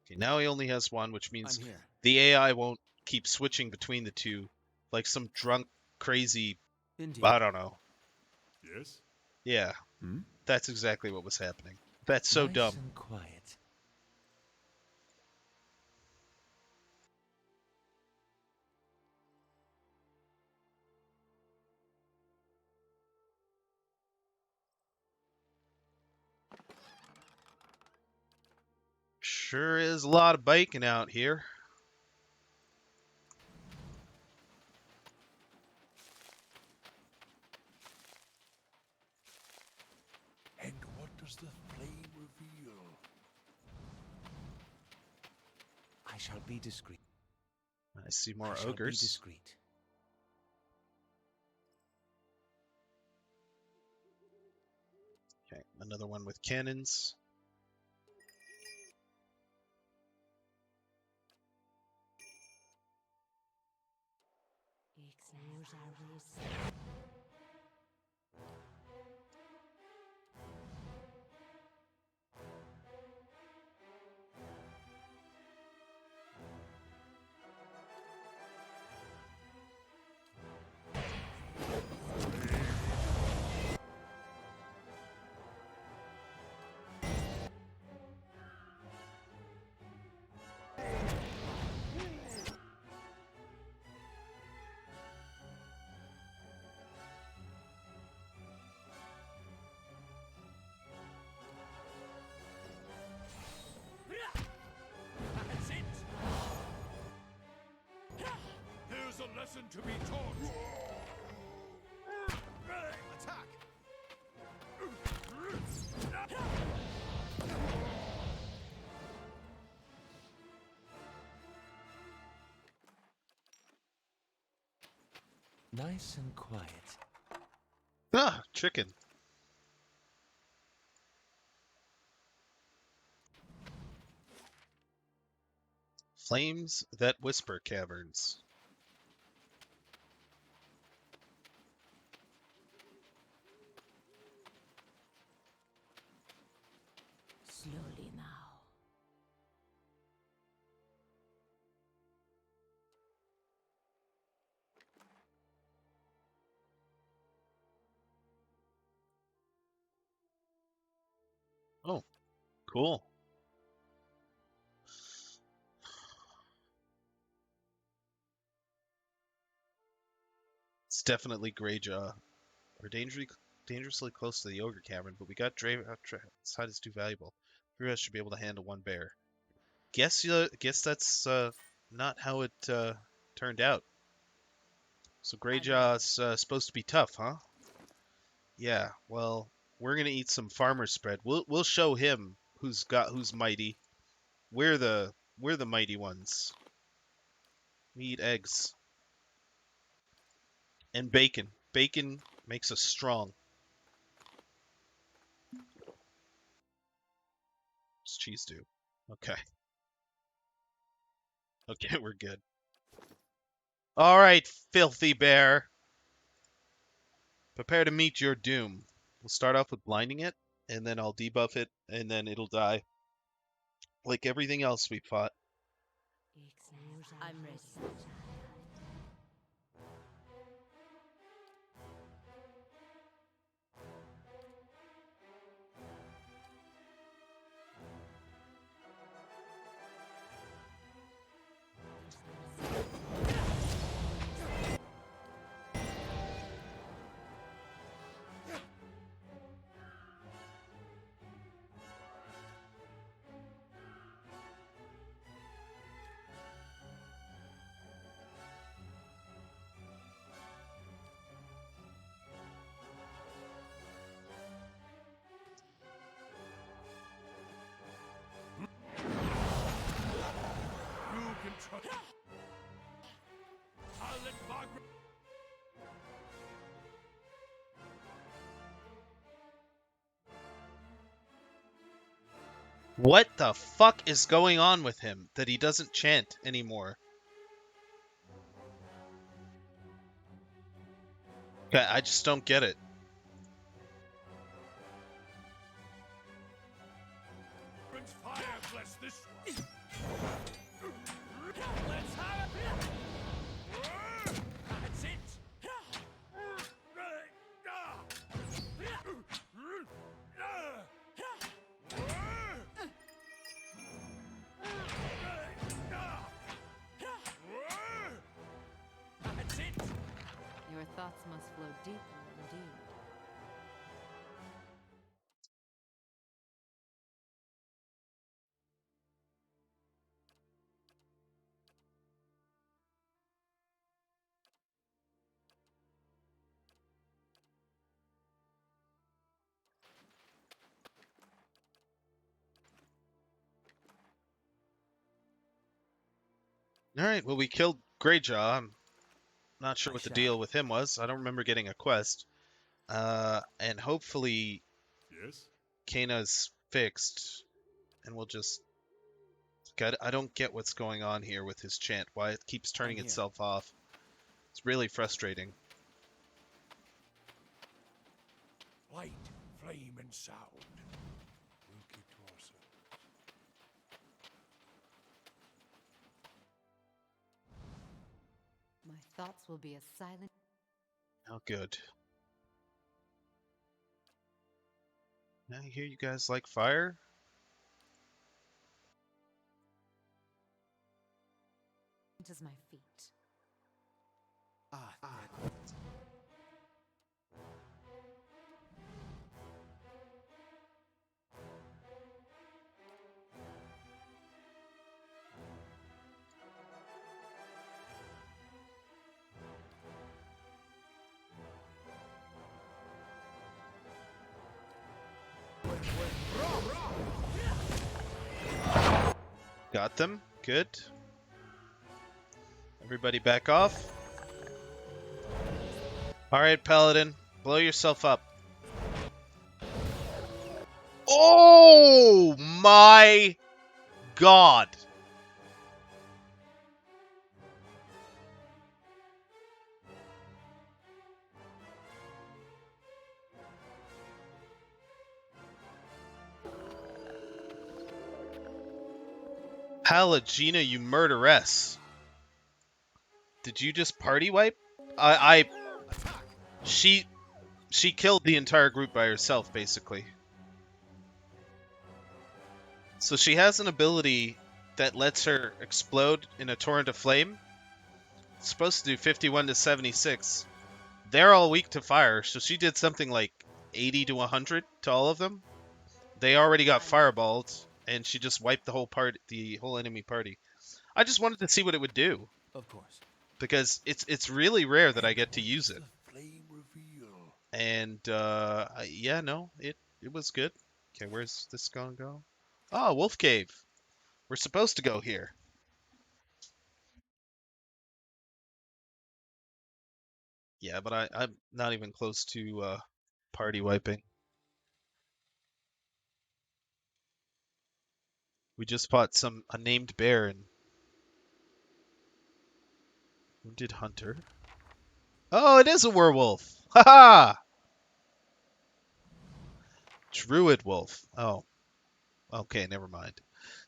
Okay, now he only has one, which means I'm here. the AI won't keep switching between the two like some drunk, crazy, Indeed. I don't know. Yes? Yeah, that's exactly what was happening. That's so Nice dumb. and quiet. Sure is a lot of bacon out here. And what does the flame reveal? I shall be discreet. I see more I shall be ogres. discreet. Okay, another one with cannons. That's it! Here's a lesson to be taught! Attack! Nice and quiet. Ah, chicken. Flames that whisper caverns. Slowly now. Oh, cool. It's definitely Greyjaw. We're dangerously close to the ogre cavern, but we got outside is too valuable. Three of us should be able to handle one bear. Guess that's not how it turned out. So Greyjaw's supposed to be tough, huh? Yeah. Well, we're gonna eat some farmer spread. We'll show him who's mighty. We're the mighty ones. We eat eggs and bacon. Bacon makes us strong. What's cheese do? Okay. Okay, we're good. All right, filthy bear. Prepare to meet your doom. We'll start off with blinding it, and then I'll debuff it, and then it'll die. Like everything else we fought. I'm ready. You can trust. I'll let Margaret. What the fuck is going on with him that he doesn't chant anymore? Okay, I just don't get it. Fire bless this one. Let's have it. That's it. That's it. Your thoughts must flow deeply indeed. Alright, well we killed Greyjaw. I'm not sure what the deal with him was. I don't remember getting a quest. And hopefully Yes. Kana's fixed. And we'll just... I don't get what's going on here with his chant. Why it keeps turning itself off. It's really frustrating. Light, flame, and sound. We'll keep to ourselves. My thoughts will be as silent. Oh, good. Now I hear you guys like fire? As my feet. Got them. Good. Everybody back off. Alright, Paladin. Blow yourself up. Oh my god! Palagina, you murderess. Did you just party wipe? She killed the entire group by herself, basically. So she has an ability that lets her explode in a torrent of flame. It's supposed to do 51 to 76. They're all weak to fire, so she did something like 80 to 100 to all of them. They already got fireballed, and she just wiped the whole enemy party. I just wanted to see what it would do. Of course. Because it's really rare that I get to use it. And yeah, no, it was good. Okay, where's this gonna go? Oh, Wolf Cave. We're supposed to go here. Yeah, but I'm not even close to party wiping. We just fought a named bear and wounded hunter. Oh, it is a werewolf. Haha. Druid wolf. Oh. Okay, never mind.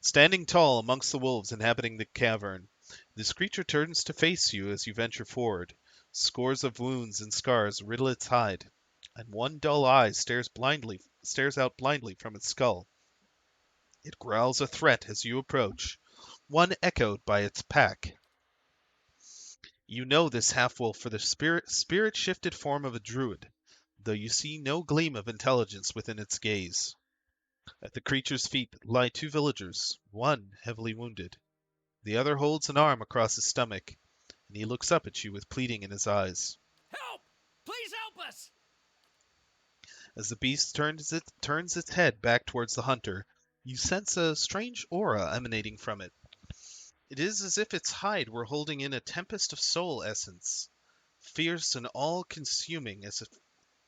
Standing tall amongst the wolves inhabiting the cavern, this creature turns to face you as you venture forward. Scores of wounds and scars riddle its hide, and one dull eye stares out blindly from its skull. It growls a threat as you approach, one echoed by its pack. You know this half-wolf for the spirit-shifted form of a druid, though you see no gleam of intelligence within its gaze. At the creature's feet lie two villagers, one heavily wounded. The other holds an arm across his stomach, and he looks up at you with pleading in his eyes. Help! Please help us! As the beast turns its head back towards the hunter, you sense a strange aura emanating from it. It is as if its hide were holding in a tempest of soul essence, fierce and all-consuming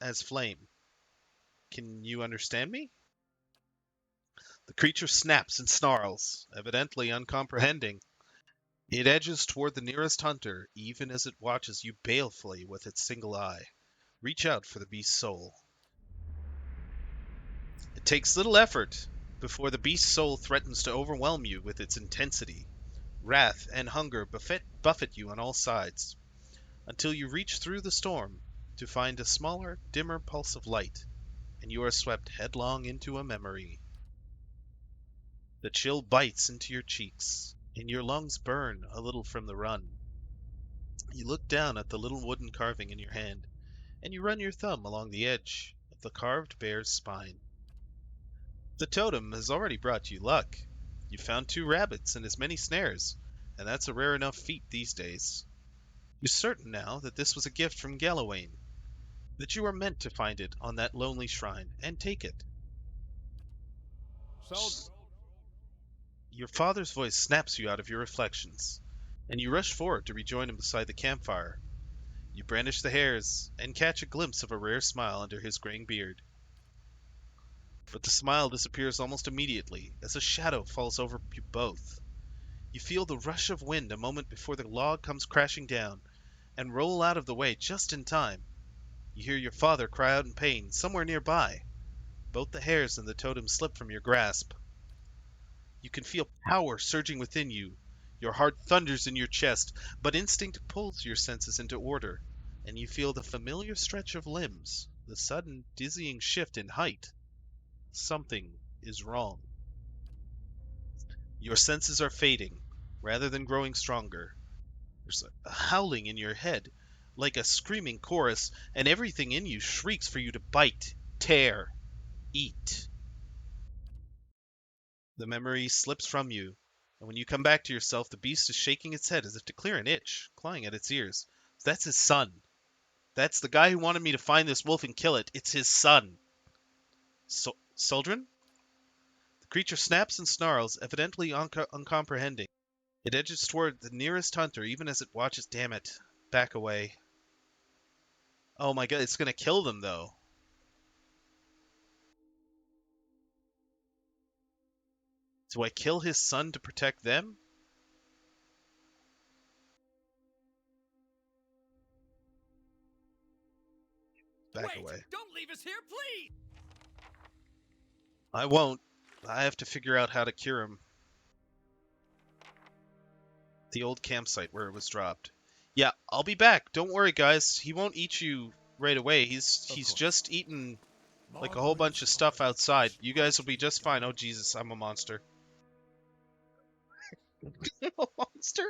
as flame. Can you understand me? The creature snaps and snarls, evidently uncomprehending. It edges toward the nearest hunter, even as it watches you balefully with its single eye. Reach out for the beast's soul. It takes little effort before the beast's soul threatens to overwhelm you with its intensity. Wrath and hunger buffet you on all sides, until you reach through the storm to find a smaller, dimmer pulse of light, and you are swept headlong into a memory. The chill bites into your cheeks, and your lungs burn a little from the run. You look down at the little wooden carving in your hand, and you run your thumb along the edge of the carved bear's spine. The totem has already brought you luck. You found 2 rabbits and as many snares, and that's a rare enough feat these days. You're certain now that this was a gift from Galawain, that you are meant to find it on that lonely shrine, and take it. Your father's voice snaps you out of your reflections, and you rush forward to rejoin him beside the campfire. You brandish the hairs, and catch a glimpse of a rare smile under his graying beard. But the smile disappears almost immediately, as a shadow falls over you both. You feel the rush of wind a moment before the log comes crashing down, and roll out of the way just in time. You hear your father cry out in pain, somewhere nearby. Both the hairs and the totem slip from your grasp. You can feel power surging within you. Your heart thunders in your chest, but instinct pulls your senses into order, and you feel the familiar stretch of limbs, the sudden dizzying shift in height. Something is wrong. Your senses are fading, rather than growing stronger. There's a howling in your head, like a screaming chorus, and everything in you shrieks for you to bite, tear, eat. The memory slips from you, and when you come back to yourself, the beast is shaking its head as if to clear an itch, clawing at its ears. That's his son. That's the guy who wanted me to find this wolf and kill it. It's his son. Soldrin? The creature snaps and snarls, evidently uncomprehending. It edges toward the nearest hunter, even as it watches. Damn it. Back away. Oh my god, it's gonna kill them though. Do I kill his son to protect them? Back away. Don't leave us here, please! I won't. I have to figure out how to cure him. The old campsite where it was dropped. Yeah, I'll be back. Don't worry, guys. He won't eat you right away. He's just eaten like a whole bunch of stuff outside. You guys will be just fine. Oh Jesus, I'm a monster. A monster?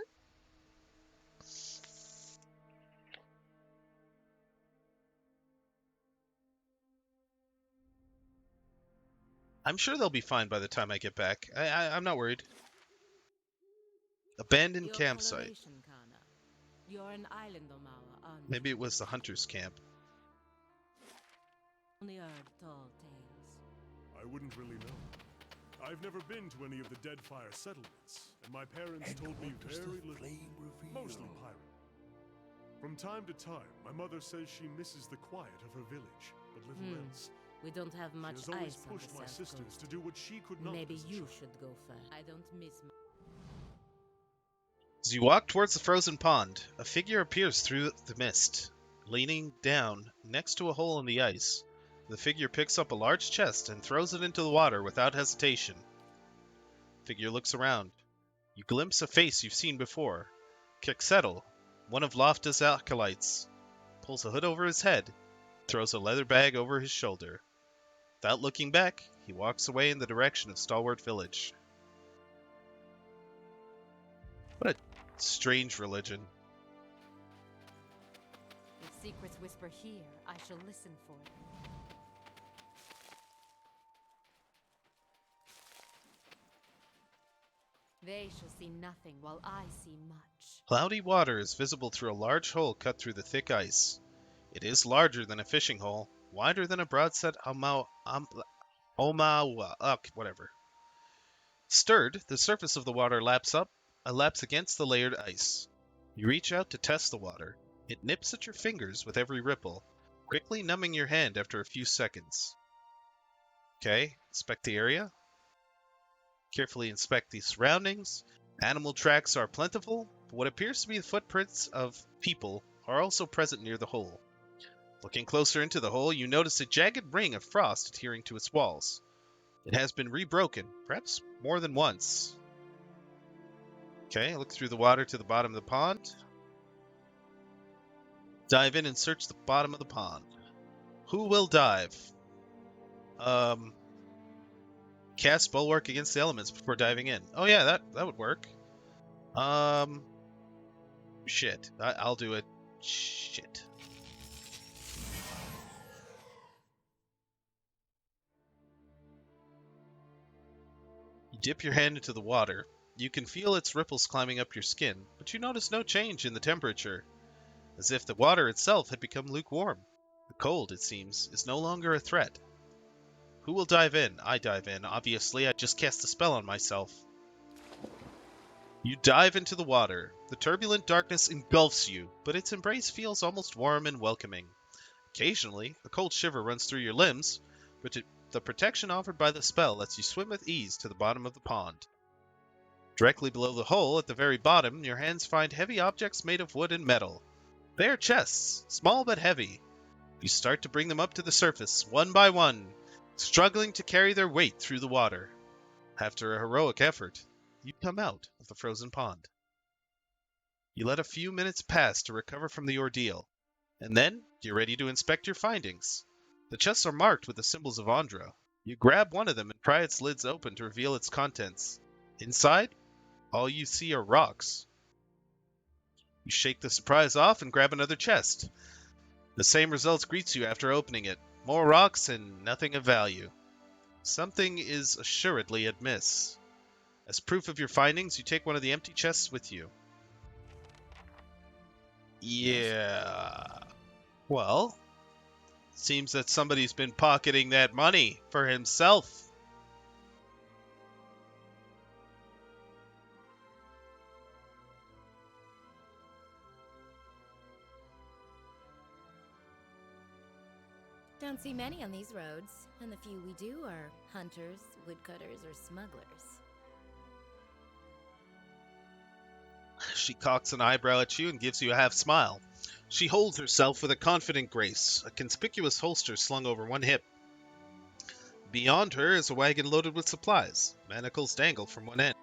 I'm sure they'll be fine by the time I get back. I'm not worried. Abandoned Your campsite. coloration, Kana. You're an island, Omawa, aren't you? Maybe it was the hunter's camp. Only heard tall tales. I wouldn't really know. I've never been to any of the Deadfire settlements, and my parents told me very little. Mostly pirate. From time to time, my mother says she misses the quiet of her village, but little else. We don't have much She has always ice on pushed the my south sisters coast. to do what she could not. Maybe as a you child. should go first. I don't miss. As you walk towards the frozen pond, a figure appears through the mist, leaning down next to a hole in the ice. The figure picks up a large chest and throws it into the water without hesitation. Figure looks around. You glimpse a face you've seen before. Kixetl, one of Loftus' acolytes, pulls a hood over his head, throws a leather bag over his shoulder. Without looking back, he walks away in the direction of Stalwart Village. What a strange religion. If secrets whisper here, I shall listen for them. They shall see nothing while I see much. Cloudy water is visible through a large hole cut through the thick ice. It is larger than a fishing hole, wider than a broadset Omawa, whatever. Stirred, the surface of the water laps against the layered ice. You reach out to test the water. It nips at your fingers with every ripple, quickly numbing your hand after a few seconds. Okay, inspect the area. Carefully inspect the surroundings. Animal tracks are plentiful, but what appears to be the footprints of people are also present near the hole. Looking closer into the hole, you notice a jagged ring of frost adhering to its walls. It has been rebroken, perhaps more than once. Okay, look through the water to the bottom of the pond. Dive in and search the bottom of the pond. Who will dive? Cast Bulwark against the elements before diving in. Oh yeah, that would work. Shit. I'll do it. Shit. You dip your hand into the water. You can feel its ripples climbing up your skin, but you notice no change in the temperature, as if the water itself had become lukewarm. The cold, it seems, is no longer a threat. Who will dive in? I dive in. Obviously, I just cast a spell on myself. You dive into the water. The turbulent darkness engulfs you, but its embrace feels almost warm and welcoming. Occasionally, a cold shiver runs through your limbs, but the protection offered by the spell lets you swim with ease to the bottom of the pond. Directly below the hole, at the very bottom, your hands find heavy objects made of wood and metal. They are chests, small but heavy. You start to bring them up to the surface, one by one, struggling to carry their weight through the water. After a heroic effort, you come out of the frozen pond. You let a few minutes pass to recover from the ordeal, and then you're ready to inspect your findings. The chests are marked with the symbols of Andra. You grab one of them and pry its lids open to reveal its contents. Inside, all you see are rocks. You shake the surprise off and grab another chest. The same results greets you after opening it. More rocks and nothing of value. Something is assuredly amiss. As proof of your findings, you take one of the empty chests with you. Yeah. Well, seems that somebody's been pocketing that money for himself. Don't see many on these roads, and the few we do are hunters, woodcutters, or smugglers. She cocks an eyebrow at you and gives you a half smile. She holds herself with a confident grace, a conspicuous holster slung over one hip. Beyond her is a wagon loaded with supplies. Manacles dangle from one end.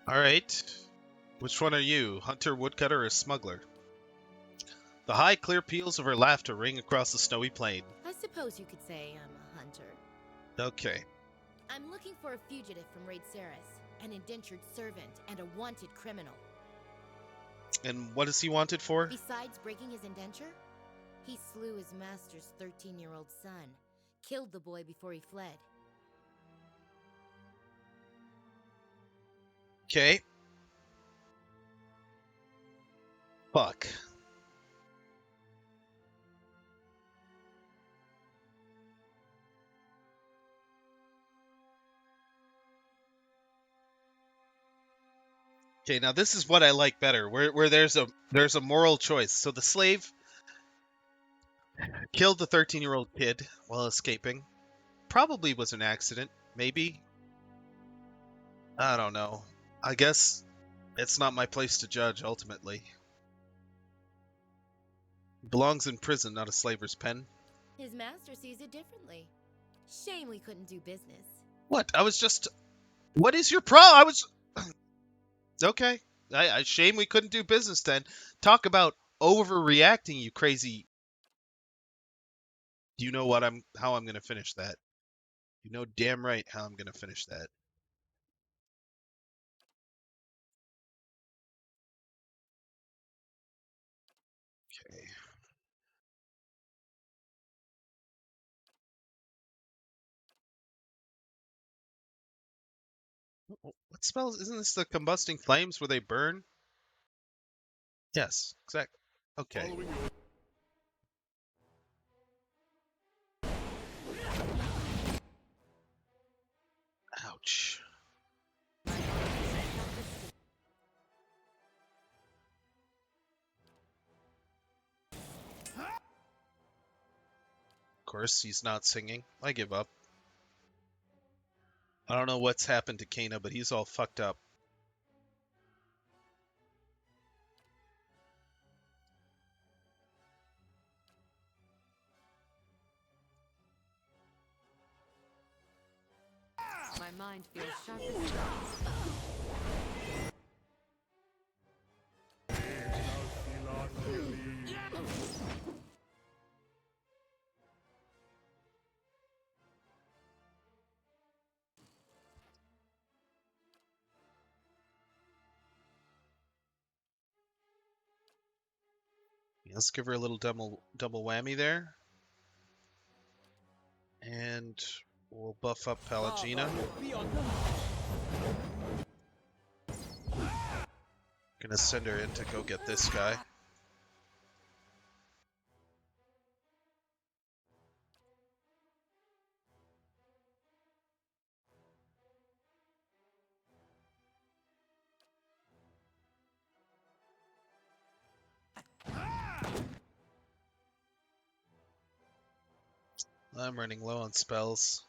Alright. Which one are you, hunter, woodcutter, or smuggler? The high, clear peals of her laughter ring across the snowy plain. I suppose you could say I'm a hunter. Okay. I'm looking for a fugitive from Raid Ceres, an indentured servant, and a wanted criminal. And what is he wanted for? Besides breaking his indenture, he slew his master's 13-year-old son, killed the boy before he fled. Okay. Fuck. Okay, now this is what I like better, where there's a moral choice. So the slave killed the 13-year-old kid while escaping. Probably was an accident, maybe. I don't know. I guess it's not my place to judge, ultimately. Belongs in prison, not a slaver's pen. His master sees it differently. Shame we couldn't do business. What? I was just... What is your problem? I was... Okay. I shame we couldn't do business then. Talk about overreacting, you crazy... You know what how I'm gonna finish that. You know damn right how I'm gonna finish that. Okay. What spells? Isn't this the combusting flames where they burn? Yes, exactly. Okay. Ouch. Of course, he's not singing. I give up. I don't know what's happened to Kena, but he's all fucked up. My mind feels sharp as stars. Let's give her a little double whammy there. And we'll buff up Pallegina. Gonna send her in to go get this guy. I'm running low on spells.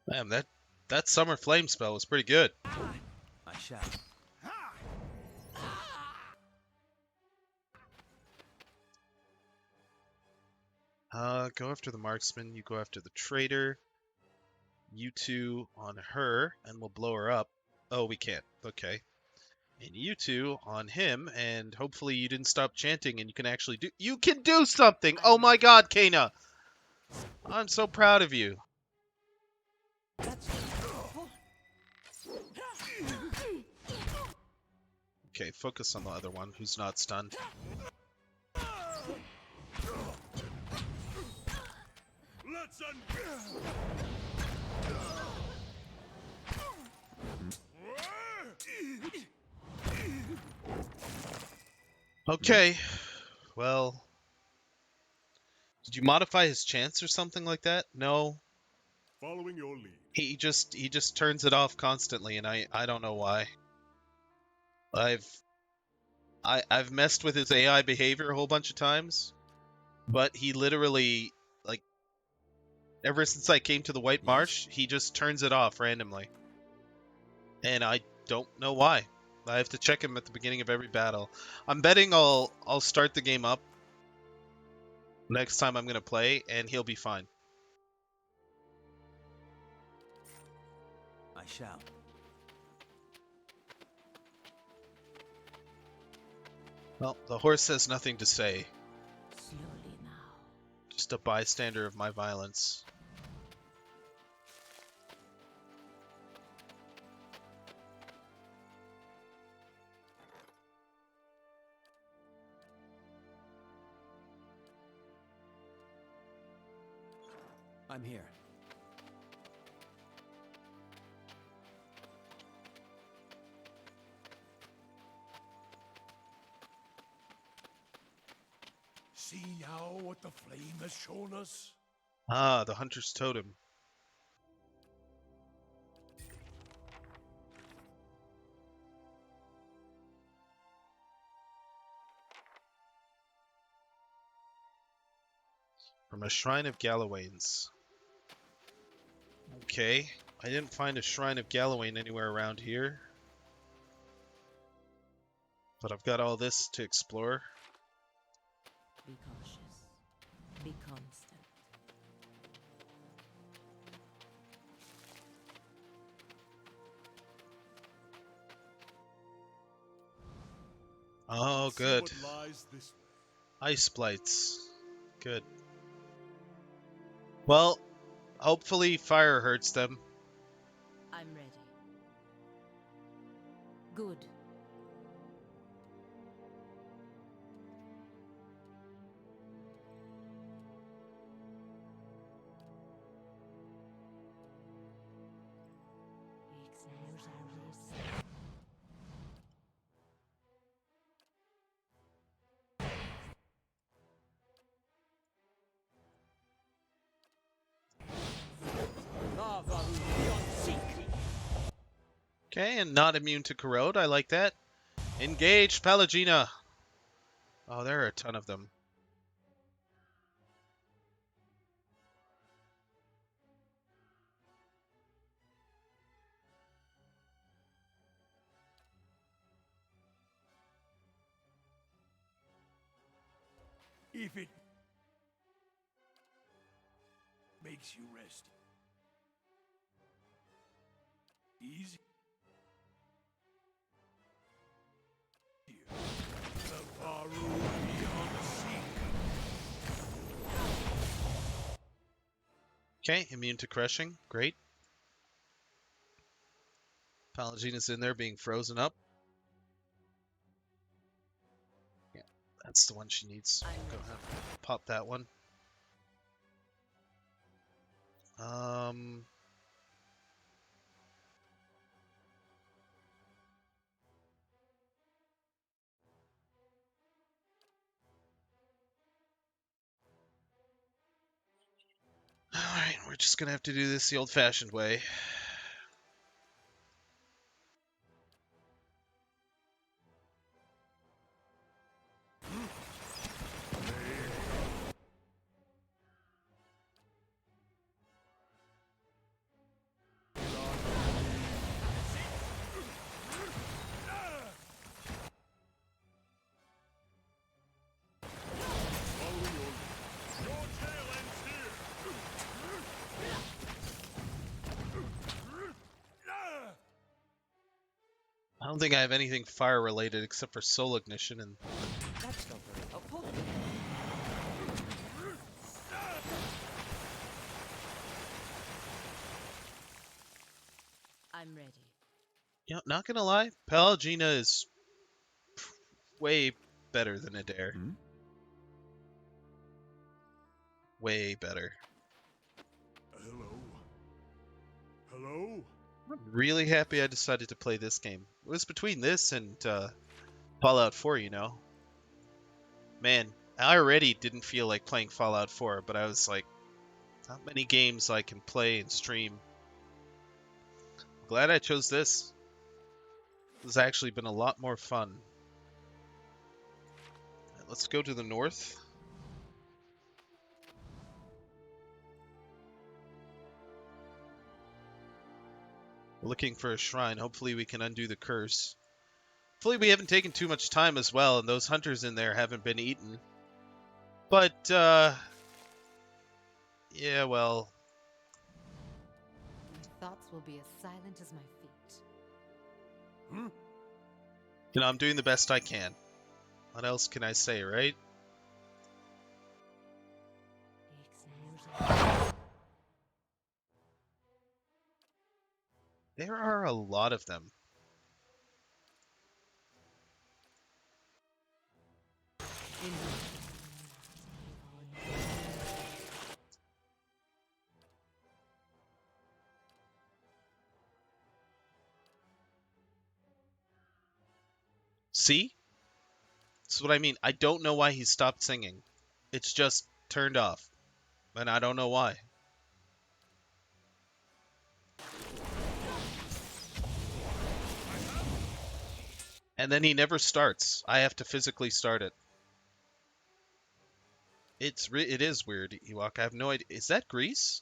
Man, that summer flame spell was pretty good. I shall. Go after the marksman, you go after the traitor. You two on her, and we'll blow her up. Oh, we can't. Okay. And you two on him, and hopefully you didn't stop chanting and you can actually do- You can do something! Oh my god, Kena! I'm so proud of you. Okay, focus on the other one who's not stunned. Let's Okay, well... Did you modify his chance or something like that? No? Following your lead. He just turns it off constantly, and I don't know why. I've messed with his AI behavior a whole bunch of times, but he literally, like, ever since I came to the White Marsh, he just turns it off randomly. And I don't know why. I have to check him at the beginning of every battle. I'm betting I'll start the game up next time I'm gonna play, and he'll be fine. I shall. Well, the horse has nothing to say. Slowly now. Just a bystander of my violence. I'm here. See now what the flame has shown us? Ah, the Hunter's Totem. From a Shrine of Galawains. Okay, I didn't find a Shrine of Galawain anywhere around here. But I've got all this to explore. Be cautious. Be constant. Oh, See good. what lies this way. Ice Blights. Good. Well, hopefully fire hurts them. I'm ready. Good. Okay, and not immune to corrode. I like that. Engage, Pallegina. Oh, there are a ton of them. If it makes you rest easy. The Varu beyond the sea. Okay, immune to crushing. Great. Pallegina's in there being frozen up. Yeah, that's the one she needs. Go ahead. Pop that one. Alright, we're just gonna have to do this the old-fashioned way. I don't think I have anything fire related except for soul ignition, and That's not very helpful. I'm ready. you know, not gonna lie, Pallegina is way better than Adair. Way better. Hello? Hello? I'm really happy I decided to play this game. It was between this and Fallout 4, you know. Man, I already didn't feel like playing Fallout 4, but I was like, Not many games I can play and stream. Glad I chose this. This has actually been a lot more fun. Right, let's go to the north. Looking for a shrine. Hopefully we can undo the curse. Hopefully we haven't taken too much time as well, and those hunters in there haven't been eaten. But, yeah, well... My thoughts will be as silent as my feet. You know, I'm doing the best I can. What else can I say, right? There are a lot of them. See? That's what I mean. I don't know why he stopped singing. It's just turned off. And I don't know why. And then he never starts. I have to physically start it. It is weird, Ewok. I have no idea. Is that grease?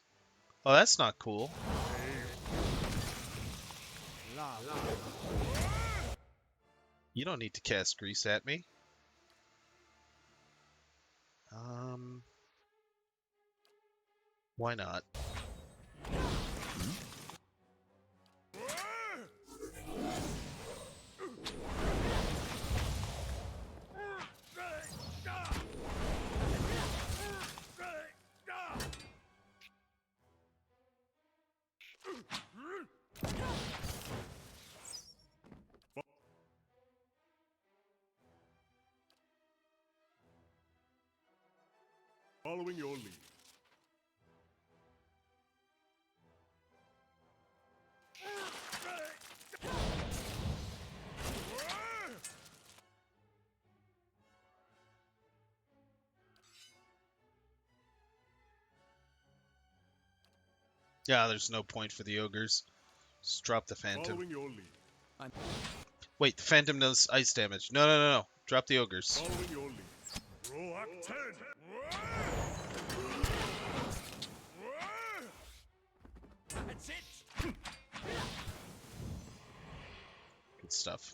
Oh, that's not cool. You don't need to cast grease at me. Why not? Following your lead. Yeah, there's no point for the ogres. Just drop the phantom. Following your lead. Wait, the phantom does ice damage. No, no, no, no. Drop the ogres. Following your lead. Roak 10. That's it. Good stuff.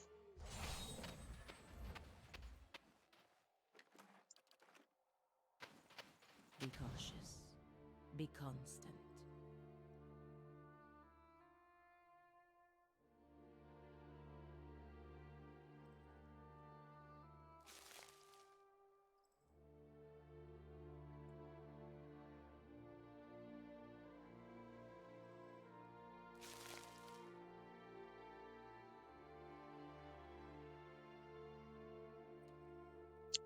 Be cautious. Be constant.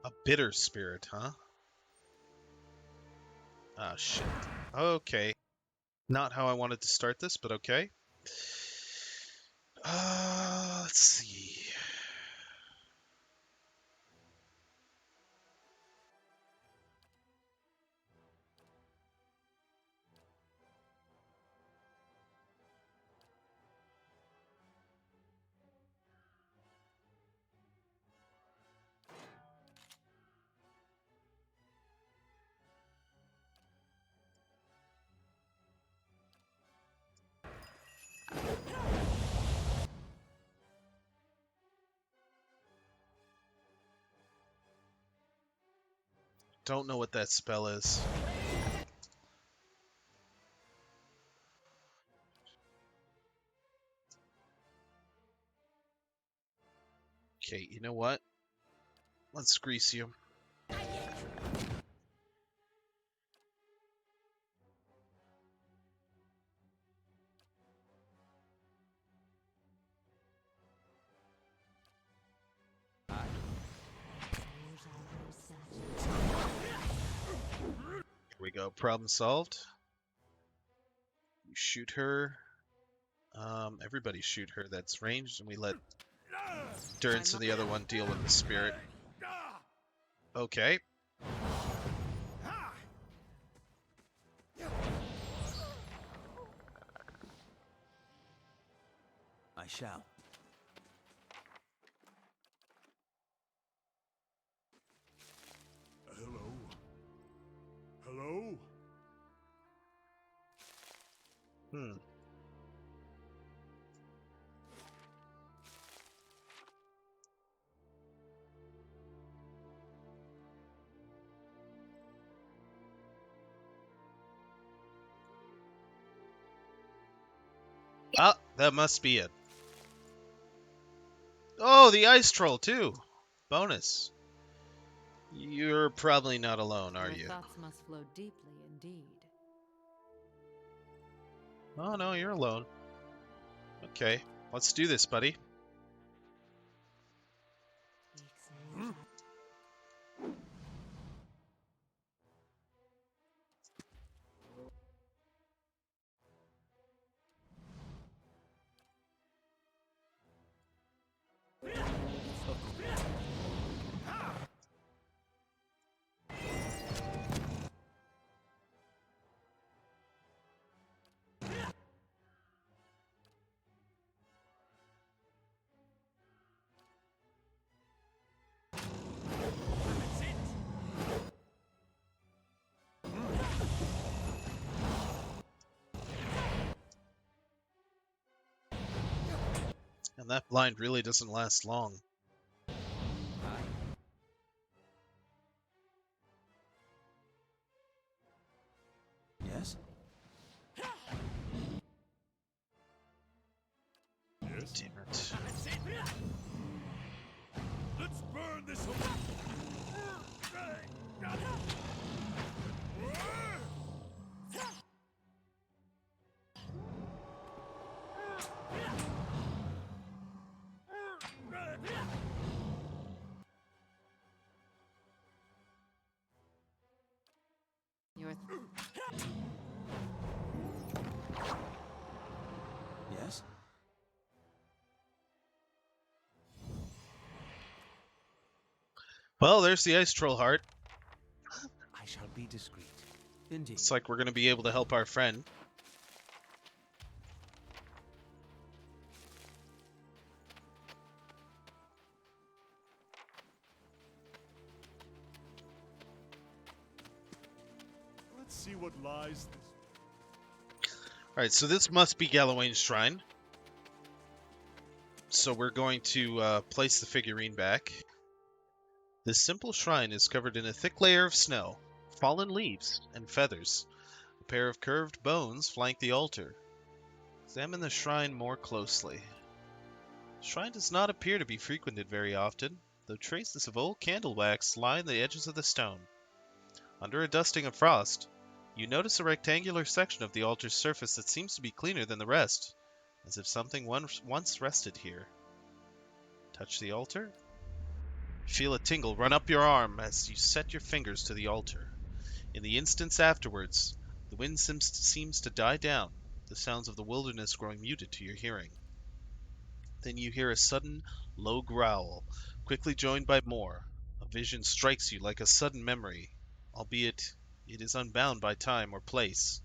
A bitter spirit, huh? Ah, shit. Okay. Not how I wanted to start this, but okay. Let's see. Don't know what that spell is. Okay, you know what? Let's grease you. Here we go. Problem solved. You shoot her. Everybody shoot her that's ranged, and we let Durance and the other one deal with the spirit. Okay. shall. Hello? Hello? Hmm. Ah, that must be it. Oh, the ice troll too. Bonus. You're probably not alone, are Your you? thoughts must flow deeply indeed. Oh no, you're alone. Okay, let's do this, buddy. And that blind really doesn't last long. Yes? Yes? Damn it. Let's burn this Your Yes? Well, there's the ice troll heart. I shall be discreet. Indeed. It's like we're going to be able to help our friend. Let's see what lies this. Alright, so this must be Galawain's shrine. So we're going to place the figurine back. This simple shrine is covered in a thick layer of snow, fallen leaves, and feathers. A pair of curved bones flank the altar. Examine the shrine more closely. The shrine does not appear to be frequented very often, though traces of old candle wax line the edges of the stone. Under a dusting of frost, you notice a rectangular section of the altar's surface that seems to be cleaner than the rest, as if something once rested here. Touch the altar. Feel a tingle run up your arm as you set your fingers to the altar. In the instants afterwards, the wind seems to die down, the sounds of the wilderness growing muted to your hearing. Then you hear a sudden, low growl, quickly joined by more. A vision strikes you like a sudden memory, albeit it is unbound by time or place.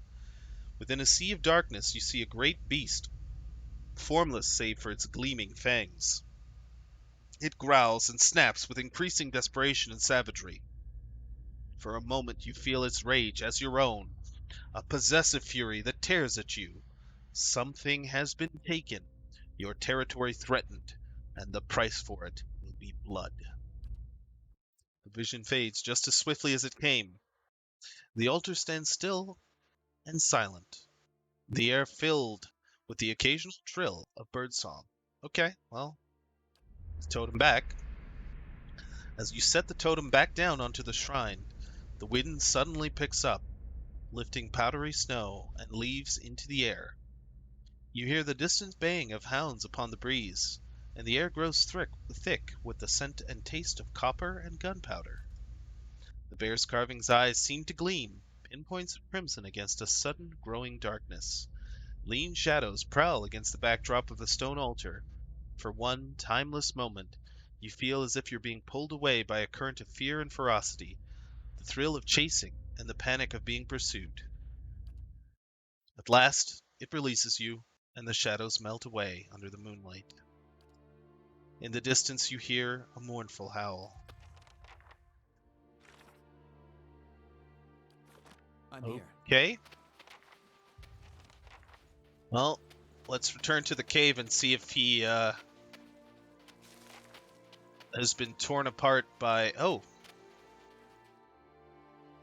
Within a sea of darkness you see a great beast, formless save for its gleaming fangs. It growls and snaps with increasing desperation and savagery. For a moment you feel its rage as your own, a possessive fury that tears at you. Something has been taken, your territory threatened, and the price for it will be blood. The vision fades just as swiftly as it came. The altar stands still and silent, the air filled with the occasional trill of birdsong. Okay, well, totem back. As you set the totem back down onto the shrine, the wind suddenly picks up, lifting powdery snow and leaves into the air. You hear the distant baying of hounds upon the breeze, and the air grows thick with the scent and taste of copper and gunpowder. The bear's carving's eyes seem to gleam, pinpoints of crimson against a sudden growing darkness. Lean shadows prowl against the backdrop of the stone altar. For one timeless moment, you feel as if you're being pulled away by a current of fear and ferocity, the thrill of chasing and the panic of being pursued. At last, it releases you, and the shadows melt away under the moonlight. In the distance, you hear a mournful howl. I'm here. Okay. Well, let's return to the cave and see if he has been torn apart by... Oh.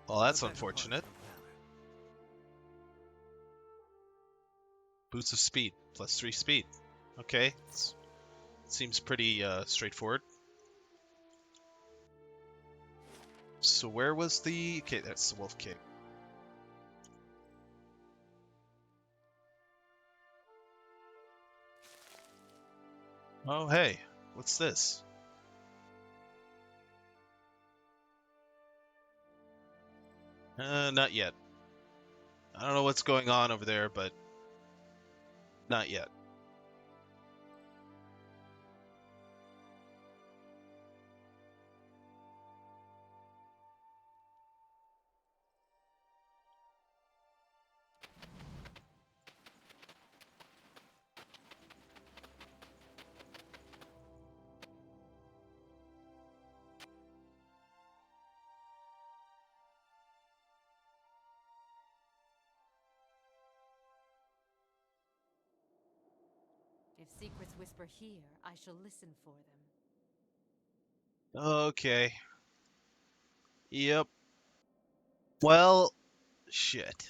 Well, that's unfortunate. Boots of speed. +3 speed. Okay. Seems pretty straightforward. So where was the... Okay, that's the Wolf Cave. Oh, hey. What's this? Not yet. I don't know what's going on over there, but not yet. If secrets whisper here, I shall listen for them. Okay. Yep. Well, shit.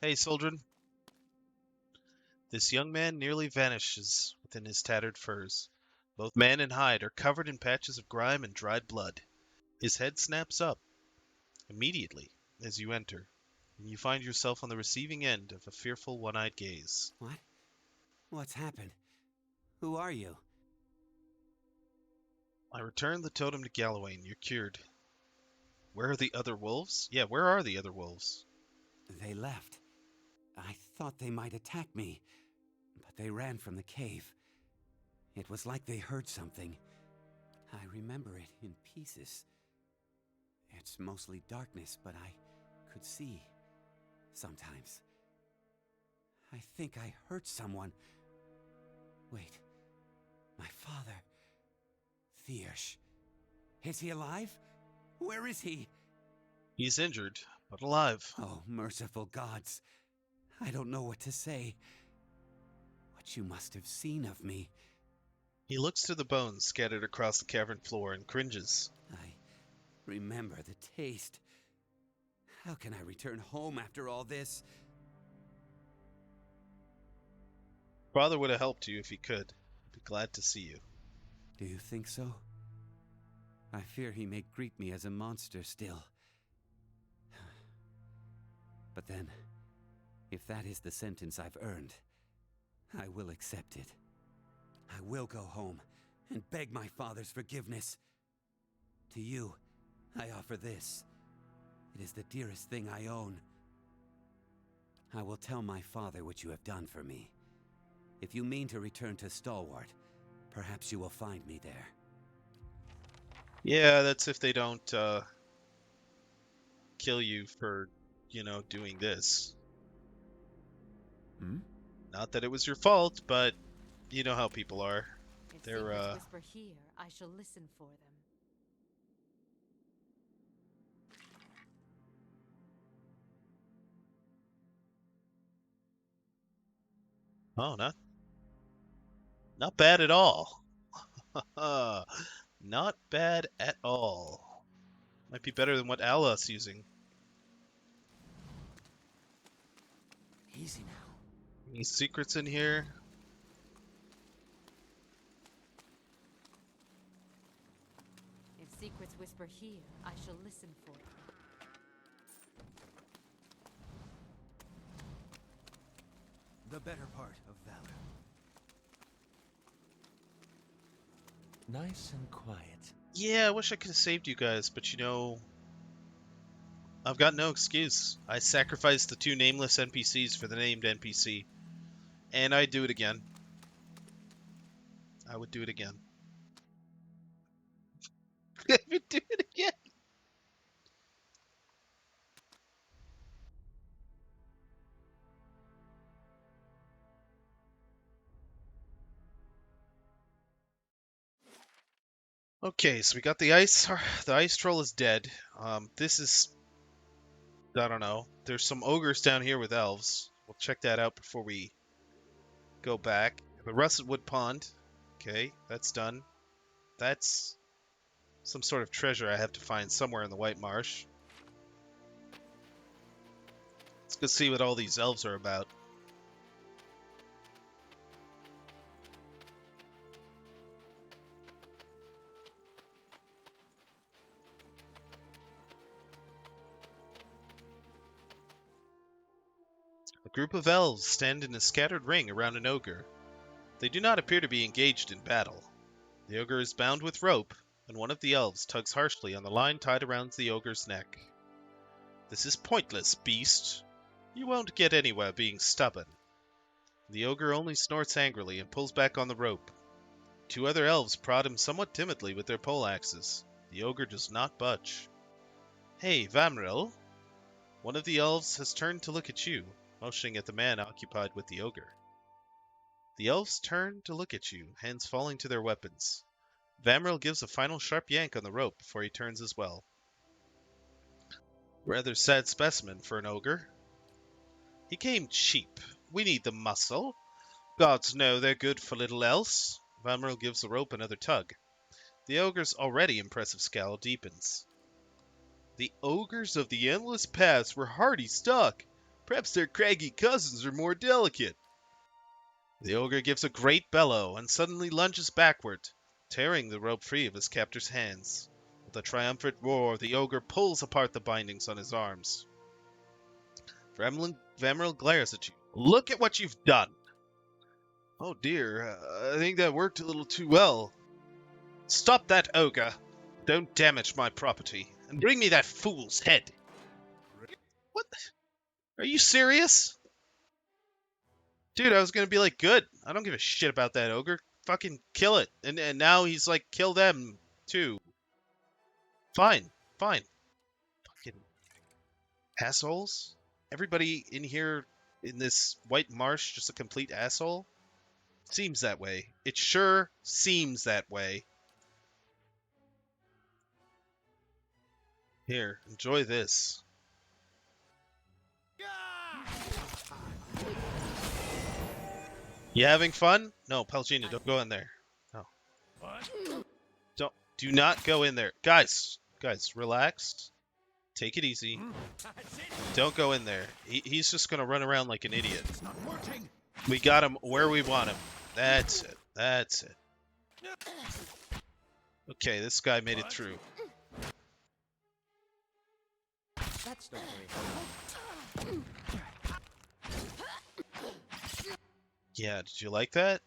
Hey, Soldrin. This young man nearly vanishes within his tattered furs. Both man and hide are covered in patches of grime and dried blood. His head snaps up immediately as you enter, and you find yourself on the receiving end of a fearful one-eyed gaze. What? What's happened? Who are you? I returned the totem to Galloway, and you're cured. Where are the other wolves? Yeah, where are the other wolves? They left. I thought they might attack me, but they ran from the cave. It was like they heard something. I remember it in pieces. It's mostly darkness, but I could see. Sometimes. I think I hurt someone. Wait. My father. Thiersch. Is he alive? Where is he? He's injured, but alive. Oh, merciful gods. I don't know what to say. What you must have seen of me. He looks to the bones scattered across the cavern floor and cringes. I remember the taste. How can I return home after all this? Father would have helped you if he could. He'd be glad to see you. Do you think so? I fear he may greet me as a monster still. But then, if that is the sentence I've earned, I will accept it. I will go home and beg my father's forgiveness. To you, I offer this. It is the dearest thing I own. I will tell my father what you have done for me. If you mean to return to Stalwart, perhaps you will find me there. Yeah, that's if they don't kill you for, doing this. Hmm? Not that it was your fault, but you know how people are. If They're secrets whisper here, I shall listen for them. Oh, not bad at all. Not bad at all. Might be better than what Allah's using. Easy now. Any secrets in here? If secrets whisper here, I shall listen for them. The better part of valor. Nice and quiet. Yeah, I wish I could have saved you guys, but I've got no excuse. I sacrificed the 2 nameless NPCs for the named NPC. And I'd do it again. I would do it again. I would do it again. Okay, so we got the ice. The ice troll is dead. This is, I don't know. There's some ogres down here with elves. We'll check that out before we go back. The rusted wood pond. Okay, that's done. That's some sort of treasure I have to find somewhere in the White Marsh. Let's go see what all these elves are about. A group of elves stand in a scattered ring around an ogre. They do not appear to be engaged in battle. The ogre is bound with rope, and one of the elves tugs harshly on the line tied around the ogre's neck. This is pointless, beast. You won't get anywhere being stubborn. The ogre only snorts angrily and pulls back on the rope. Two other elves prod him somewhat timidly with their poleaxes. The ogre does not budge. Hey, Vamril. One of the elves has turned to look at you, motioning at the man occupied with the ogre. The elves turn to look at you, hands falling to their weapons. Vamril gives a final sharp yank on the rope before he turns as well. Rather sad specimen for an ogre. He came cheap. We need the muscle. Gods know they're good for little else. Vamril gives the rope another tug. The ogre's already impressive scowl deepens. The ogres of the endless past were hardy stock. Perhaps their craggy cousins are more delicate. The ogre gives a great bellow and suddenly lunges backward, tearing the rope free of his captor's hands. With a triumphant roar, the ogre pulls apart the bindings on his arms. Vamril glares at you. Look at what you've done! Oh dear, I think that worked a little too well. Stop that, ogre! Don't damage my property, and bring me that fool's head! What? Are you serious? Dude, I was gonna be like, good. I don't give a shit about that ogre. Fucking kill it. And now he's like, kill them, too. Fine. Fine. Fucking assholes. Everybody in here, in this White Marsh, just a complete asshole? Seems that way. It sure seems that way. Here, enjoy this. You having fun? No, Palgina, don't go in there. No. Do not go in there. Guys, relax. Take it easy. Don't go in there. He's just gonna run around like an idiot. We got him where we want him. That's it. That's it. Okay, this guy made it through. That's not very helpful. Yeah, did you like that?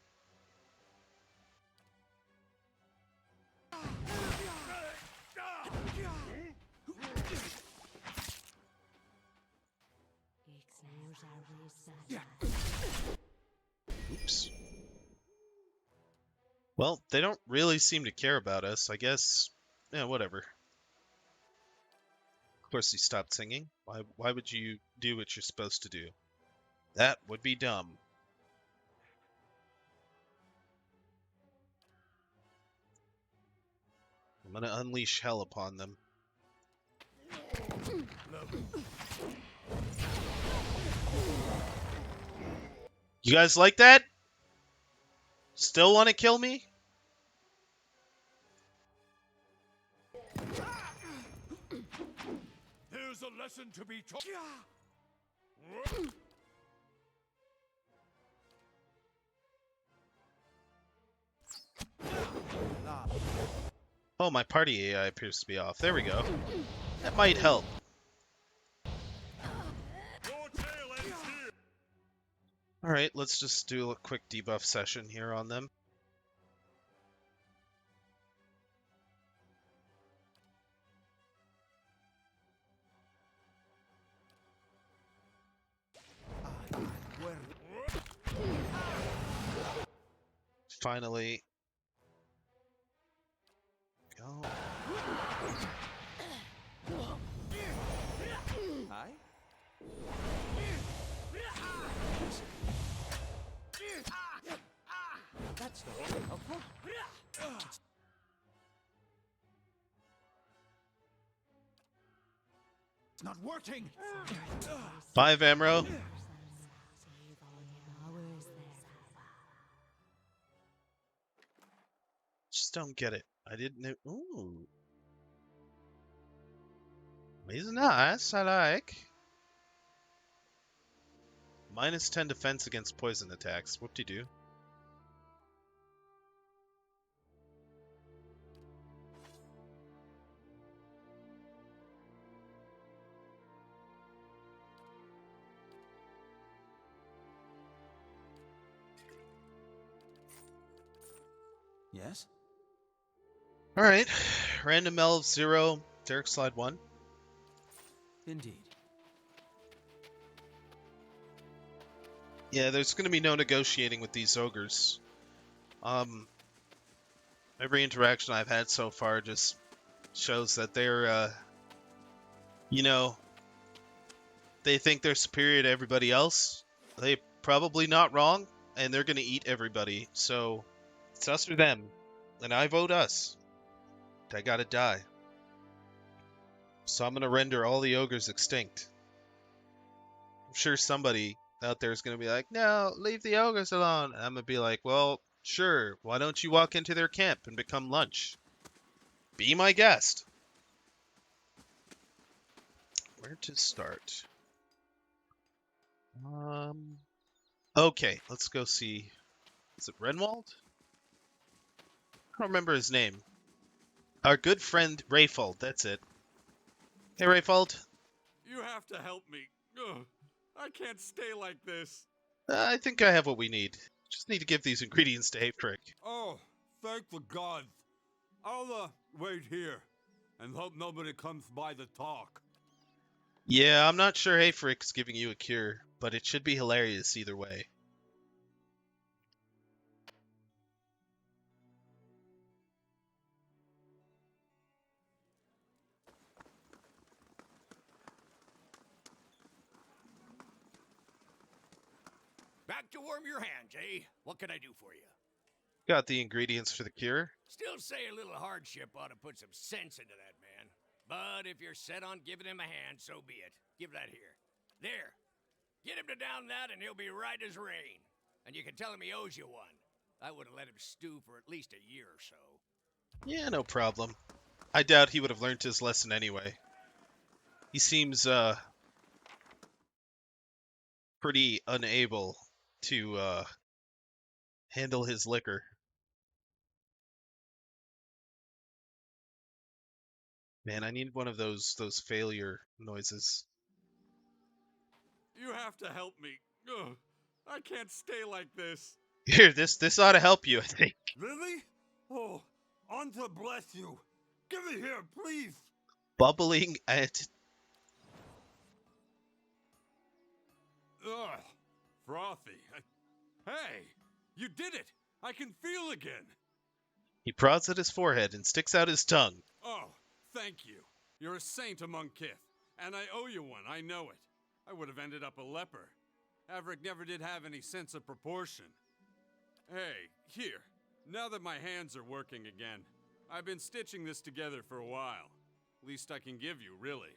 Oops. Well, they don't really seem to care about us. I guess, yeah, whatever. Of course he stopped singing. Why would you do what you're supposed to do? That would be dumb. I'm gonna unleash hell upon them. You guys like that? Still want to kill me? There's a lesson to be taught. Oh, my party AI appears to be off. There we go. That might help. Alright, let's just do a quick debuff session here on them. Finally. Go. Hi? That's not very helpful. It's not working. 5 Amro. Just don't get it. I didn't know. Ooh. He's nice, I like. Minus 10 defense against poison attacks. Whoop-de-doo. Yes? Alright. Random elves 0. Derek slide 1. Indeed. Yeah, there's going to be no negotiating with these ogres. Every interaction I've had so far just shows that they're, you know, they think they're superior to everybody else. They're probably not wrong, and they're going to eat everybody. So, it's us or them. And I vote us. I gotta die. So I'm gonna render all the ogres extinct. I'm sure somebody out there is gonna be like, no, leave the ogres alone. And I'm gonna be like, well, sure, why don't you walk into their camp and become lunch? Be my guest. Where to start? Okay, let's go see. Is it Renwald? I don't remember his name. Our good friend Rayfold, that's it. Hey Rayfold. You have to help me. Ugh, I can't stay like this. I think I have what we need. Just need to give these ingredients to Hayfrick. Oh, thank the gods. I'll wait here and hope nobody comes by to talk. Yeah, I'm not sure Hayfrick's giving you a cure, but it should be hilarious either way. Back to warm your hands, eh? What can I do for you? Got the ingredients for the cure. Still say a little hardship ought to put some sense into that man. But if you're set on giving him a hand, so be it. Give that here. There. Get him to down that and he'll be right as rain. And you can tell him he owes you one. I would have let him stew for at least a year or so. Yeah, no problem. I doubt he would have learned his lesson anyway. He seems, pretty unable to, handle his liquor. Man, I need one of those failure noises. You have to help me. Ugh, I can't stay like this. Here, this ought to help you, I think. Really? Oh, Anta bless you. Give it here, please. Bubbling at... Ugh, frothy. Hey, you did it. I can feel again. He prods at his forehead and sticks out his tongue. Oh, thank you. You're a saint among kith, and I owe you one, I know it. I would have ended up a leper. Averick never did have any sense of proportion. Hey, here. Now that my hands are working again, I've been stitching this together for a while. Least I can give you, really.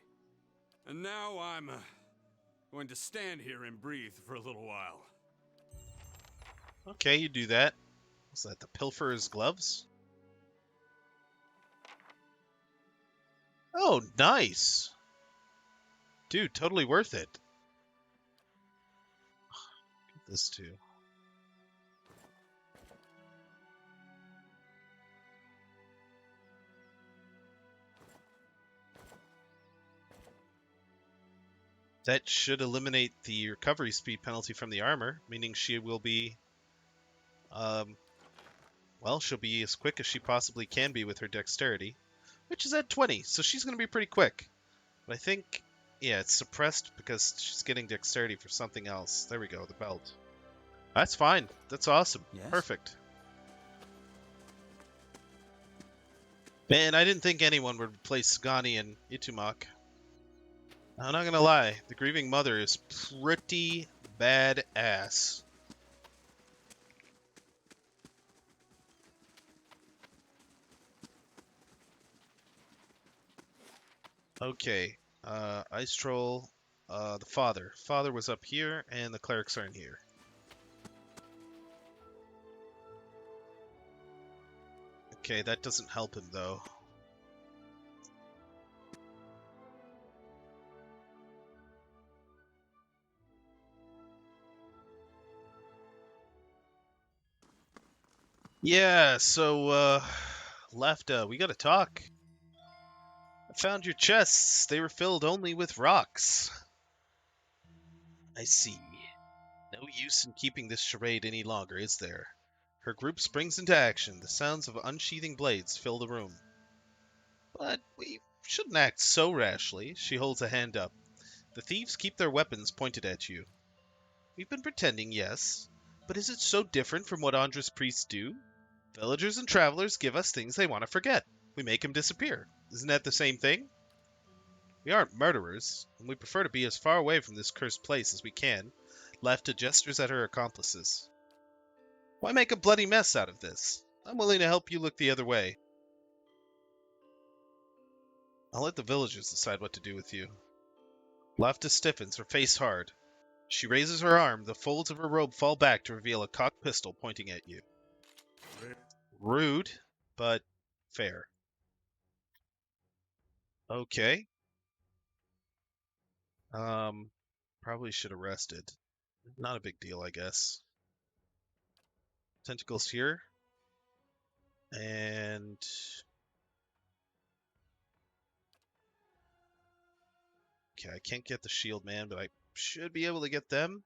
And now I'm going to stand here and breathe for a little while. Okay, you do that. Was that the Pilferer's gloves? Oh, nice! Dude, totally worth it. Get this too. That should eliminate the recovery speed penalty from the armor, meaning she will be, well, she'll be as quick as she possibly can be with her dexterity, which is at 20, so she's going to be pretty quick. But I think, yeah, it's suppressed because she's getting dexterity for something else. There we go, the belt. That's fine. That's awesome. Yes? Perfect. Man, I didn't think anyone would replace Sagani and Itumok. I'm not gonna lie, the Grieving Mother is pretty badass. Okay, Ice Troll, the Father. Father was up here, and the clerics are in here. Okay, that doesn't help him, though. Yeah, so, Lefta, we gotta talk. I found your chests. They were filled only with rocks. I see. No use in keeping this charade any longer, is there? Her group springs into action. The sounds of unsheathing blades fill the room. But we shouldn't act so rashly. She holds a hand up. The thieves keep their weapons pointed at you. We've been pretending, yes. But is it so different from what Andra's priests do? Villagers and travelers give us things they want to forget. We make them disappear. Isn't that the same thing? We aren't murderers, and we prefer to be as far away from this cursed place as we can. Lefta gestures at her accomplices. Why make a bloody mess out of this? I'm willing to help you look the other way. I'll let the villagers decide what to do with you. Lefta stiffens, her face hard. She raises her arm, the folds of her robe fall back to reveal a cocked pistol pointing at you. Rude, but fair. Okay. Probably should have rested. Not a big deal, I guess. Tentacles here. And... okay, I can't get the shield man, but I should be able to get them.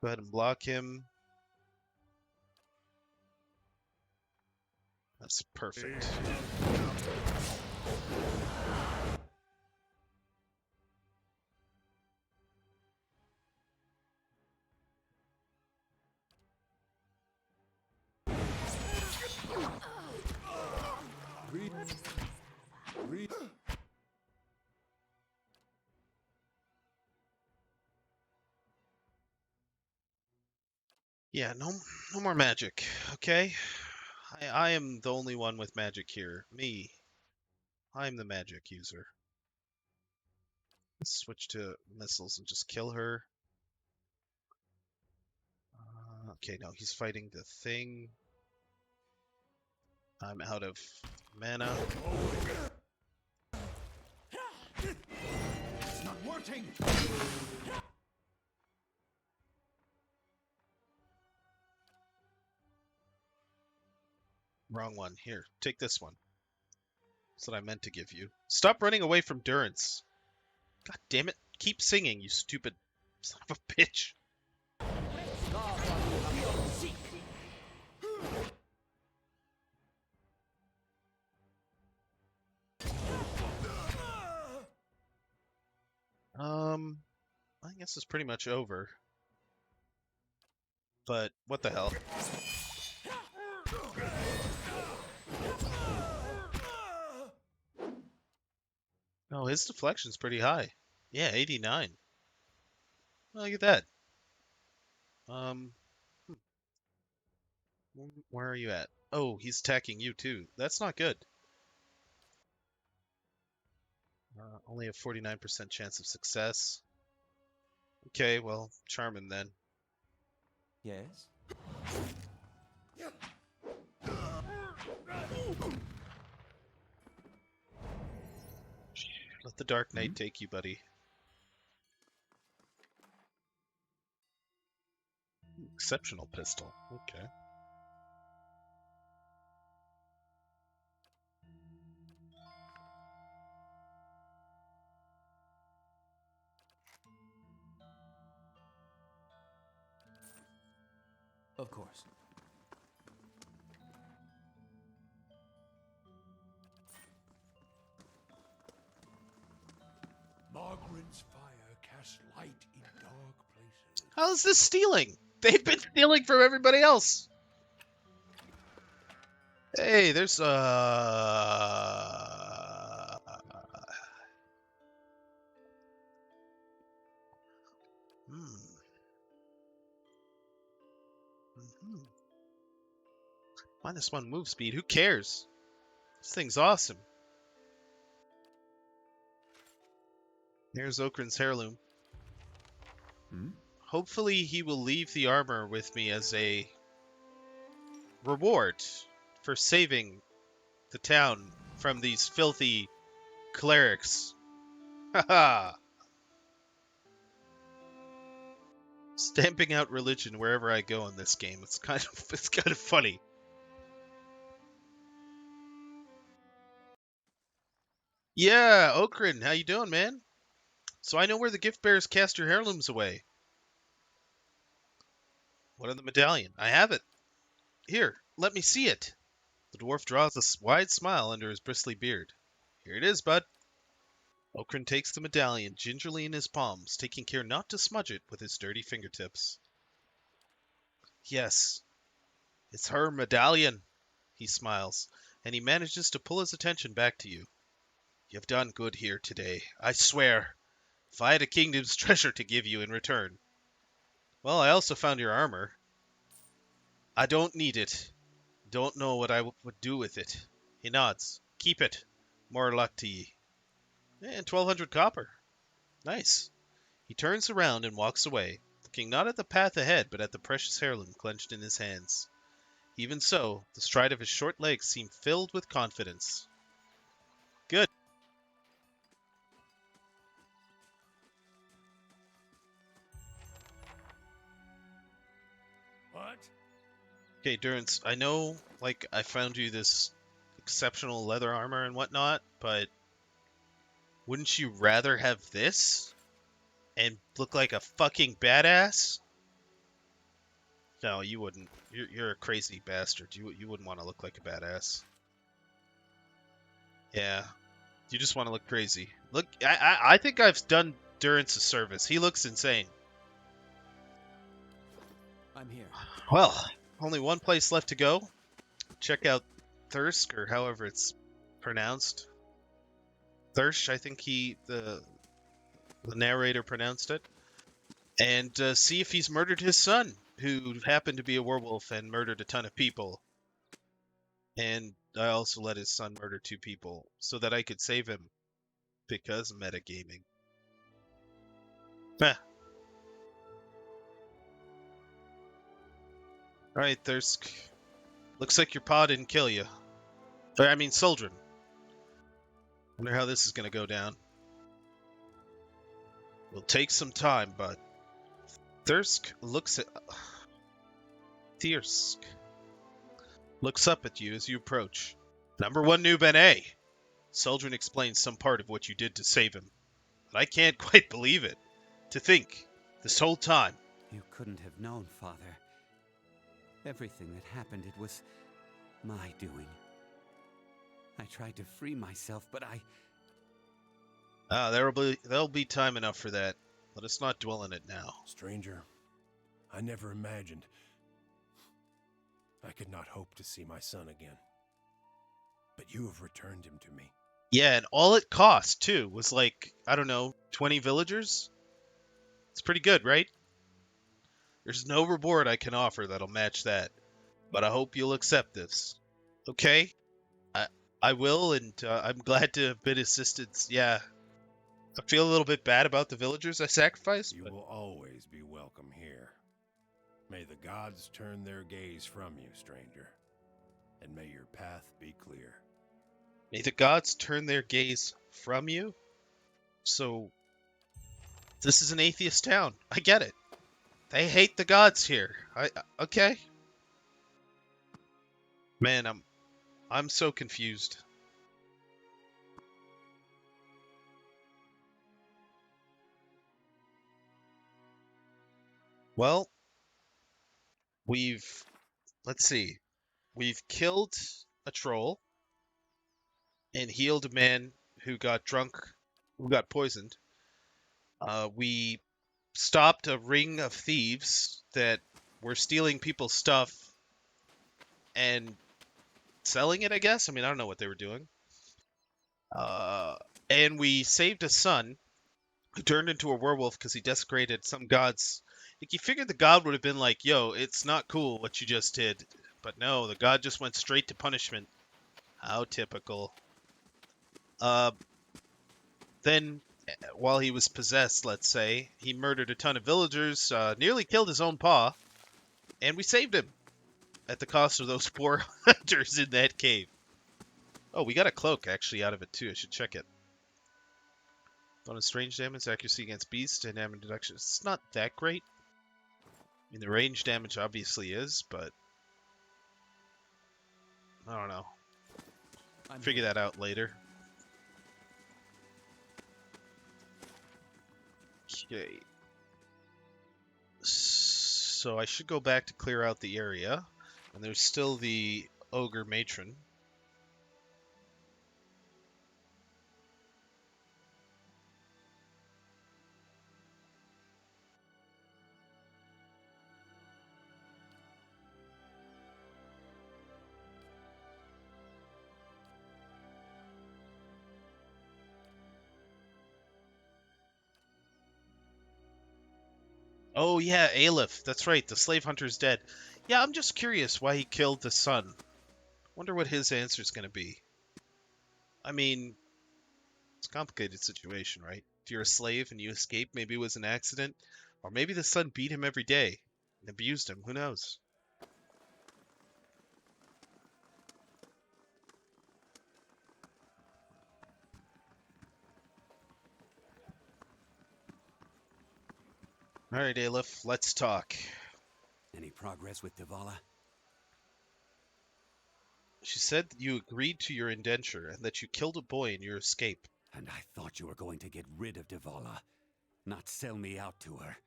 Go ahead and block him. That's perfect. Yeah, no more magic, okay? I am the only one with magic here. Me. I'm the magic user. Let's switch to missiles and just kill her. Okay, no, he's fighting the thing. I'm out of mana. It's not working! Wrong one. Here, take this one. That's what I meant to give you. Stop running away from Durance. God damn it. Keep singing, you stupid son of a bitch. I guess it's pretty much over. But what the hell? Oh, his deflection's pretty high. Yeah, 89. Oh, look at that. Where are you at? Oh, he's attacking you too. That's not good. Only a 49% chance of success. Okay, well, charm him then. Yes? Let the Dark Knight take you, buddy. Exceptional pistol. Okay. Of course. Margaret's fire casts light in dark places. How is this stealing? They've been stealing from everybody else. Hey, there's -1 move speed. Who cares? This thing's awesome. There's Okrin's heirloom. Hmm? Hopefully he will leave the armor with me as a reward for saving the town from these filthy clerics. Haha! Stamping out religion wherever I go in this game. It's kind of funny. Yeah, Okrin, how you doing, man? So I know where the gift bearers cast your heirlooms away. What of the medallion? I have it. Here, let me see it. The dwarf draws a wide smile under his bristly beard. Here it is, bud. Okrin takes the medallion gingerly in his palms, taking care not to smudge it with his dirty fingertips. Yes, it's her medallion, he smiles, and he manages to pull his attention back to you. You've done good here today, I swear. If I had a kingdom's treasure to give you in return. Well, I also found your armor. I don't need it. Don't know what I would do with it. He nods. Keep it. More luck to ye. And 1,200 copper. Nice. He turns around and walks away, looking not at the path ahead, but at the precious heirloom clenched in his hands. Even so, the stride of his short legs seemed filled with confidence. Good. What? Okay, Durance, I know, like, I found you this exceptional leather armor and whatnot, but wouldn't you rather have this and look like a fucking badass? No, you wouldn't. You're a crazy bastard. You wouldn't want to look like a badass. Yeah, you just want to look crazy. Look, I think I've done Durance a service. He looks insane. I'm here. Well, only one place left to go. Check out Thirsk, or however it's pronounced. Thirsk, I think the narrator pronounced it. And see if he's murdered his son, who happened to be a werewolf and murdered a ton of people. And I also let his son murder 2 people so that I could save him. Because metagaming. Heh. Alright, Thirsk. Looks like your paw didn't kill you. I mean, Soldrin. Wonder how this is gonna go down. Will take some time, but Thirsk looks at Thirsk looks up at you as you approach. Number 1 noob NA. Soldrin explains some part of what you did to save him. But I can't quite believe it. To think, this whole time. You couldn't have known, Father. Everything that happened, it was my doing. I tried to free myself, but there'll be time enough for that. Let us not dwell in it now. Stranger, I never imagined I could not hope to see my son again. But you have returned him to me. Yeah, and all it cost, too, was like, I don't know, 20 villagers? It's pretty good, right? There's no reward I can offer that'll match that. But I hope you'll accept this. Okay? I will, and I'm glad to have been assistance. Yeah. I feel a little bit bad about the villagers I sacrificed. You will always be welcome here. May the gods turn their gaze from you, stranger. And may your path be clear. May the gods turn their gaze from you? So, this is an atheist town. I get it. They hate the gods here. Okay. Man, I'm so confused. Well, let's see. We've killed a troll and healed a man who got drunk, who got poisoned. We stopped a ring of thieves that were stealing people's stuff and selling it, I guess. I mean, I don't know what they were doing. And we saved a son who turned into a werewolf because he desecrated some gods. Like, you figured the god would have been like, yo, it's not cool what you just did. But no, the god just went straight to punishment. How typical. Then while he was possessed, let's say. He murdered a ton of villagers, nearly killed his own pa, and we saved him at the cost of those poor hunters in that cave. Oh, we got a cloak actually out of it too. I should check it. Bonus range damage, accuracy against beast, and damage reduction. It's not that great. I mean, the range damage obviously is, but I don't know. Figure that out later. Okay. So I should go back to clear out the area. And there's still the ogre matron. Oh yeah, Aleph. That's right. The slave hunter's dead. Yeah, I'm just curious why he killed the son. Wonder what his answer is going to be. I mean, it's a complicated situation, right? If you're a slave and you escape, maybe it was an accident. Or maybe the son beat him every day and abused him. Who knows? Alright, Aleph, let's talk. Any progress with Devala? She said that you agreed to your indenture and that you killed a boy in your escape. And I thought you were going to get rid of Devala, not sell me out to her.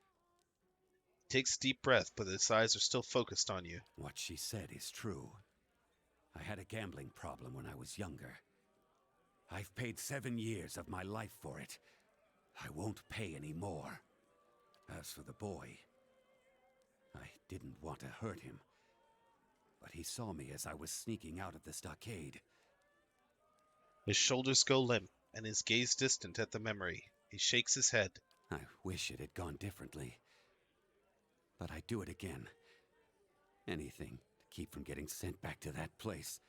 Takes a deep breath, but his eyes are still focused on you. What she said is true. I had a gambling problem when I was younger. I've paid 7 years of my life for it. I won't pay any more. As for the boy, I didn't want to hurt him. But he saw me as I was sneaking out of the stockade. His shoulders go limp, and his gaze distant at the memory. He shakes his head. I wish it had gone differently. But I'd do it again. Anything to keep from getting sent back to that place.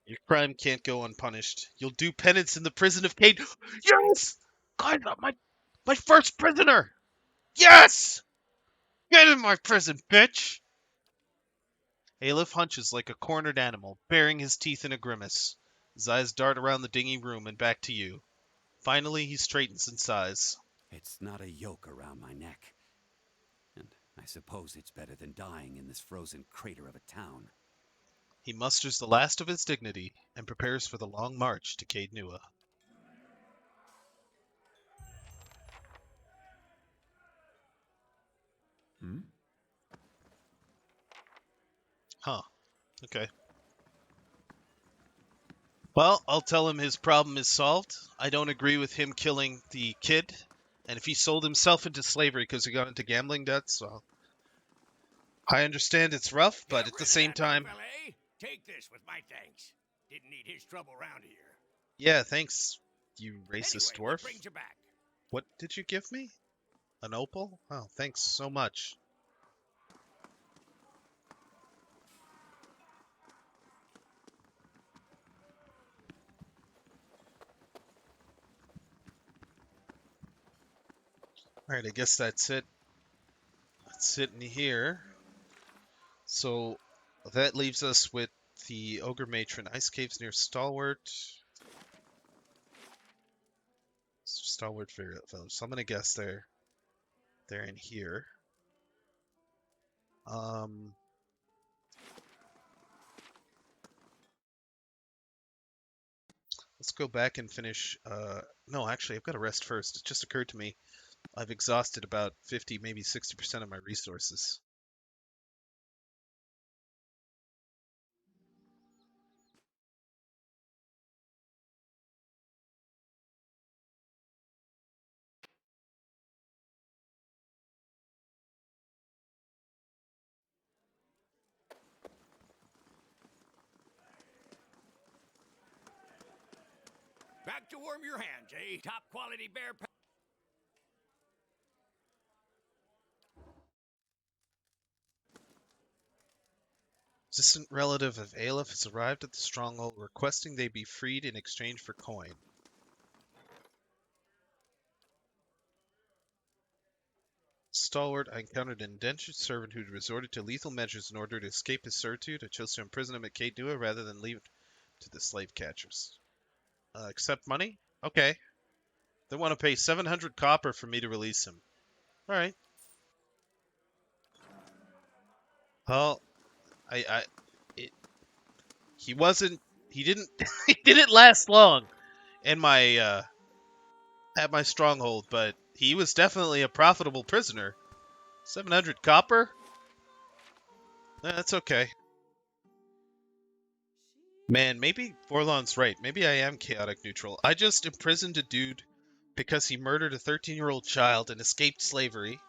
Your crime can't go unpunished. You'll do penance in the prison of Cayde. Yes! God, my first prisoner! Yes! Get in my prison, bitch! Aleph hunches like a cornered animal, baring his teeth in a grimace. His eyes dart around the dingy room and back to you. Finally, he straightens and sighs. It's not a yoke around my neck. And I suppose it's better than dying in this frozen crater of a town. He musters the last of his dignity and prepares for the long march to Cayde Nua. Huh. Okay. Well, I'll tell him his problem is solved. I don't agree with him killing the kid. And if he sold himself into slavery because he got into gambling debts, well, I understand it's rough, but at the same time... Fella, eh? Take this with my thanks. Didn't need his trouble around here. Yeah, thanks, you racist Anyway, what dwarf. brings you back? What did you give me? An opal? Oh, thanks so much. Alright, I guess that's it. That's it in here. So, that leaves us with the Ogre Matron. Ice Caves near Stalwart. Stalwart Village. So I'm gonna guess they're in here. Let's go back and finish. No, actually, I've got to rest first. It just occurred to me. I've exhausted about 50, maybe 60% of my resources. Back to warm your hands, eh? Top quality bear. Distant relative of Aleph has arrived at the stronghold requesting they be freed in exchange for coin. stalwart, I encountered an indentured servant who resorted to lethal measures in order to escape his servitude. I chose to imprison him at Caed Nua rather than leave him to the slave catchers. Accept money? Okay. They want to pay 700 copper for me to release him. Alright. Well, he didn't he didn't last long in my at my stronghold, but he was definitely a profitable prisoner. 700 copper? That's okay. Man, maybe Forlon's right. Maybe I am chaotic neutral. I just imprisoned a dude because he murdered a 13-year-old child and escaped slavery.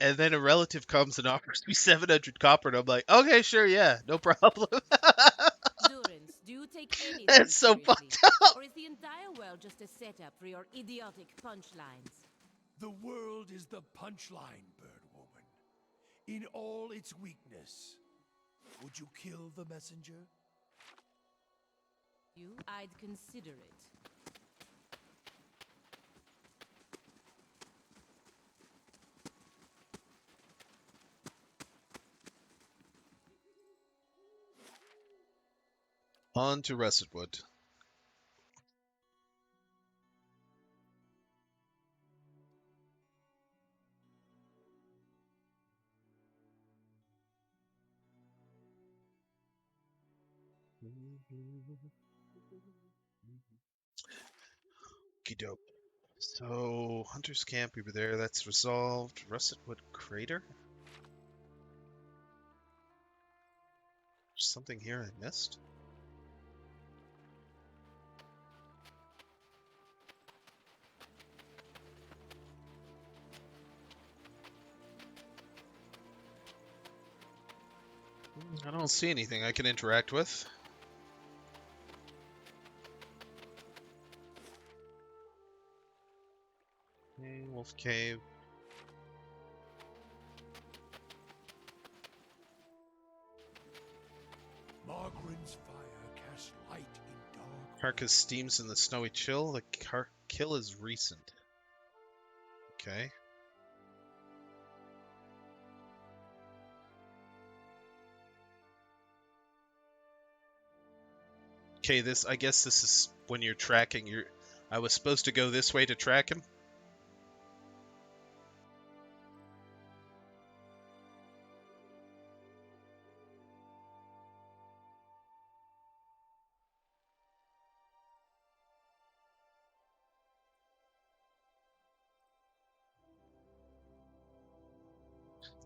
And then a relative comes and offers me 700 copper, and I'm like, okay, sure, yeah, no problem. Durance, do you take anything That's so seriously? fucked up. Or is the entire world just a setup for your idiotic punchlines? The world is the punchline, Birdwoman. In all its weakness. Would you kill the messenger? I'd consider it. On to Russetwood. Okey-doke. So, Hunter's Camp, we were there, that's resolved. Russetwood Crater? Something here I missed? I don't see anything I can interact with. Okay, Wolf Cave. Margren's fire casts light in dark. Carcass steams in the snowy chill. The kill is recent. Okay. Okay, I guess this is when you're tracking. I was supposed to go this way to track him.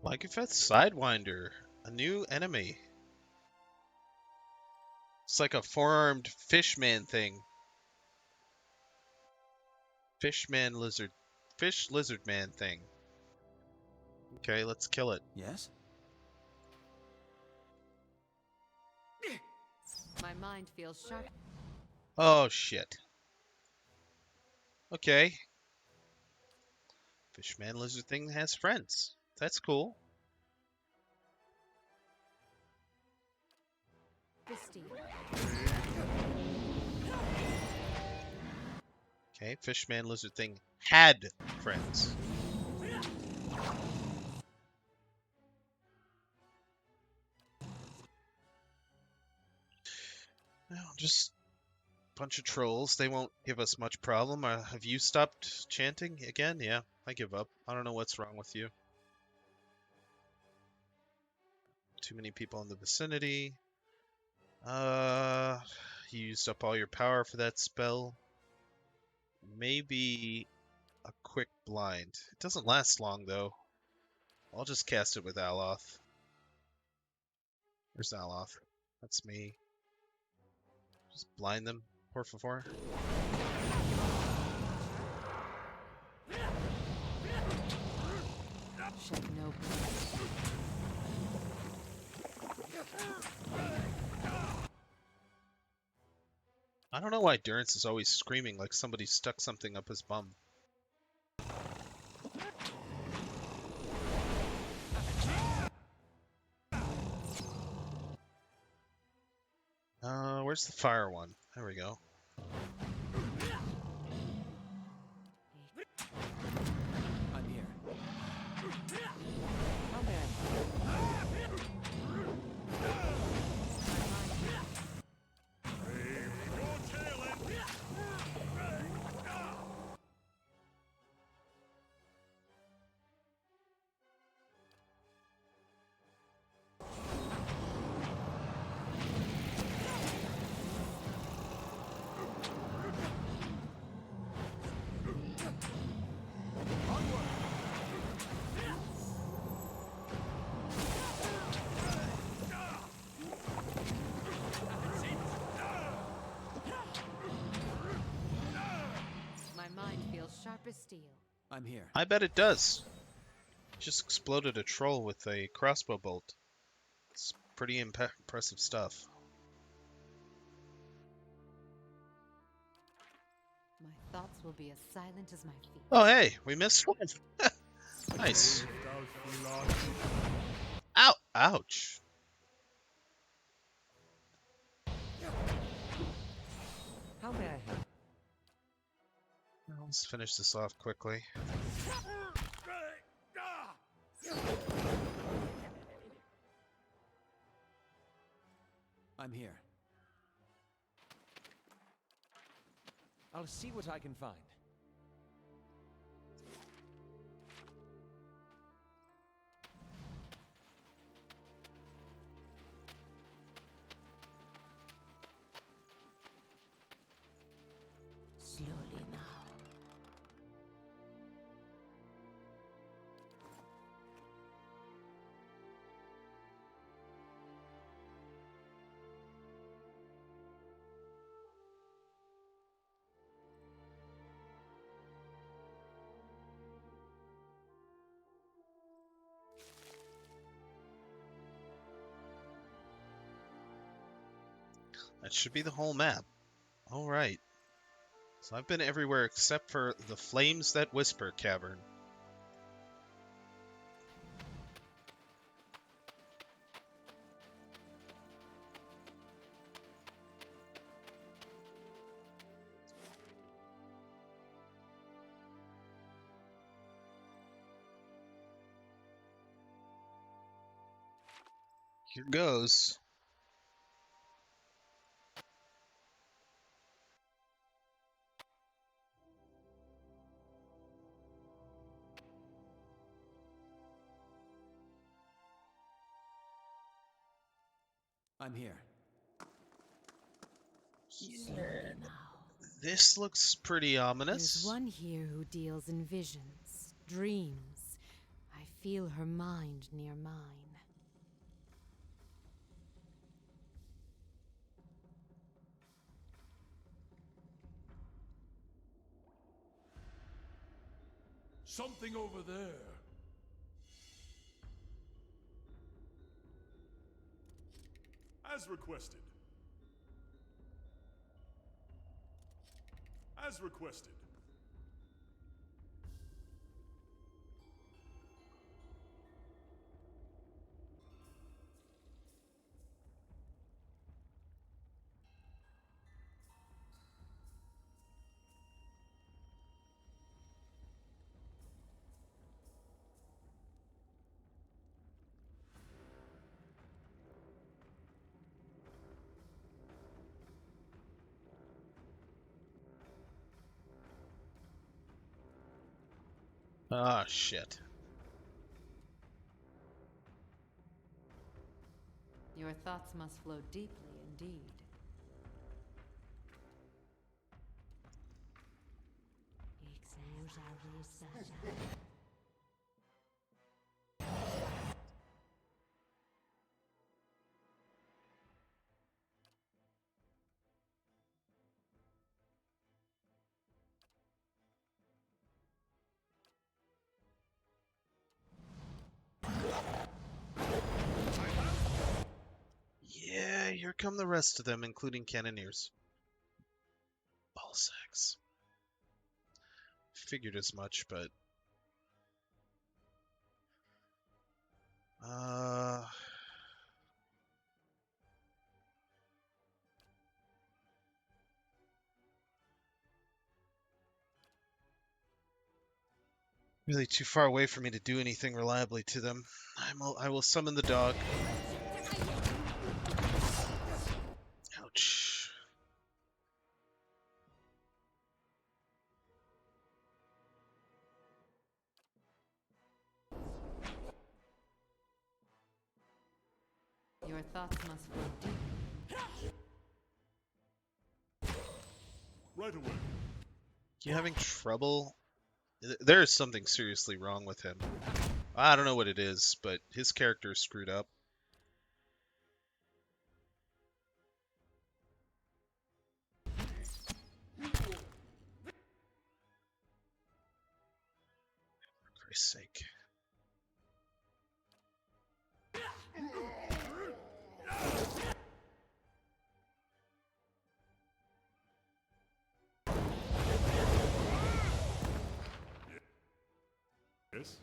Lycofeth Sidewinder, a new enemy. It's like a four-armed fishman thing. Fish lizard man thing. Okay, let's kill it. Yes? My mind feels sharp. Oh shit. Okay. Fishman lizard thing has friends. That's cool. Okay, Fishman lizard thing had friends. Well, just a bunch of trolls. They won't give us much problem. Have you stopped chanting again? Yeah, I give up. I don't know what's wrong with you. Too many people in the vicinity. You used up all your power for that spell. Maybe a quick blind. It doesn't last long though. I'll just cast it with Aloth. Where's Aloth? That's me. Just blind them, por favor. I don't know why Durance is always screaming like somebody stuck something up his bum. Where's the fire one? There we go. I'm here. Bastille. I'm here. I bet it does. Just exploded a troll with a crossbow bolt. It's pretty impressive stuff. My thoughts will be as silent as my feet. Oh, hey, we missed one. Nice. Ow! Ouch. How may I help? Let's finish this off quickly. I'm here. I'll see what I can find. Slowly now. That should be the whole map. Alright. So I've been everywhere except for the Flames That Whisper cavern. Here goes. I'm here. This looks pretty ominous. There's one here who deals in visions, dreams. I feel her mind near mine. Something over there. As requested. As requested. Ah, shit. Your thoughts must flow deeply indeed. Yeah, here come the rest of them, including cannoneers. Ball sacks. Figured as much, but... Really too far away for me to do anything reliably to them. I will summon the dog. Ouch. Your thoughts must flow deeply. Right away. You having trouble? There is something seriously wrong with him. I don't know what it is, but his character is screwed up. Christ's sake. Yes?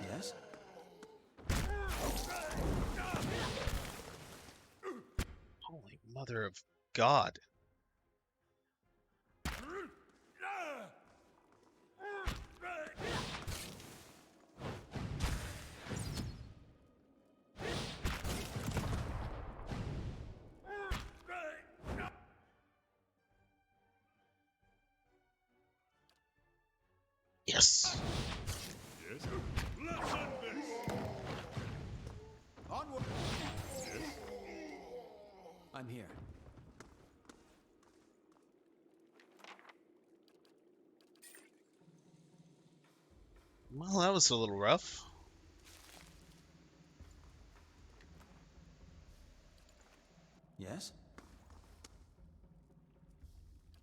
Yes? Holy mother of God. Yes. Yes? Let's end this! Onward! Yes? I'm here. Well, that was a little rough. Yes?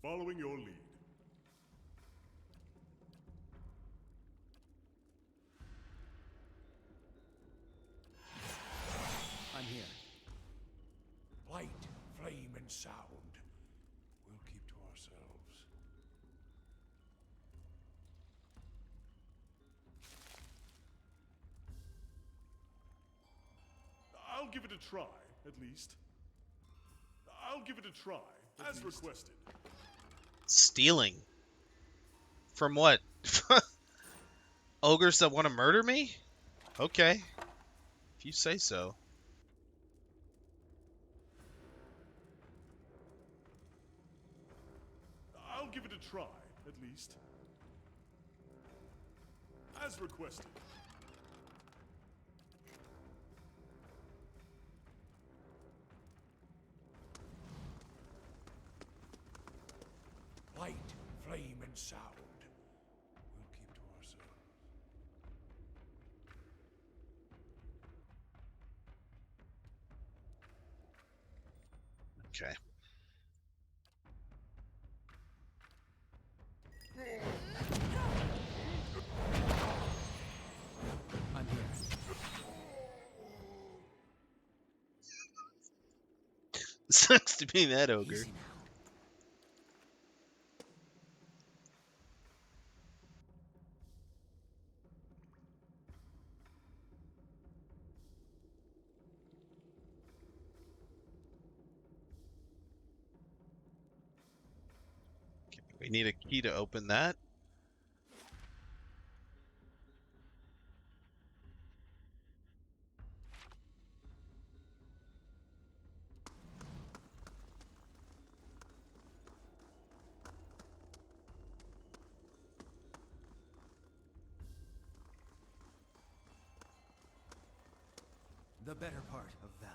Following your lead. I'm here. Light, flame, and sound. We'll keep to ourselves. I'll give it a try, at least. I'll give it a try, as requested. Stealing. From what? Ogres that want to murder me? Okay. If you say so. I'll give it a try, at least. As requested. Light, flame, and sound. We'll keep to ourselves. Okay. I'm here. Sucks to be that ogre. Easy now. We need a key to open that. The better part of valor.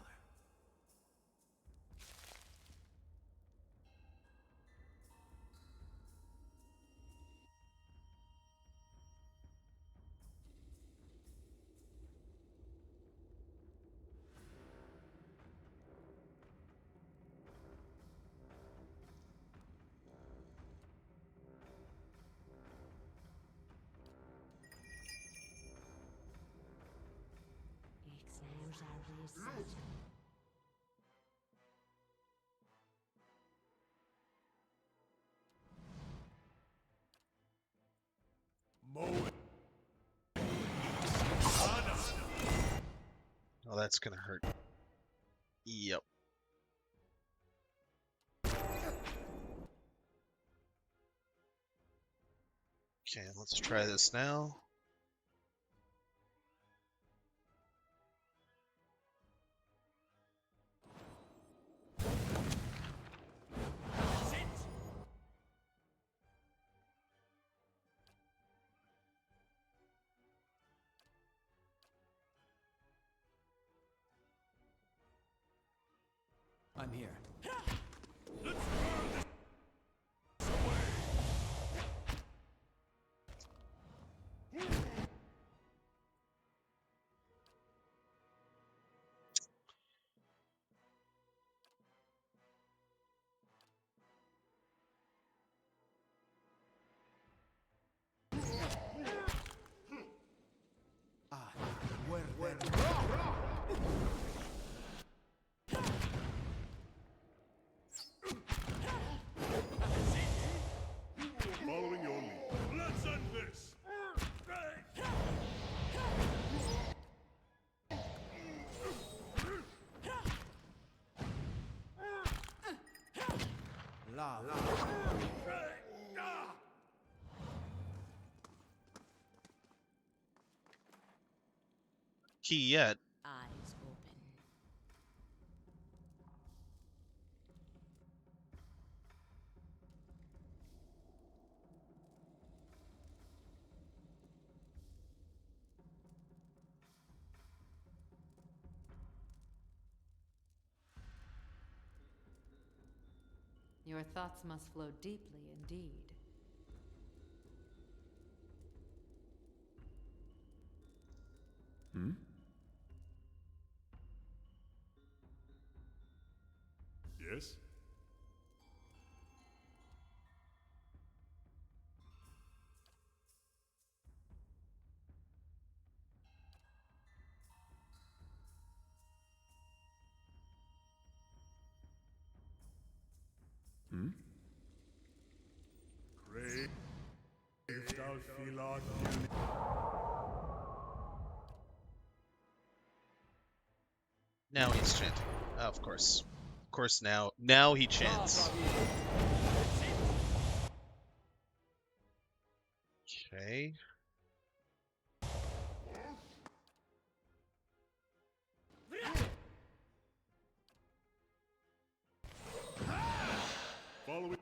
Oh, that's gonna hurt. Yep. Okay, let's try this now. I'm here. Following your lead. Let's end this! Key yet. Eyes open. Your thoughts must flow deeply indeed. Hmm? Yes? Hmm? Crave thou Philoth. Now he's chanting. Of course. Of course now. Now he chants. Okay. Following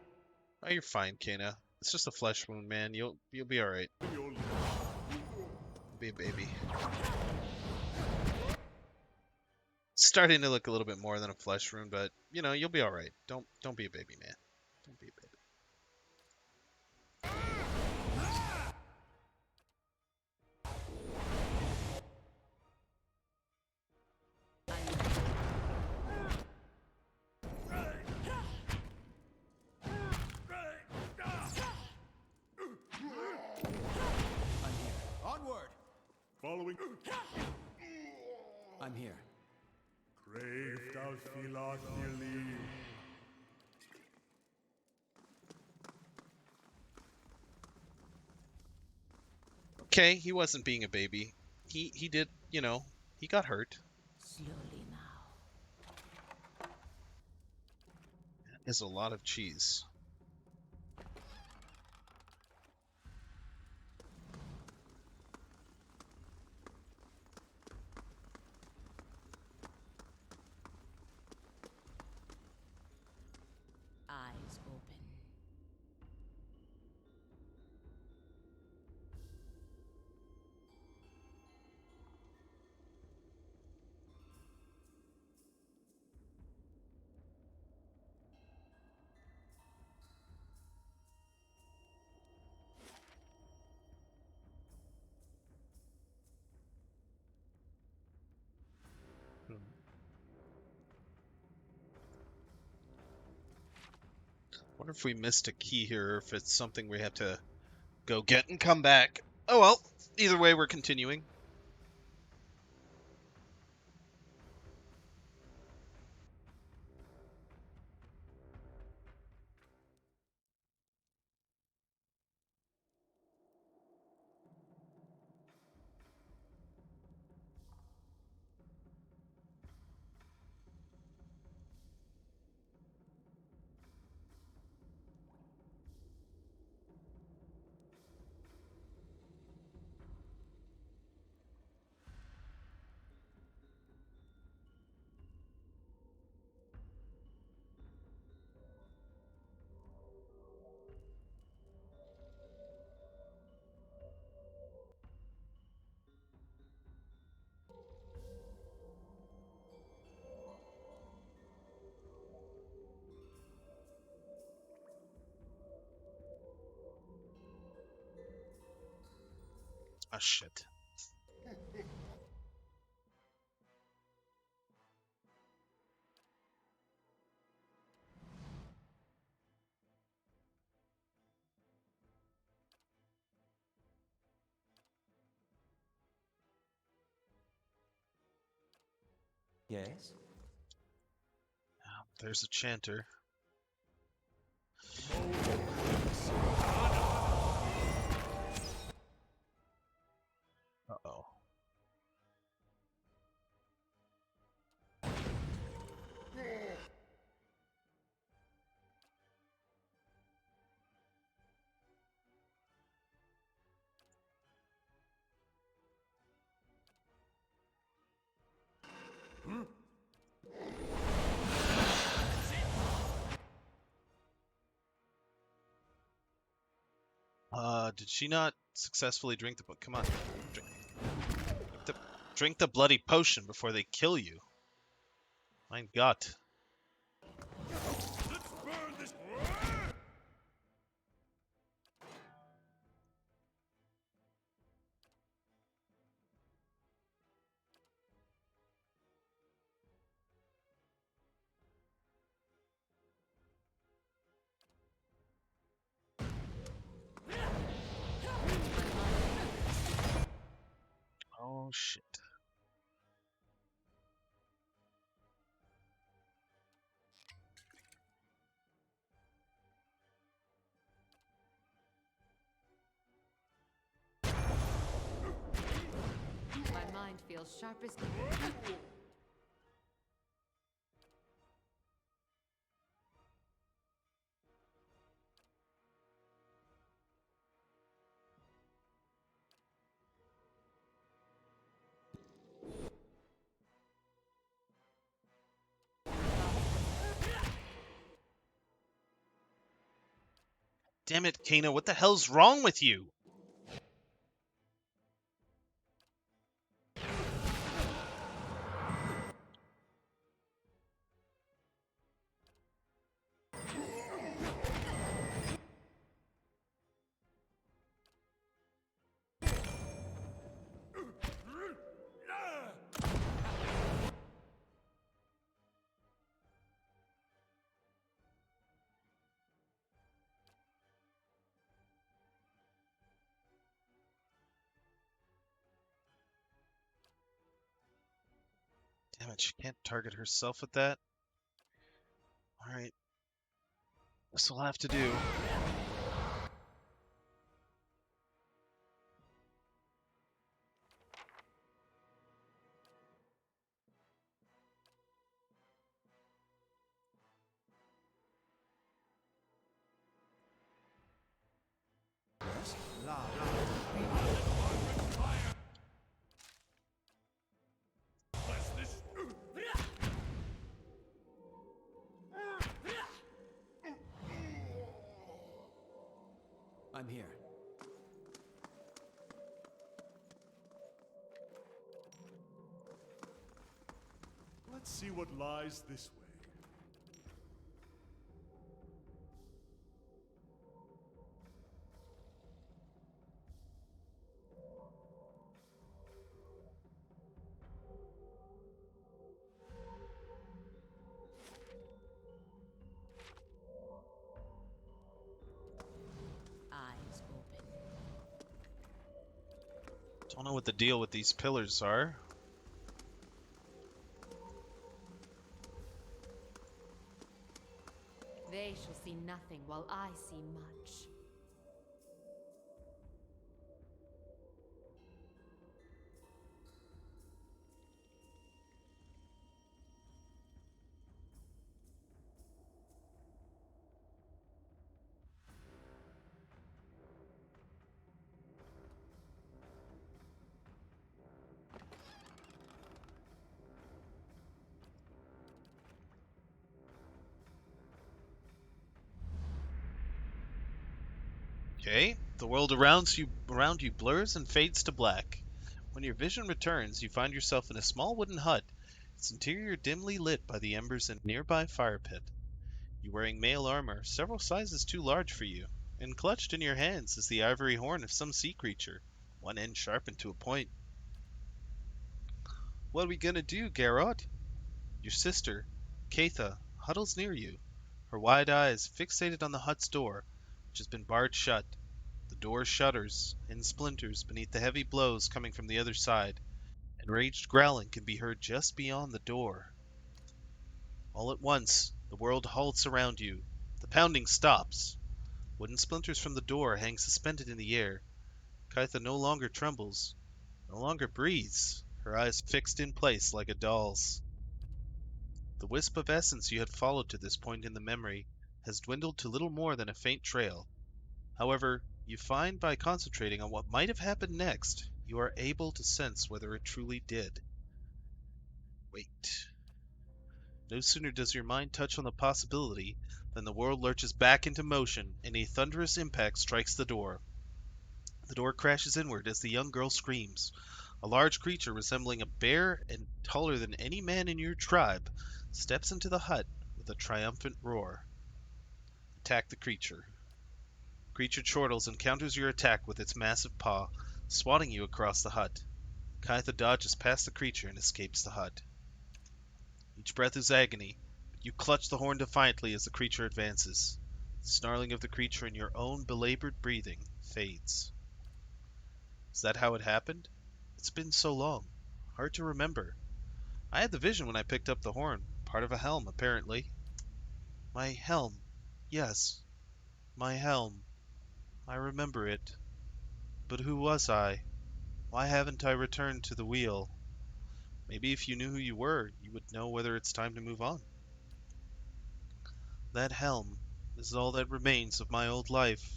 Oh, you're fine, Kena. It's just a flesh wound, man. You'll be all right. your lead. Be a baby. Starting to look a little bit more than a flesh wound, but you know you'll be all right. Don't be a baby, man. Don't be a baby. I'm here. Onward! Following. I'm here. Crave thou Philoth nearly. Okay, he wasn't being a baby. He did, you know, he got hurt. Slowly now. That is a lot of cheese. Eyes open. Wonder if we missed a key here, or if it's something we have to go get and come back. Oh well, either way, we're continuing. Ah, shit. Yes? There's a chanter. Uh-oh. Did she not successfully drink the book? Come on. Drink the bloody potion before they kill you. Mein Gott. Oh shit. My mind feels sharp as... Damn it, Kano, what the hell's wrong with you? Damn it, she can't target herself with that. Alright. This will have to do. I'm here. Let's see what lies this way. Eyes open. Don't know what the deal with these pillars are. They shall see nothing while I see much. Okay, the world around you blurs and fades to black. When your vision returns, you find yourself in a small wooden hut, its interior dimly lit by the embers in a nearby fire pit. You're wearing mail armor, several sizes too large for you, and clutched in your hands is the ivory horn of some sea creature, one end sharpened to a point. What are we gonna do, Garrod? Your sister, Katha, huddles near you, her wide eyes fixated on the hut's door, which has been barred shut. The door shudders and splinters beneath the heavy blows coming from the other side. Enraged growling can be heard just beyond the door. All at once, the world halts around you. The pounding stops. Wooden splinters from the door hang suspended in the air. Kaitha no longer trembles, no longer breathes, her eyes fixed in place like a doll's. The wisp of essence you had followed to this point in the memory has dwindled to little more than a faint trail. However, you find by concentrating on what might have happened next, you are able to sense whether it truly did. Wait. No sooner does your mind touch on the possibility than the world lurches back into motion and a thunderous impact strikes the door. The door crashes inward as the young girl screams. A large creature resembling a bear and taller than any man in your tribe steps into the hut with a triumphant roar. Attack the creature. Creature chortles and counters your attack with its massive paw, swatting you across the hut. Kaitha dodges past the creature and escapes the hut. Each breath is agony, but you clutch the horn defiantly as the creature advances. The snarling of the creature and your own belabored breathing fades. Is that how it happened? It's been so long. Hard to remember. I had the vision when I picked up the horn, part of a helm, apparently. My helm. Yes, my helm. I remember it. But who was I? Why haven't I returned to the wheel? Maybe if you knew who you were, you would know whether it's time to move on. That helm is all that remains of my old life.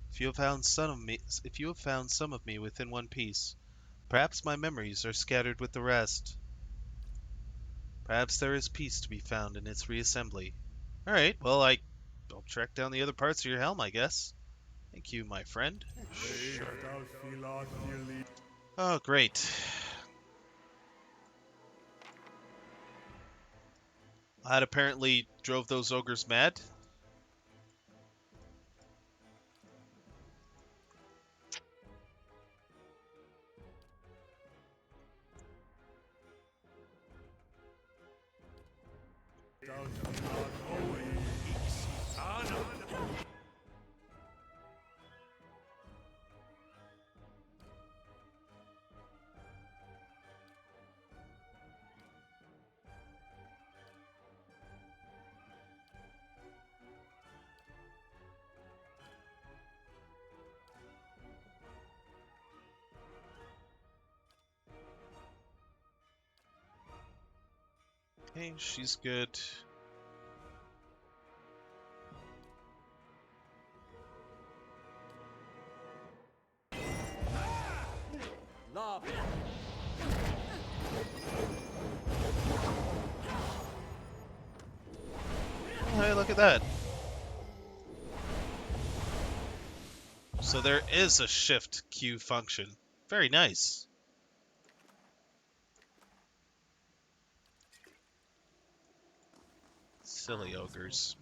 If you have found some of me within one piece, perhaps my memories are scattered with the rest. Perhaps there is peace to be found in its reassembly. All right, well, I'll track down the other parts of your helm, I guess. Thank you, my friend. Oh, great. That apparently drove those ogres mad. Okay, she's good. Love. Hey, look at that. So there is a shift Q function. Very nice. Silly ogres.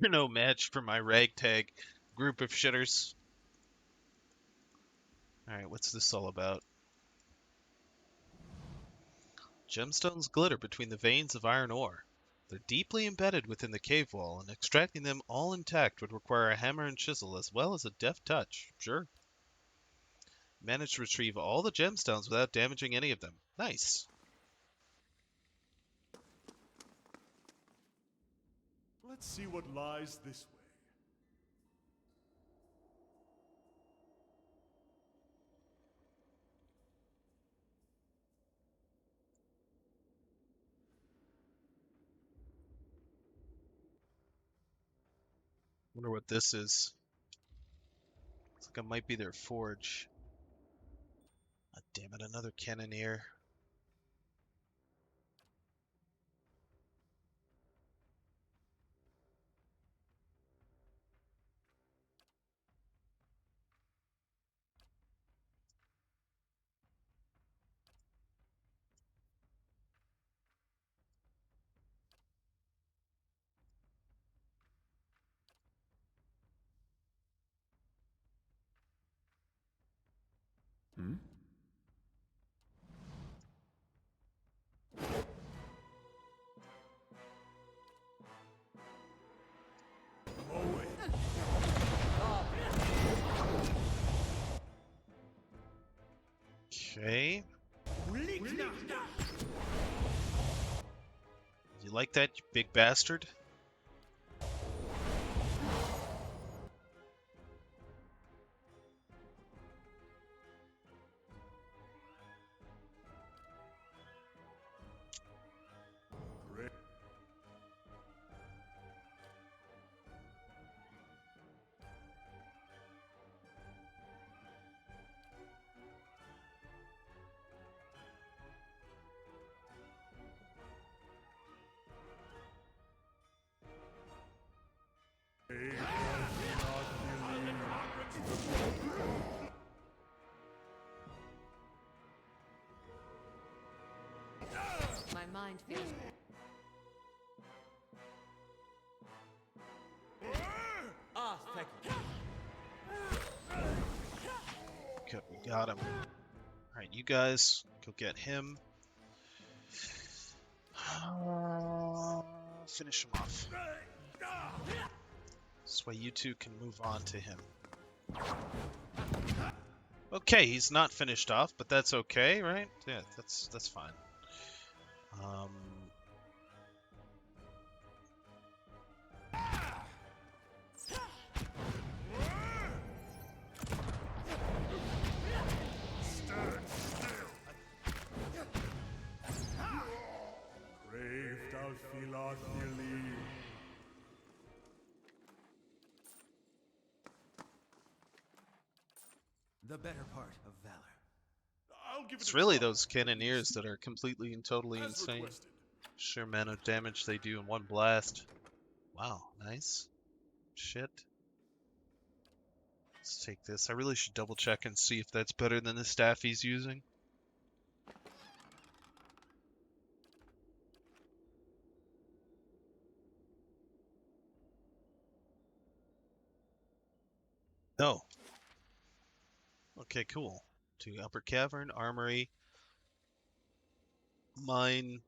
You're no match for my ragtag group of shitters. Alright, what's this all about? Gemstones glitter between the veins of iron ore. They're deeply embedded within the cave wall, and extracting them all intact would require a hammer and chisel as well as a deft touch. Sure. Managed to retrieve all the gemstones without damaging any of them. Nice. Let's see what lies this way. Wonder what this is. Looks like it might be their forge. Ah, damn it, another cannoneer. Hmm? Okay. You like that, you big bastard? My mind feels. Ah, thank you. Okay, we got him. Alright, you guys, go get him. Finish him off. This way you two can move on to him. Okay, he's not finished off, but that's okay, right? Yeah, that's fine. The better part of valor. I'll give it It's a really try. those cannoneers that are completely and totally As insane. requested. Sheer amount of damage they do in one blast. Wow, nice. Shit. Let's take this. I really should double check and see if that's better than the staff he's using. No. Okay, cool. To Upper Cavern, Armory, Mine.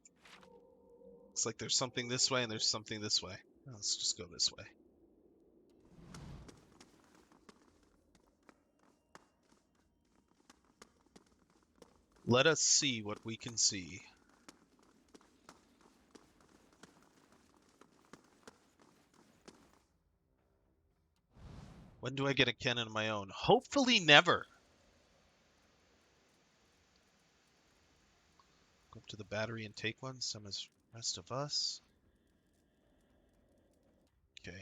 Looks like there's something this way and there's something this way. Let's just go this way. Let us see what we can see. When do I get a cannon of my own? Hopefully never. Go up to the battery and take one. Same as the rest of us. Okay.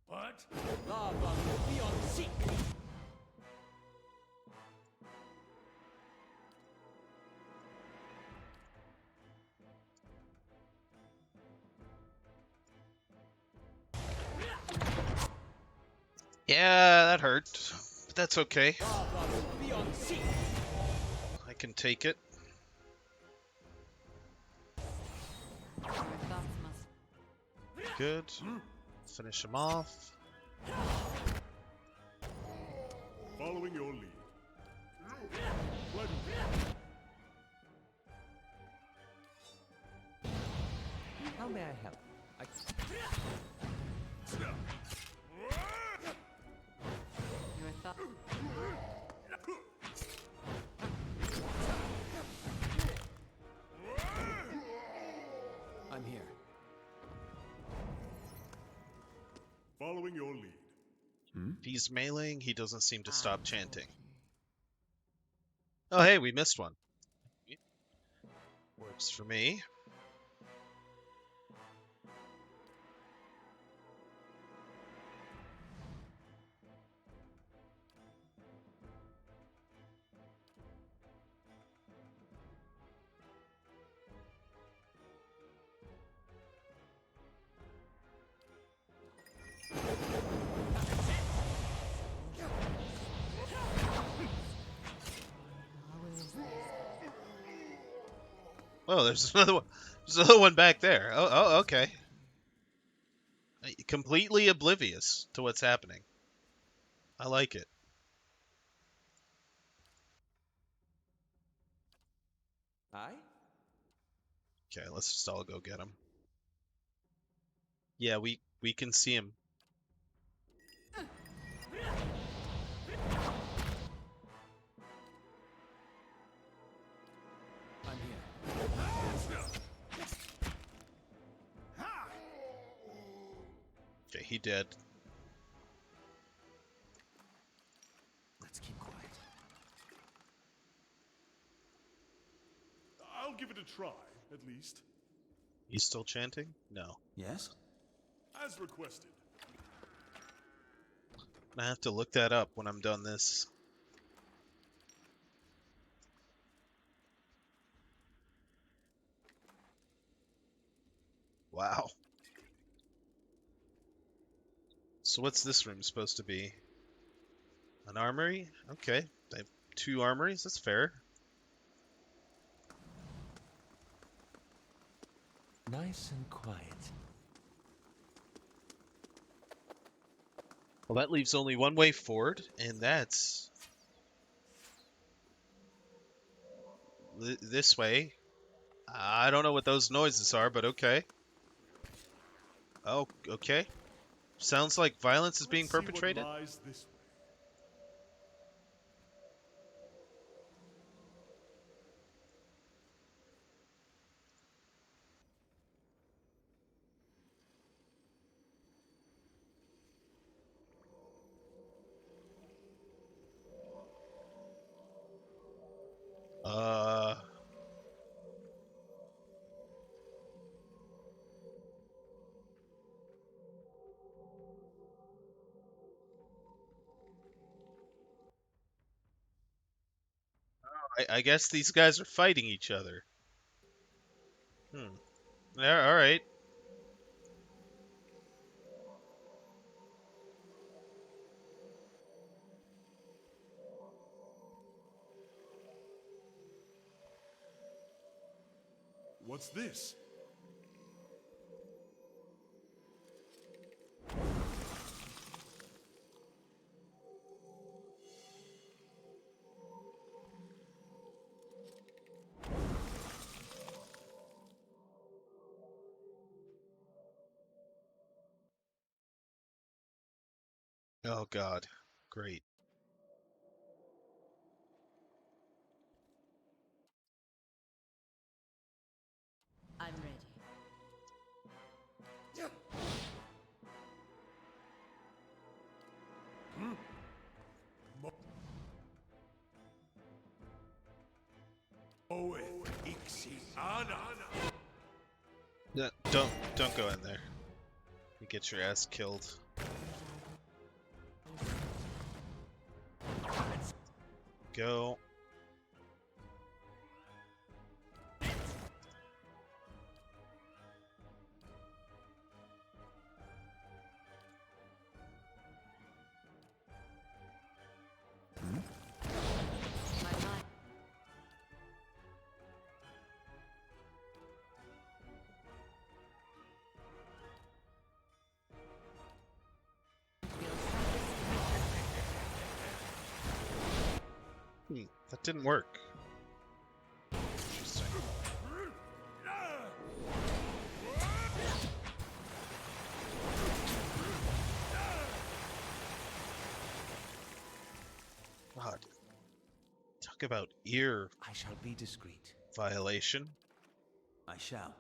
What? Lava beyond seek. Yeah, that hurt. But that's okay. Lava beyond seek. I can take it. Your thoughts must. Good. Finish him off. Following your lead. How may I help? Your thoughts. I'm here. Following your lead. If he's meleeing, he doesn't seem to stop chanting. Oh, hey, we missed one. Works for me. Oh, there's another one. There's another one back there. Oh, okay. Completely oblivious to what's happening. I like it. Aye? Okay, let's just all go get him. Yeah, we can see him. I'm here. Okay, he dead. Let's keep quiet. I'll give it a try, at least. He's still chanting? No. Yes? As requested. I have to look that up when I'm done this. Wow. So what's this room supposed to be? An armory? Okay. They have 2 armories, that's fair. Nice and quiet. Well, that leaves only one way forward, and that's this way. I don't know what those noises are, but okay. Oh, okay. Sounds like violence is being Let's see what perpetrated. lies this way. Uh... I guess these guys are fighting each other. Yeah, alright. What's this? Oh god. Great. I'm ready. Yeah, don't go in there. You get your ass killed. Go. That didn't work. Interesting. God. Talk about ear I shall be discreet. violation. I shall.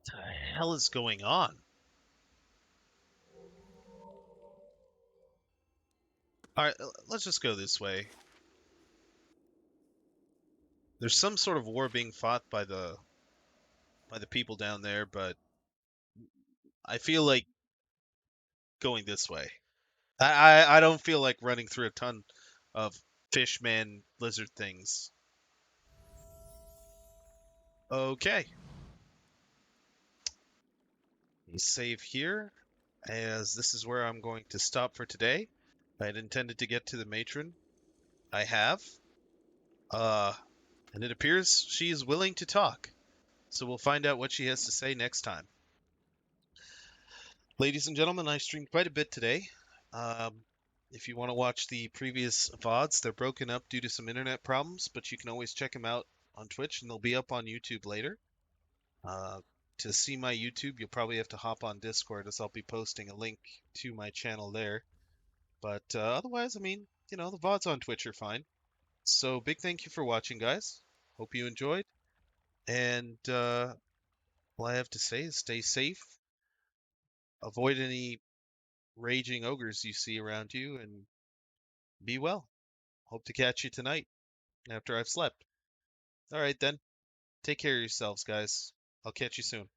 What the hell is going on? Alright, let's just go this way. There's some sort of war being fought by the people down there, but I feel like going this way. I don't feel like running through a ton of fish man lizard things. Okay. You save here, as this is where I'm going to stop for today. I had intended to get to the matron. I have. And it appears she is willing to talk. So we'll find out what she has to say next time. Ladies and gentlemen, I streamed quite a bit today. If you want to watch the previous VODs, they're broken up due to some internet problems, but you can always check them out on Twitch, and they'll be up on YouTube later. To see my YouTube, you'll probably have to hop on Discord, as I'll be posting a link to my channel there. But otherwise, I mean, you know, the VODs on Twitch are fine. So big thank you for watching, guys. Hope you enjoyed. And all I have to say is stay safe. Avoid any raging ogres you see around you, and be well. Hope to catch you tonight after I've slept. All right, then. Take care of yourselves, guys. I'll catch you soon.